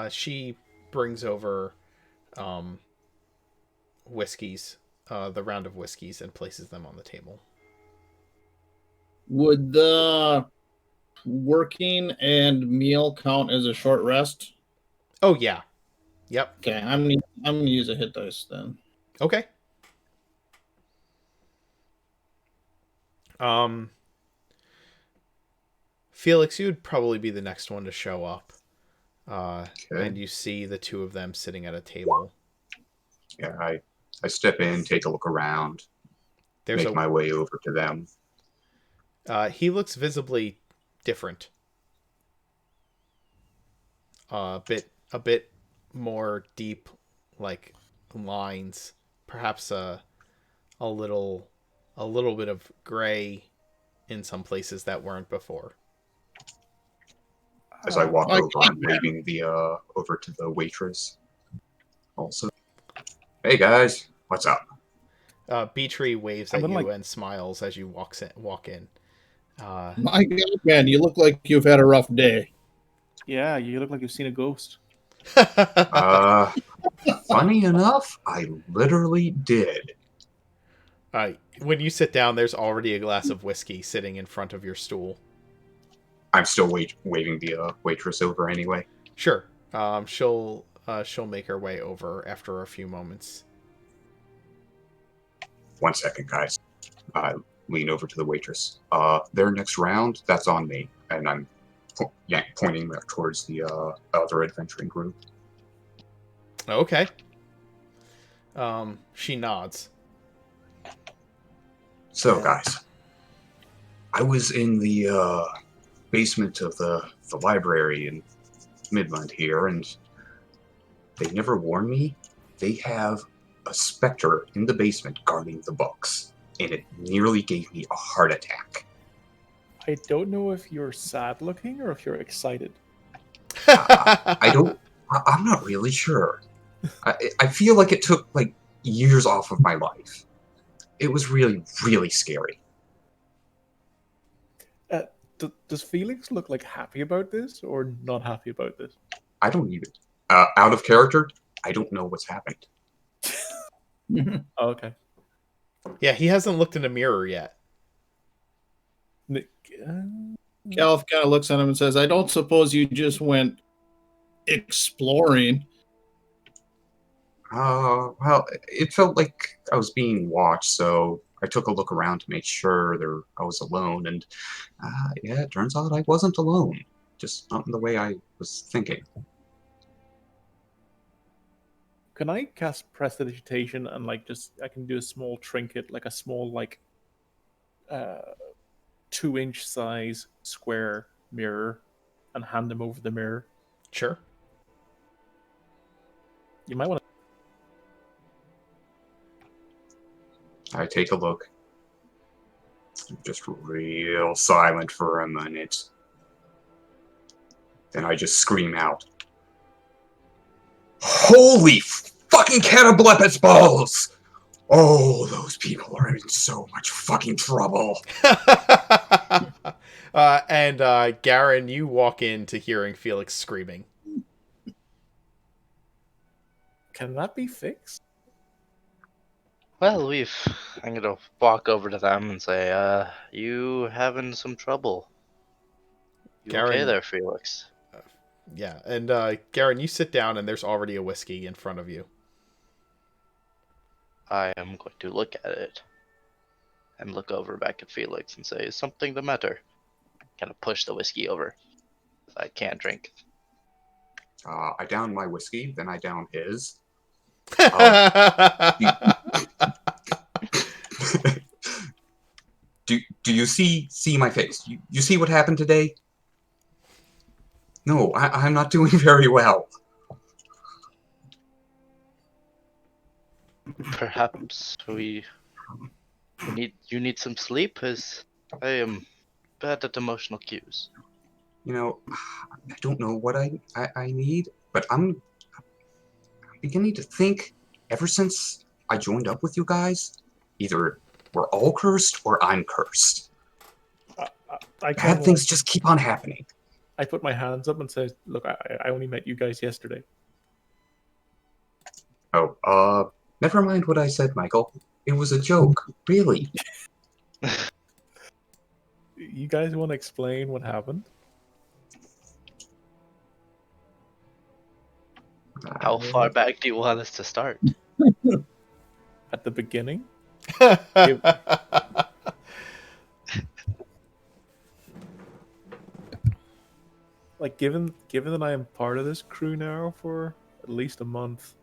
A: She brings over whiskeys, the round of whiskeys, and places them on the table.
C: Would the working and meal count as a short rest?
A: Oh yeah. Yep.
C: Okay, I'm gonna use a hit dice then.
A: Okay. Felix, you would probably be the next one to show up.
E: Okay.
A: And you see the 2 of them sitting at a table.
E: Yeah, I step in, take a look around, make my way over to them.
A: He looks visibly different. A bit more deep, like lines. Perhaps a little bit of gray in some places that weren't before.
E: As I walk over, I'm waving over to the waitress. Also, hey guys, what's up?
A: Beatree waves at
B: I'm
A: you
B: gonna,
A: and smiles as you walk in.
C: My God, man, you look like you've had a rough day.
B: Yeah, you look like you've seen a ghost.
E: Funny enough, I literally did.
A: When you sit down, there's already a glass of whiskey sitting in front of your stool.
E: I'm still waving the waitress over anyway.
A: Sure. She'll make her way over after a few moments.
E: 1 second, guys. I lean over to the waitress. Their next round, that's on me. And I'm pointing towards the other adventuring group.
A: Okay. She nods.
E: So, guys, I was in the basement of the library in Midland here, and they never warned me. They have a specter in the basement guarding the books, and it nearly gave me a heart attack.
B: I don't know if you're sad looking or if you're excited.
E: I'm not really sure. I feel like it took, like, years off of my life. It was really, really scary.
B: Does Felix look like happy about this or not happy about this?
E: I don't even... out of character, I don't know what's happened.
B: Oh, okay.
A: Yeah, he hasn't looked in a mirror yet.
C: Caliph kind of looks at him and says, I don't suppose you just went exploring.
E: Well, it felt like I was being watched, so I took a look around to make sure I was alone, and yeah, it turns out I wasn't alone. Just not in the way I was thinking.
B: Can I cast prestidigitation and like I can do a small trinket, like a small 2-inch size square mirror, and hand him over the mirror?
A: Sure.
B: You might want to.
E: I take a look. Just real silent for a minute. Then I just scream out. Holy fucking catoblepids balls! Oh, those people are in so much fucking trouble.
A: And Garen, you walk into hearing Felix screaming.
B: Can that be fixed?
D: Well, I'm gonna walk over to them and say, you having some trouble? You okay
A: Garen-
D: there, Felix?
A: Yeah, and Garen, you sit down and there's already a whiskey in front of you.
D: I am going to look at it and look over back at Felix and say, is something the matter? Kind of push the whiskey over. I can't drink.
E: I down my whiskey, then I down his. Do you see my face? You see what happened today? No, I'm not doing very well.
D: Perhaps you need some sleep, as I am bad at emotional cues.
E: You know, I don't know what I need, but I'm beginning to think, ever since I joined up with you guys, either we're all cursed or I'm cursed. Bad things just keep on happening.
B: I put my hands up and say, look, I only met you guys yesterday.
E: Oh, never mind what I said, Michael. It was a joke, really.
B: You guys want to explain what happened?
D: How far back do you want us to start?
B: At the beginning? Like, given that I am part of this crew now for at least a month,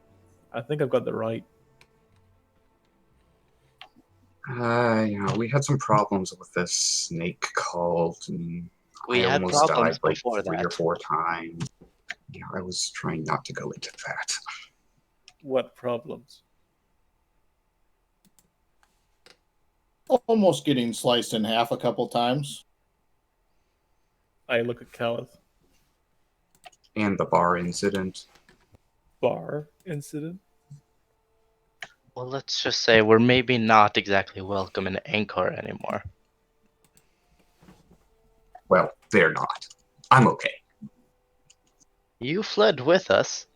B: I think I've got the right.
E: We had some problems with this snake cult, and
D: We
E: I
D: had
E: almost
D: problems
E: died like
D: before
E: 3
D: that.
E: or 4 times. Yeah, I was trying not to go into that.
B: What problems?
C: Almost getting sliced in half a couple times.
B: I look at Calith.
E: And the bar incident.
B: Bar incident?
D: Well, let's just say we're maybe not exactly welcome in Angkor anymore.
E: Well, they're not. I'm okay.
D: You fled with us.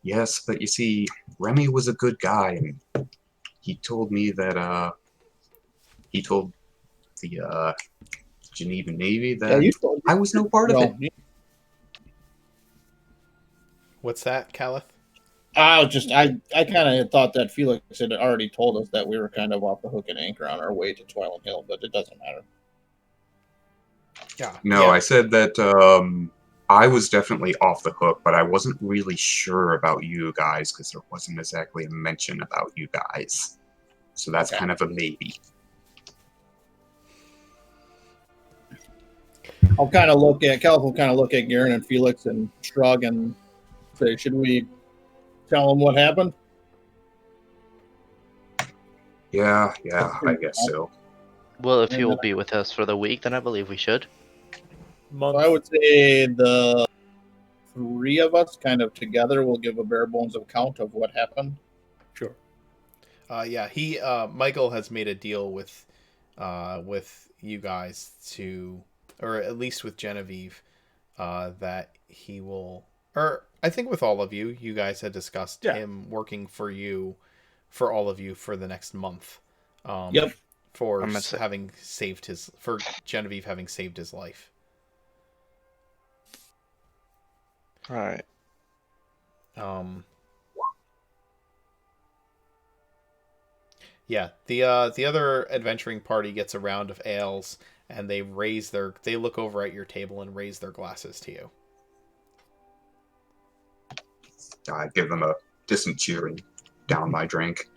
E: Yes, but you see, Remy was a good guy, and he told me that, he told the, Geneva Navy that I was no part of it.
A: What's that, Caliph?
C: I kind of thought that Felix had already told us that we were kind of off the hook and anchor on our way to Twiland Hill, but it doesn't matter.
A: Yeah.
E: No,
A: yeah.
E: I said that, I was definitely off the hook, but I wasn't really sure about you guys, because there wasn't exactly a mention about you guys. So that's
C: Okay.
E: kind of a maybe.
C: I'll kind of look at Caliph will kind of look at Garen and Felix and shrug and say, "Should we tell them what happened?"
E: Yeah, I guess so.
D: Well, if
C: And
D: he will
C: then
D: be with us for the week, then I believe we should.
B: Month.
C: I would say the three of us kind of together will give a bare bones account of what happened.
B: Sure.
A: Yeah, he Michael has made a deal with you guys to, or at least with Genevieve, that he will, or I think with all of you, you guys had discussed
B: Yeah.
A: him working for you, for all of you for the next month.
C: Yep.
A: For
D: I'm gonna say-
A: having saved for Genevieve having saved his life.
D: Right.
A: Yeah, the other adventuring party gets a round of ales, and they look over at your table and raise their glasses to you.
E: I give them a distant cheer and down my drink.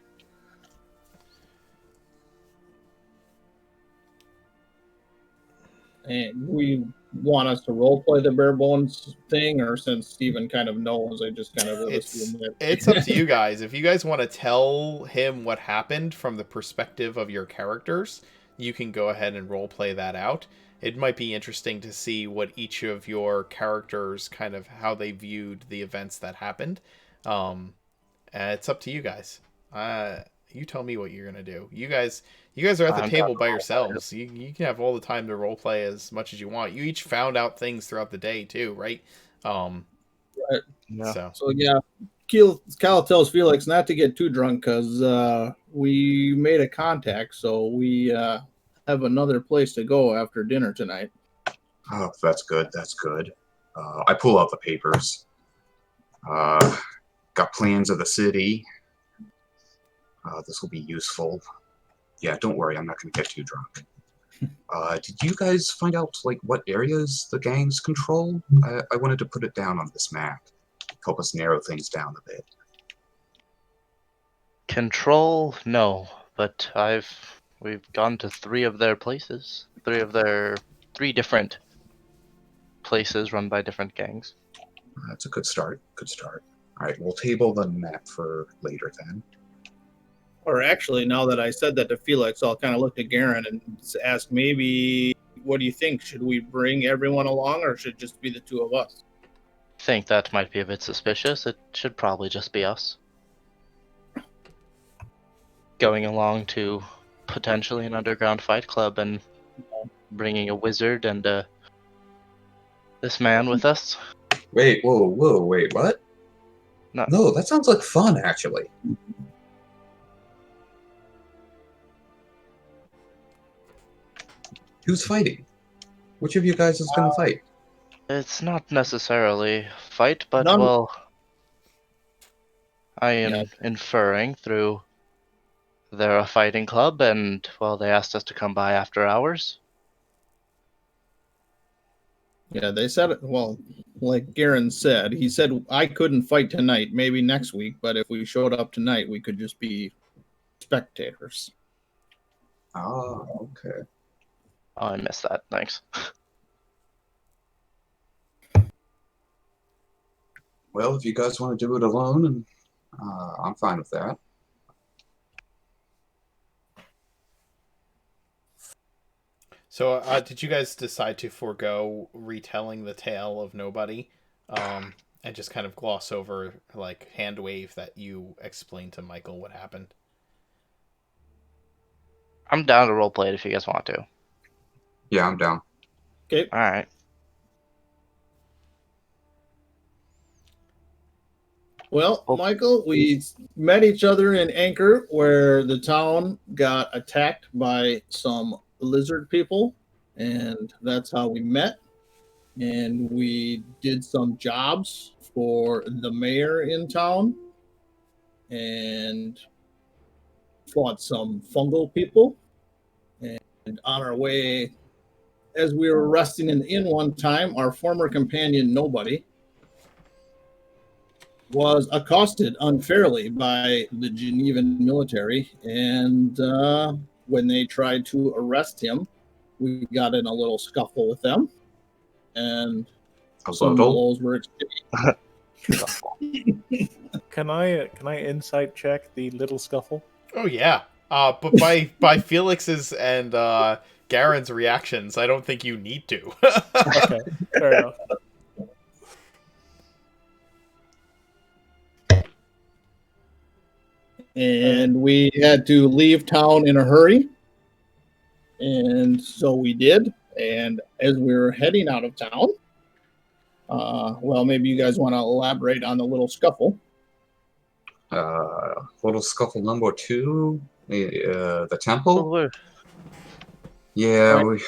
C: And we want us to role play the bare bones thing, or since Steven kind of knows, I just kind of will assume that
A: It's up to you guys. If you guys want to tell him what happened from the perspective of your characters, you can go ahead and role play that out. It might be interesting to see what each of your characters kind of how they viewed the events that happened. It's up to you guys. You tell me what you're gonna do. You guys are at the
D: I'm
A: table
D: down
A: by
D: to
A: yourselves. You can have all the time to role play as much as you want. You each found out things throughout the day too, right?
D: Yeah.
A: So
C: yeah. Cal tells Felix not to get too drunk because we made a contact, so we have another place to go after dinner tonight.
E: Oh, that's good. That's good. I pull out the papers. Got plans of the city. This will be useful. Yeah, don't worry. I'm not going to get too drunk. Did you guys find out like what areas the gangs control? I wanted to put it down on this map. Help us narrow things down a bit.
D: Control, no, but we've gone to three of their places, three different places run by different gangs.
E: That's a good start. Good start. All right, we'll table the map for later then.
C: Or actually, now that I said that to Felix, I'll kind of look at Garen and ask, maybe, what do you think? Should we bring everyone along, or should it just be the two of us?
D: Think that might be a bit suspicious. It should probably just be us. Going along to potentially an underground fight club and bringing a wizard and this man with us.
E: Wait, whoa, wait, what? No, that sounds like fun, actually. Who's fighting? Which of you guys is going to fight?
D: It's not necessarily fight, but
C: None-
D: well, I am
C: Yeah.
D: inferring through they're a fighting club, and well, they asked us to come by after hours.
C: Yeah, they said it. Well, like Garen said, he said, I couldn't fight tonight, maybe next week, but if we showed up tonight, we could just be spectators.
E: Oh, okay.
D: Oh, I missed that. Thanks.
E: Well, if you guys want to do it alone, and I'm fine with that.
A: So, did you guys decide to forego retelling the tale of nobody, and just kind of gloss over, like, hand wave that you explained to Michael what happened?
D: I'm down to roleplay it if you guys want to.
E: Yeah, I'm down.
C: Okay.
D: All right.
C: Well, Michael, we met each other in Anchor, where the town got attacked by some lizard people, and that's how we met. And we did some jobs for the mayor in town, and fought some fungal people. And on our way, as we were resting in the inn one time, our former companion, Nobody, was accosted unfairly by the Genevan military, and when they tried to arrest him, we got in a little scuffle with them, and some blows were exchanged.
B: Can I insight check the little scuffle?
A: Oh yeah. But by Felix's and Garen's reactions, I don't think you need to.
B: Okay, fair enough.
C: And we had to leave town in a hurry, and so we did. And as we were heading out of town, well, maybe you guys want to elaborate on the little scuffle.
E: Little scuffle number 2, the temple.
D: Oh,
E: Yeah,
C: Right.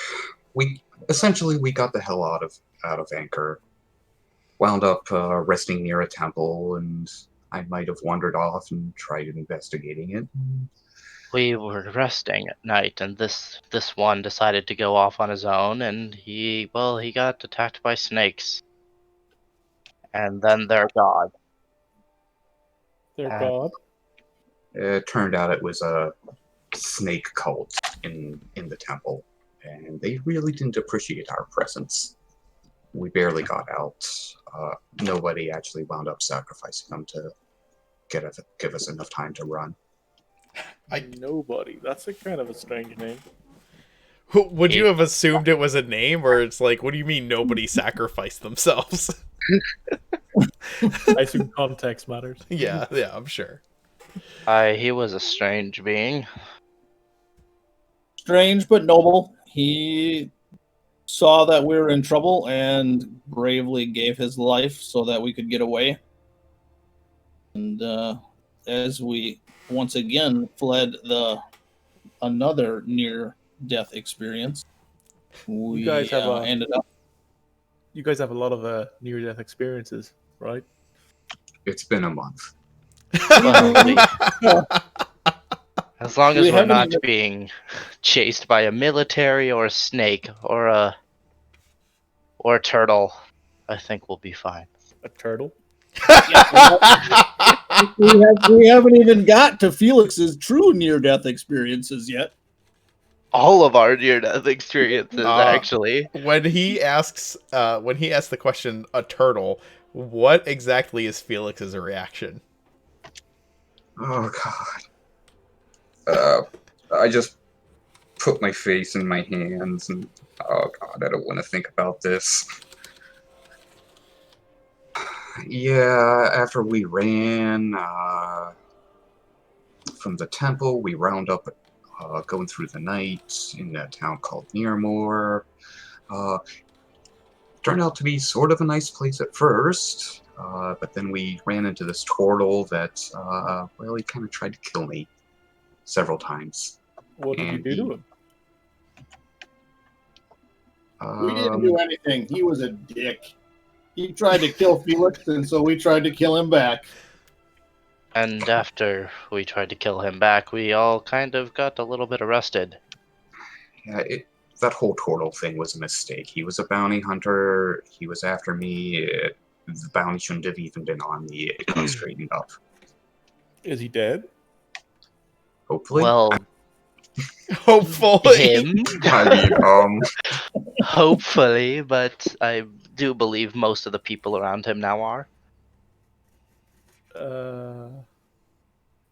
E: we essentially we got the hell out of Anchor. Wound up resting near a temple, and I might have wandered off and tried investigating it.
D: we were resting at night, and this one decided to go off on his own, and he got attacked by snakes, and then their god.
B: Their
D: Uh,
B: god.
E: It turned out it was a snake cult in the temple, and they really didn't appreciate our presence. We barely got out. Nobody actually wound up sacrificing them to give us enough time to run.
B: Nobody. That's a kind of a strange name.
A: Would you have assumed it was a name, or it's like, what do you mean nobody sacrificed themselves?
B: I assume context matters.
A: yeah, I'm sure.
D: He was a strange being.
C: Strange but noble. He saw that we were in trouble and bravely gave his life so that we could get away. And as we once again fled another near-death experience, we
B: guys have
C: ended up.
B: You guys have a lot of near-death experiences, right?
E: It's been a month.
D: As long as
C: We
D: we're
C: haven't
D: not
C: even-
D: being chased by a military or a snake or a turtle, I think we'll be fine.
B: A turtle.
C: We haven't even got to Felix's true near-death experiences yet.
D: All of our near-death experiences,
A: Uh,
D: actually.
A: When he asks the question, a turtle, what exactly is Felix's reaction?
E: Oh God. I just put my face in my hands and oh God, I don't want to think about this. Yeah, after we ran from the temple, we wound up going through the night in a town called Nearmore. Turned out to be sort of a nice place at first, but then we ran into this turtle that, well, he kind of tried to kill me several times.
B: What did you
E: And
B: do to him?
C: We didn't do anything. He was a dick. He tried to kill Felix, and so we tried to kill him back.
D: And after we tried to kill him back, we all kind of got a little bit arrested.
E: Yeah, that whole turtle thing was a mistake. He was a bounty hunter. He was after me. The bounty shouldn't have even been on me. It got straightened up.
B: Is he dead?
E: Hopefully.
D: Well,
A: Hopefully.
D: him,
E: I mean,
D: hopefully, but I do believe most of the people around him now are.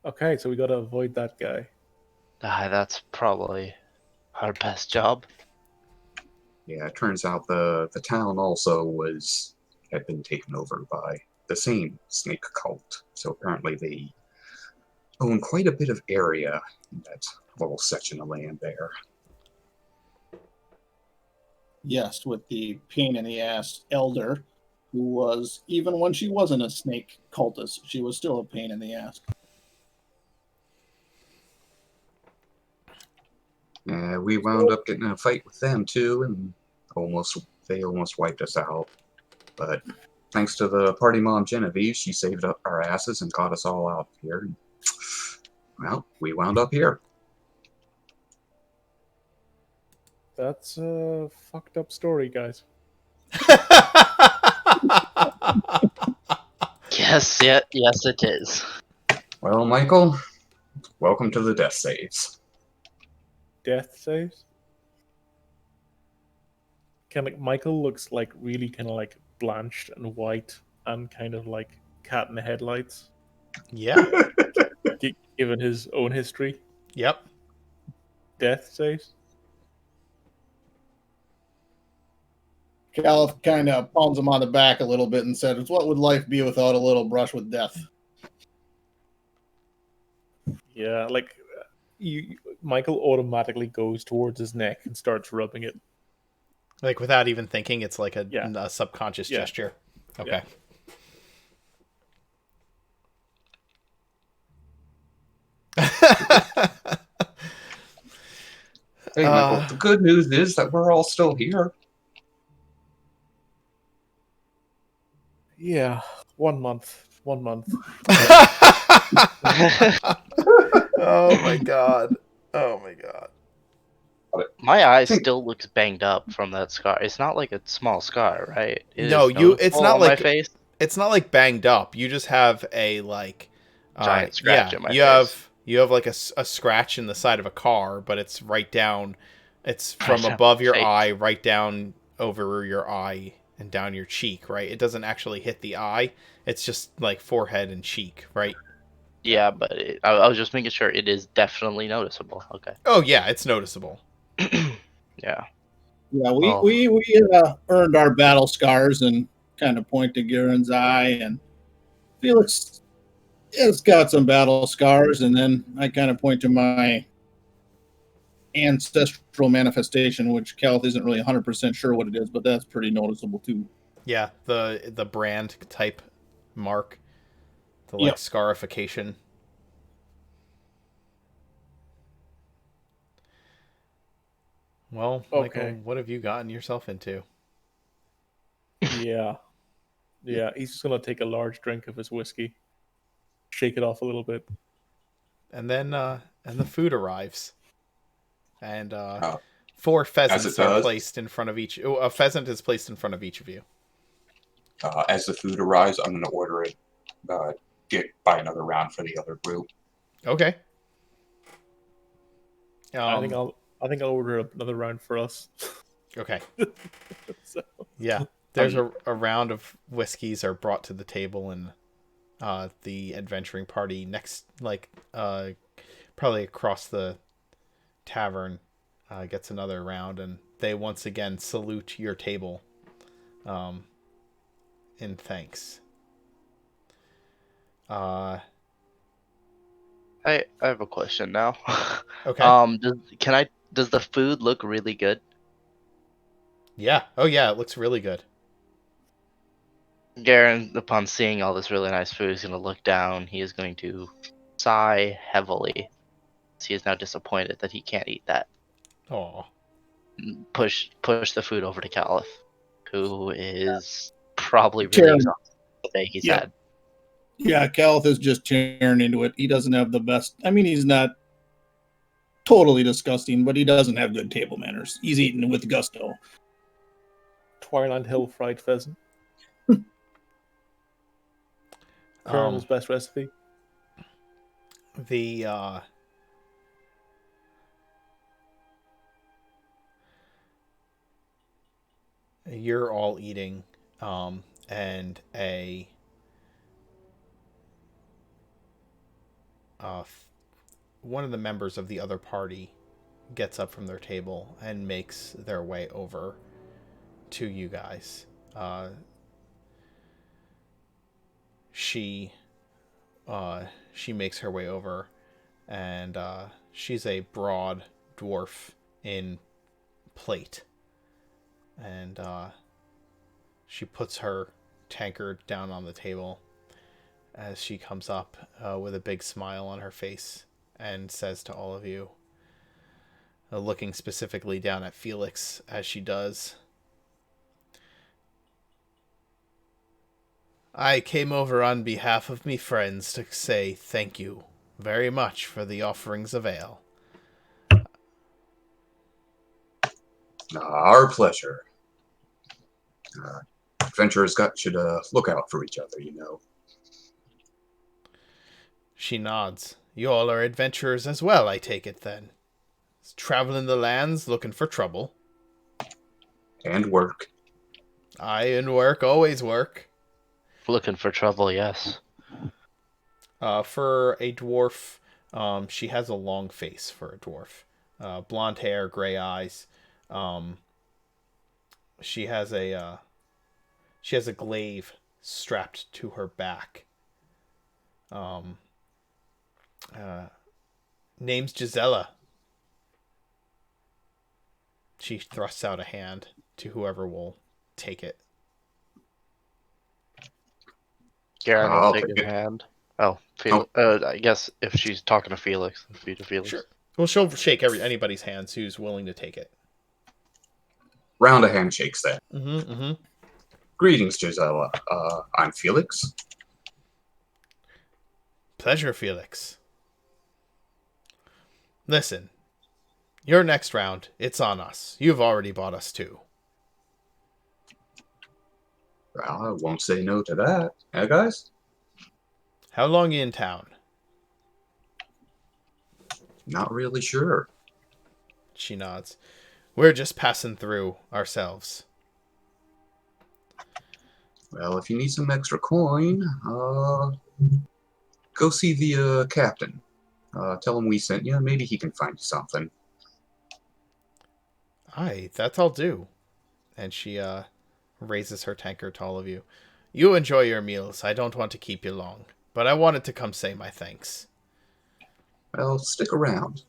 B: Okay, so we gotta avoid that guy.
D: That's probably our best job.
E: yeah, it turns out the town also had been taken over by the same snake cult. So apparently they own quite a bit of area in that little section of land there.
C: Yes, with the pain in the ass elder, who was, even when she wasn't a snake cultist, she was still a pain in the ass.
E: We wound up getting in a fight with them too, and they almost wiped us out. But thanks to the party mom Genevieve, she saved up our asses and got us all out here. Well, we wound up here.
B: That's a fucked up story, guys.
D: Yes, yes, it is.
E: Well, Michael, welcome to the death saves.
B: Death saves. Kind of Michael looks like really kind of like blanched and white and kind of like cat in the headlights,
A: Yeah.
B: given his own history.
A: Yep.
B: Death saves.
C: Caliph kind of palms him on the back a little bit and said, "What would life be without a little brush with death?"
B: Yeah, like Michael automatically goes towards his neck and starts rubbing it.
A: Like without even thinking, it's like a,
B: Yeah.
A: a subconscious
B: Yeah.
A: gesture. Okay.
E: Hey, Michael, the good news is that we're all still here.
B: Yeah, 1 month. 1 month.
A: Oh my god. Oh my god.
D: My eye
E: Think-
D: still looks banged up from that scar. It's not like a small scar, right? It
A: No,
D: is
A: it's
D: noticeable
A: not
D: on
A: like
D: my face.
A: it's not like banged up. You just have a like
D: Giant scratch
A: yeah,
D: in my
A: you
D: face.
A: have like a scratch in the side of a car, but it's right down. It's from
D: Right down
A: above
D: my
A: your
D: face.
A: eye, right down over your eye and down your cheek. Right. It doesn't actually hit the eye. It's just like forehead and cheek. Right.
D: Yeah, but I was just making sure it is definitely noticeable. Okay.
A: Oh yeah, it's noticeable.
D: Yeah.
C: Yeah,
D: Oh.
C: we earned our battle scars and kind of point to Garen's eye, and Felix has got some battle scars, and then I kind of point to my ancestral manifestation, which Calith isn't really 100% sure what it is, but that's pretty noticeable too.
A: Yeah, the brand type mark, the like
C: Yep.
A: scarification. Well, Michael,
B: Okay.
A: what have you gotten yourself into?
B: Yeah. Yeah, he's just gonna take a large drink of his whiskey, shake it off a little bit.
A: And then and the food arrives. And
E: Oh,
A: 4
E: as
A: pheasants
E: it
A: are
E: does.
A: placed in front of each. Oh, a pheasant is placed in front of each of you.
E: As the food arrives, I'm going to order it. Buy another round for the other group.
A: Okay.
B: I think I'll order another round for us.
A: Okay.
B: So,
A: Yeah. There's a round of whiskeys are brought to the table, and the adventuring party next, like probably across the tavern, gets another round, and they once again salute your table in thanks.
D: I have a question now.
A: Okay.
D: Does the food look really good?
A: Yeah. Oh yeah, it looks really good.
D: Garen, upon seeing all this really nice food, is going to look down. He is going to sigh heavily. He is now disappointed that he can't eat that.
A: Oh.
D: Push the food over to Caliph, who is probably really
C: Tearing-
D: exhausted the day he's
C: Yeah.
D: had.
C: Yeah, Calith is just tearing into it. He doesn't have the best. I mean, he's not totally disgusting, but he doesn't have good table manners. He's eating with gusto.
B: Twiland Hill fried pheasant. Colonel's best recipe.
A: The you're all eating, and one of the members of the other party gets up from their table and makes their way over to you guys. She makes her way over, and she's a broad dwarf in plate, and she puts her tankard down on the table as she comes up with a big smile on her face and says to all of you, looking specifically down at Felix as she does, I came over on behalf of me friends to say thank you very much for the offerings of ale.
E: Our pleasure. Adventurers should look out for each other, you know.
A: She nods. You all are adventurers as well, I take it then. Traveling the lands looking for trouble.
E: And work.
A: Aye, and work, always work.
D: Looking for trouble, yes.
A: For a dwarf, she has a long face for a dwarf. Blonde hair, gray eyes. She has a glaive strapped to her back. Name's Gisela. She thrusts out a hand to whoever will take it.
D: Garen will
E: I'll
D: take
E: take
D: his
E: it.
D: hand. Oh, Felix. I guess if she's talking to Felix, it'd be to Felix.
A: Sure. Well, she'll shake anybody's hands who's willing to take it.
E: Round of handshakes then.
A: Mm-hmm.
E: Greetings, Gisela. I'm Felix.
A: Pleasure, Felix. Listen, your next round, it's on us. You've already bought us 2.
E: Well, I won't say no to that. Eh, guys?
A: How long you in town?
E: Not really sure.
A: She nods. We're just passing through ourselves.
E: Well, if you need some extra coin, go see the captain. Tell him we sent you. Maybe he can find you something.
A: Aye, that I'll do. And she raises her tankard to all of you. You enjoy your meals. I don't want to keep you long, but I wanted to come say my thanks.
E: Well, stick around.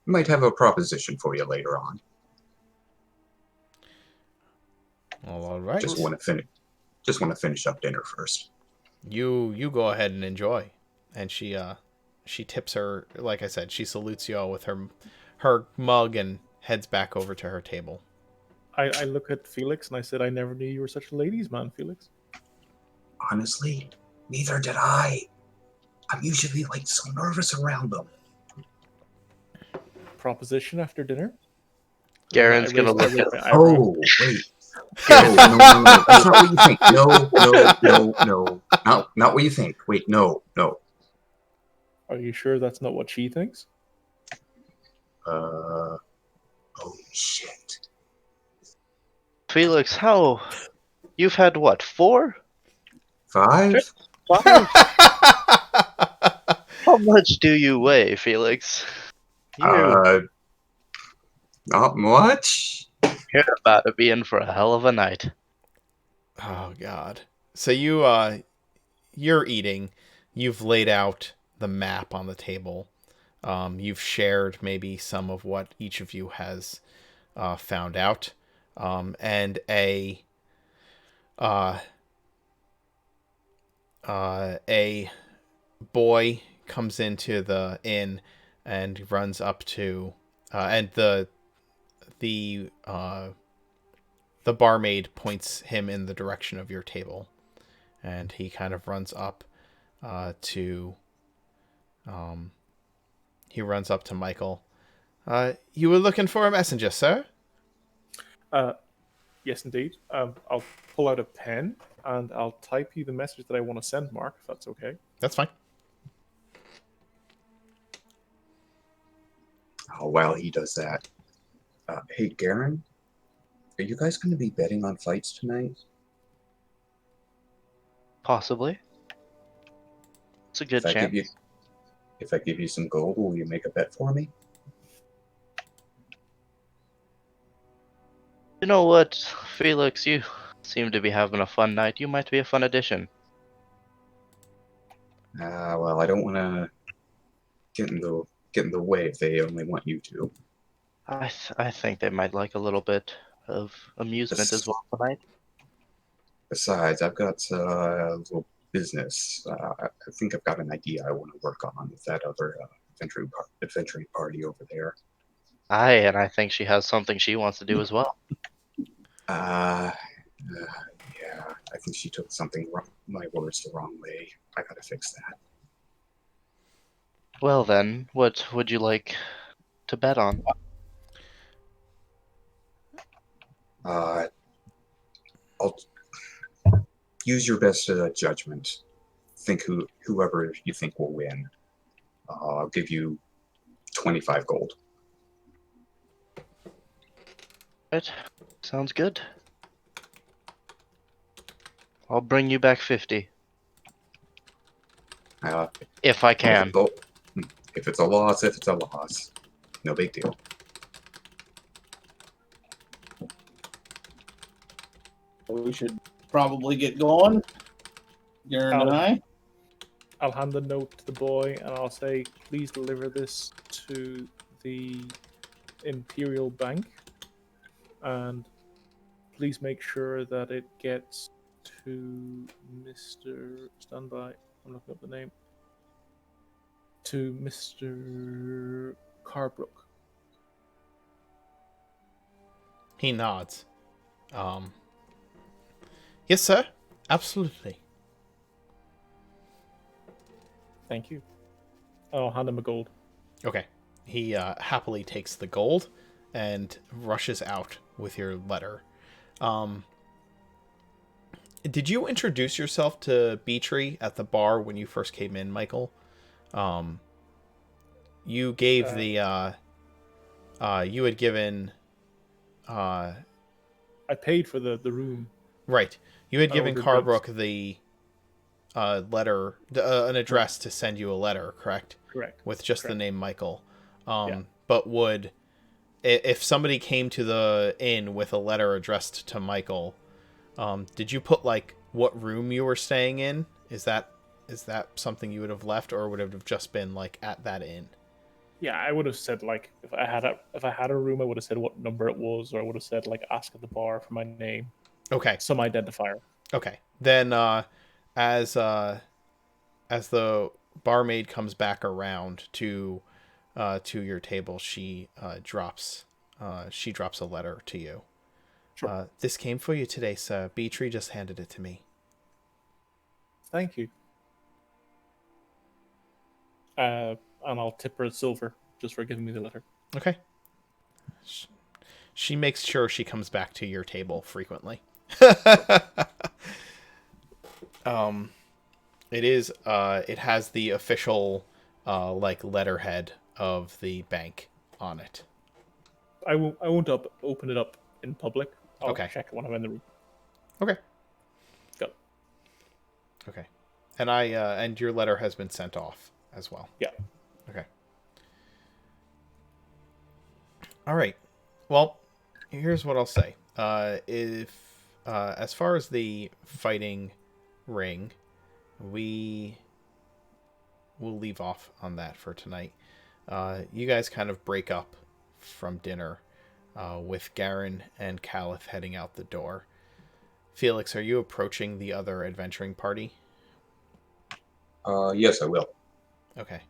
E: Might have a proposition for you later on.
A: Well, all right.
E: Just want to finish up dinner first.
A: You go ahead and enjoy. And she tips her, like I said, she salutes you all with her mug and heads back over to her table.
B: I look at Felix and I said, I never knew you were such a ladies' man, Felix.
E: Honestly, neither did I. I'm usually so nervous around them.
B: Proposition after dinner?
D: Garen's gonna look at.
E: Oh, wait. No. That's not what you think. No. Not what you think. Wait, no.
B: Are you sure that's not what she thinks?
E: Oh, shit.
D: Felix, how? You've had what, 4?
E: 5?
D: 5? How much do you weigh, Felix?
E: Not much.
D: You're about to be in for a hell of a night.
A: Oh God! So you're eating. You've laid out the map on the table. You've shared maybe some of what each of you has found out, and a boy comes into the inn and runs up to and the barmaid points him in the direction of your table, and he kind of runs up to Michael. You were looking for a messenger, sir?
B: Yes, indeed. I'll pull out a pen and I'll type you the message that I want to send, Mark, if that's okay.
A: That's fine.
E: Oh, while he does that. Hey, Garen, are you guys going to be betting on fights tonight?
D: Possibly. It's a good chance.
E: If I give you some gold, will you make a bet for me?
D: You know what, Felix, you seem to be having a fun night. You might be a fun addition.
E: Well, I don't want to get in the way if they only want you to.
D: I think they might like a little bit of amusement as well tonight.
E: Besides, I've got a little business. I think I've got an idea I want to work on with that other adventuring party over there.
D: Aye, and I think she has something she wants to do as well.
E: Yeah, I think she took my words the wrong way. I gotta fix that.
D: Well then, what would you like to bet on?
E: I'll use your best judgment. think whoever you think will win. I'll give you 25 gold.
D: Right. Sounds good. I'll bring you back 50
E: Uh,
D: if I
E: if,
D: can.
E: if it's a loss, it's a loss. No big deal.
C: We should probably get going. Garen and I.
B: I'll hand the note to the boy and I'll say, please deliver this to the Imperial Bank. And please make sure that it gets to Mr. Standby. I'm looking up the name. To Mr. Carbrook.
A: He nods. Yes, sir. Absolutely.
B: Thank you. I'll hand him a gold.
A: Okay. He happily takes the gold and rushes out with your letter. Did you introduce yourself to Beatree at the bar when you first came in, Michael? You gave the you had given
B: I paid for the room.
A: right. You had given
B: ordered
A: Carbrook
B: drugs.
A: the letter, an address to send you a letter, correct?
B: Correct.
A: With just the
B: Correct.
A: name Michael.
B: Yeah.
A: But would, if somebody came to the inn with a letter addressed to Michael, did you put like what room you were staying in? Is that something you would have left, or would it have just been like at that inn?
B: Yeah, I would have said like if I had a room, I would have said what number it was, or I would have said like ask at the bar for my name,
A: Okay.
B: some identifier.
A: Okay. Then as the barmaid comes back around to your table, she drops a letter to you.
B: Sure.
A: This came for you today, sir. Beatree just handed it to me.
B: Thank you. And I'll tip her silver just for giving me the letter.
A: Okay. She makes sure she comes back to your table frequently. It has the official like letterhead of the bank on it.
B: I won't open it up in public. I'll
A: Okay.
B: check it when I'm in the room.
A: Okay.
B: Go.
A: Okay. And and your letter has been sent off as well.
B: Yeah.
A: Okay. All right. Well, here's what I'll say. If as far as the fighting ring, we will leave off on that for tonight. You guys kind of break up from dinner, with Garen and Caliph heading out the door. Felix, are you approaching the other adventuring party?
E: Yes, I will.
A: Okay.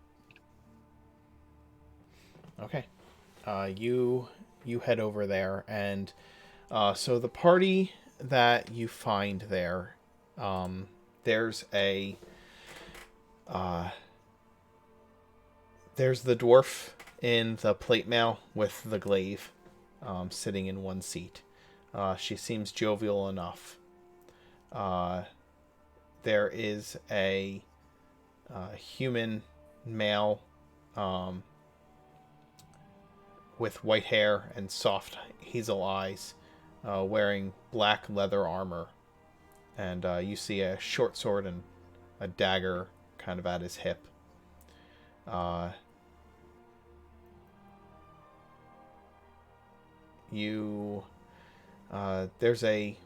A: Okay. You head over there, and so the party that you find there, there's the dwarf in the plate mail with the glaive, sitting in one seat. She seems jovial enough. There is a human male, with white hair and soft hazel eyes, wearing black leather armor. And you see a short sword and a dagger kind of at his hip. There's a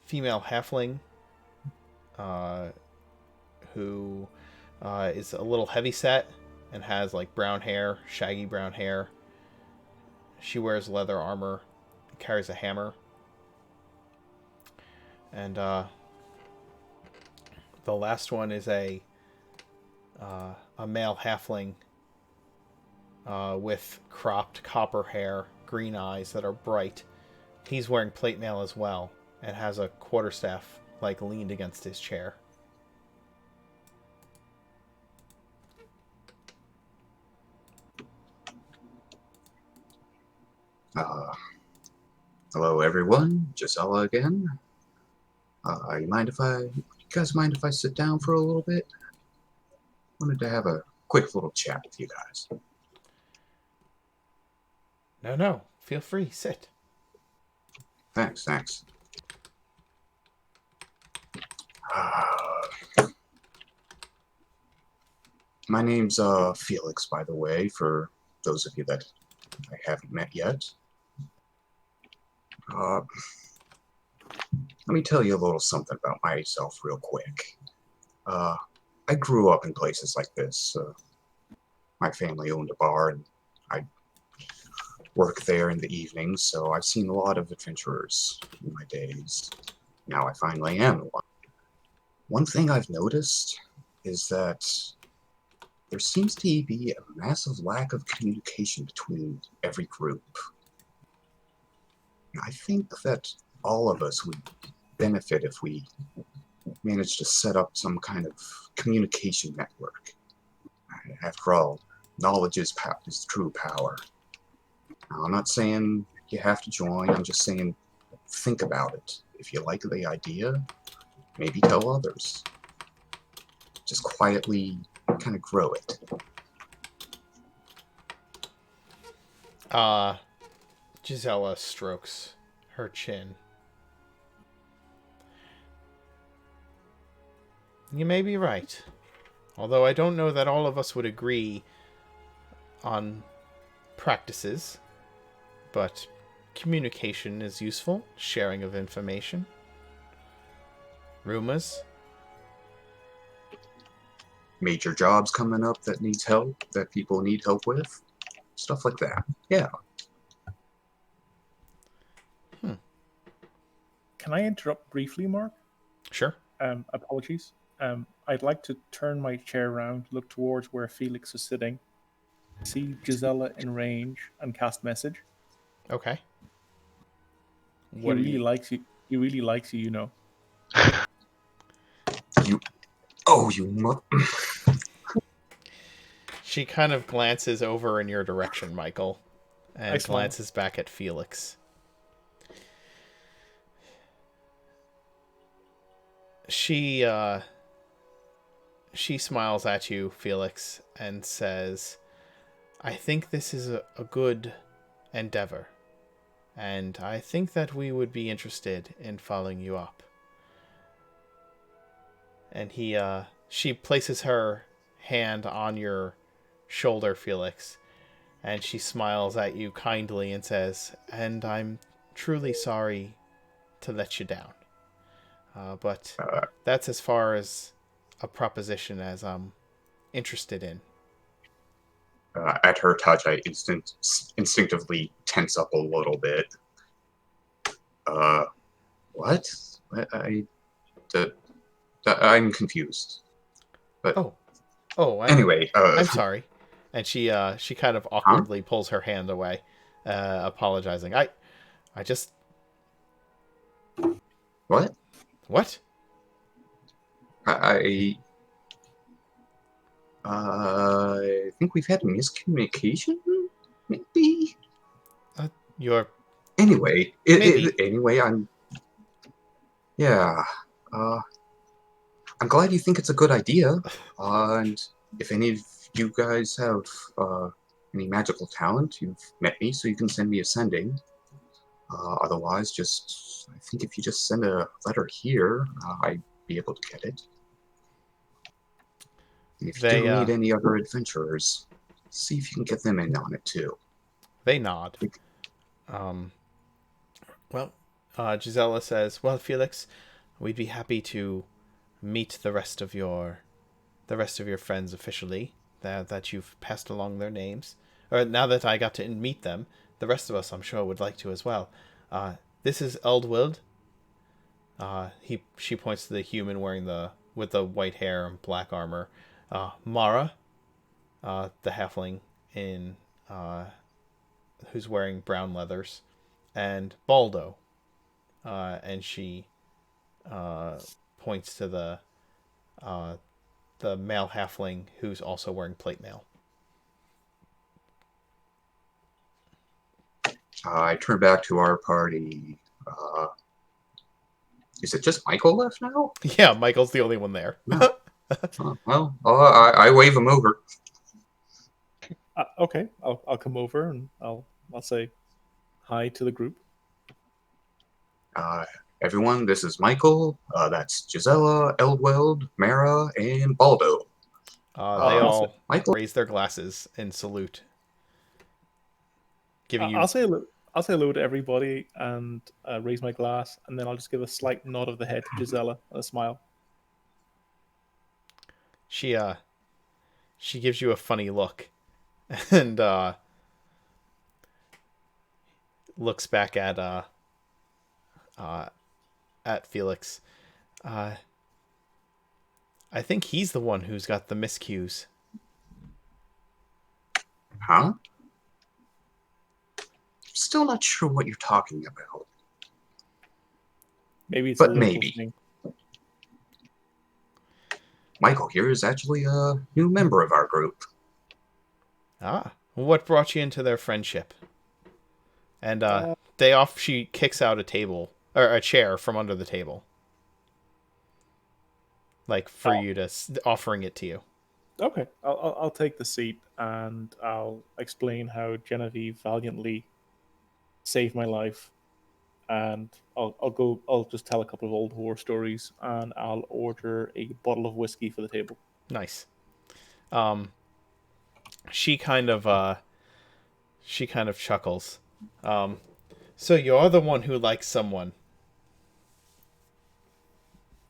A: female halfling who is a little heavyset and has like brown hair, shaggy brown hair. She wears leather armor, carries a hammer. And the last one is a male halfling with cropped copper hair, green eyes that are bright. He's wearing plate mail as well and has a quarterstaff like leaned against his chair.
E: Hello everyone, Gisela again. You mind if I guys mind if I sit down for a little bit? Wanted to have a quick little chat with you guys.
A: No. Feel free. Sit.
E: Thanks. My name's Felix, by the way, for those of you that I haven't met yet. Let me tell you a little something about myself real quick. I grew up in places like this. My family owned a bar, and I worked there in the evenings, so I've seen a lot of adventurers in my days. Now I finally am one. One thing I've noticed is that there seems to be a massive lack of communication between every group. I think that all of us would benefit if we managed to set up some kind of communication network. After all, knowledge is true power. Now, I'm not saying you have to join, I'm just saying think about it. If you like the idea, maybe tell others. Just quietly kind of grow it.
A: Gisela strokes her chin. You may be right. Although I don't know that all of us would agree on practices. But communication is useful. Sharing of information. Rumors.
E: Major jobs coming up that needs help, that people need help with. Stuff like that. Yeah.
B: Can I interrupt briefly, Mark?
A: Sure.
B: Apologies. I'd like to turn my chair around, look towards where Felix is sitting, see Gisela in range, and cast message.
A: Okay.
B: He really likes you. He really likes you, you know.
E: You mother...
A: She kind of glances over in your direction, Michael, and glances back at Felix. She smiles at you, Felix, and says, I think this is a good endeavor, and I think that we would be interested in following you up. And she places her hand on your shoulder, Felix, and she smiles at you kindly and says, and I'm truly sorry to let you down. But that's as far as a proposition as I'm interested in.
E: At her touch, I instinctively tense up a little bit. What? I'm confused. But anyway,
A: I'm sorry. And she kind of awkwardly pulls her hand away, apologizing. I just...
E: What?
A: What?
E: I think we've had a miscommunication, maybe? Anyway, I'm glad you think it's a good idea. And if any of you guys have any magical talent, you've met me, so you can send me a sending. Otherwise, I think if you just send a letter here, I'd be able to get it. And if you do meet any other adventurers, see if you can get them in on it too.
A: They nod. Gisela says, well, Felix, we'd be happy to meet the rest of your friends officially, that you've passed along their names. Or now that I got to meet them, the rest of us, I'm sure, would like to as well. This is Eldwild. She points to the human with the white hair and black armor. Mara, the halfling who's wearing brown leathers, and Baldo. And she points to the male halfling who's also wearing plate mail.
E: I turn back to our party. Is it just Michael left now?
A: Yeah, Michael's the only one there.
E: No. Well, I wave him over.
B: Okay, I'll come over and I'll say hi to the group.
E: Everyone, this is Michael. That's Gisela, Eldweld, Mara, and Baldo.
A: They
B: I'll
A: all
E: Michael?
A: raise their glasses in salute, giving you.
B: I'll say hello to everybody and raise my glass, and then I'll just give a slight nod of the head to Gisela and a smile.
A: She gives you a funny look, and looks back at Felix. I think he's the one who's got the miscues.
E: Huh? Still not sure what you're talking about.
B: Maybe it's
E: But
B: a local
E: maybe.
B: thing.
E: Michael here is actually a new member of our group.
A: Ah, what brought you into their friendship? And she kicks out a table or a chair from under the table, like for you to offering it to you.
B: Okay, I'll take the seat and I'll explain how Genevieve valiantly saved my life, and I'll just tell a couple of old war stories, and I'll order a bottle of whiskey for the table.
A: Nice. She kind of chuckles. So you're the one who likes someone.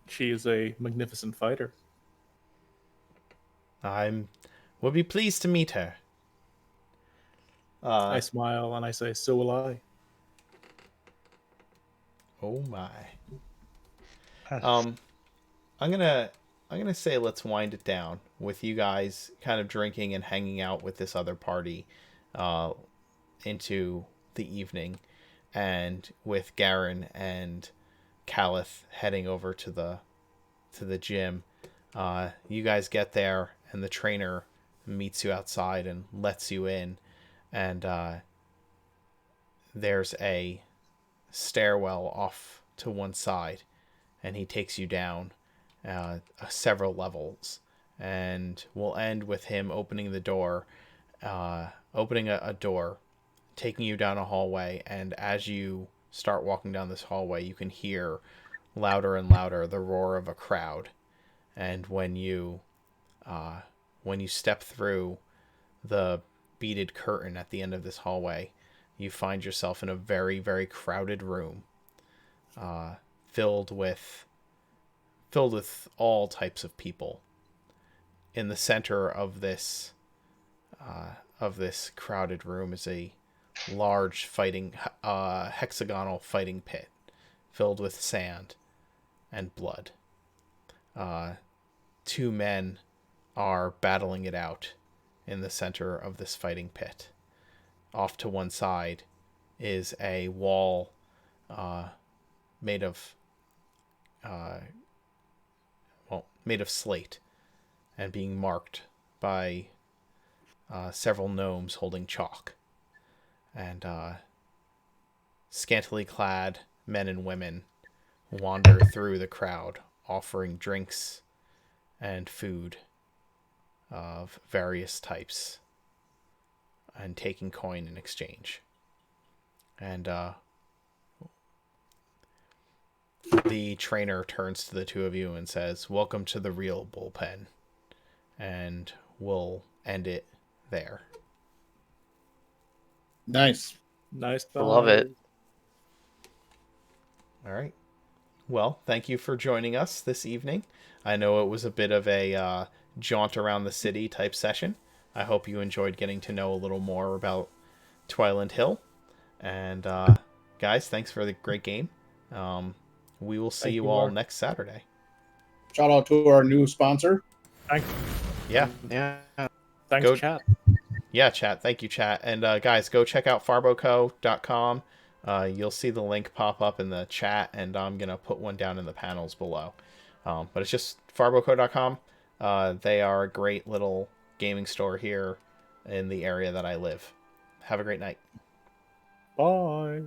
B: She is a magnificent fighter.
A: Would be pleased to meet her.
B: I smile and I say, "So will I."
A: Oh my. I'm gonna say let's wind it down with you guys kind of drinking and hanging out with this other party into the evening, and with Garen and Caliph heading over to the gym. You guys get there and the trainer meets you outside and lets you in, and there's a stairwell off to one side, and he takes you down several levels, and we'll end with him opening the door, opening a door, taking you down a hallway, and as you start walking down this hallway, you can hear louder and louder the roar of a crowd, and when you step through the beaded curtain at the end of this hallway, you find yourself in a very, very crowded room, filled with all types of people. In the center of this crowded room is a large hexagonal fighting pit filled with sand and blood. Two men are battling it out in the center of this fighting pit. Off to one side is a wall made of slate and being marked by several gnomes holding chalk. And scantily clad men and women wander through the crowd, offering drinks and food of various types and taking coin in exchange. And the trainer turns to the two of you and says, "Welcome to the real bullpen." And we'll end it there.
C: Nice.
B: Nice.
D: I love it.
A: All right. Well, thank you for joining us this evening. I know it was a bit of a jaunt around the city type session. I hope you enjoyed getting to know a little more about Twiland Hill. And guys, thanks for the great game. We will see you all next Saturday.
C: Shout out to our new sponsor.
B: Thanks.
A: Yeah.
B: Thanks, chat.
A: Yeah, chat. Thank you, chat. And guys, go check out farboco.com. You'll see the link pop up in the chat, and I'm going to put one down in the panels below. But it's just farboco.com. They are a great little gaming store here in the area that I live. Have a great night.
B: Bye.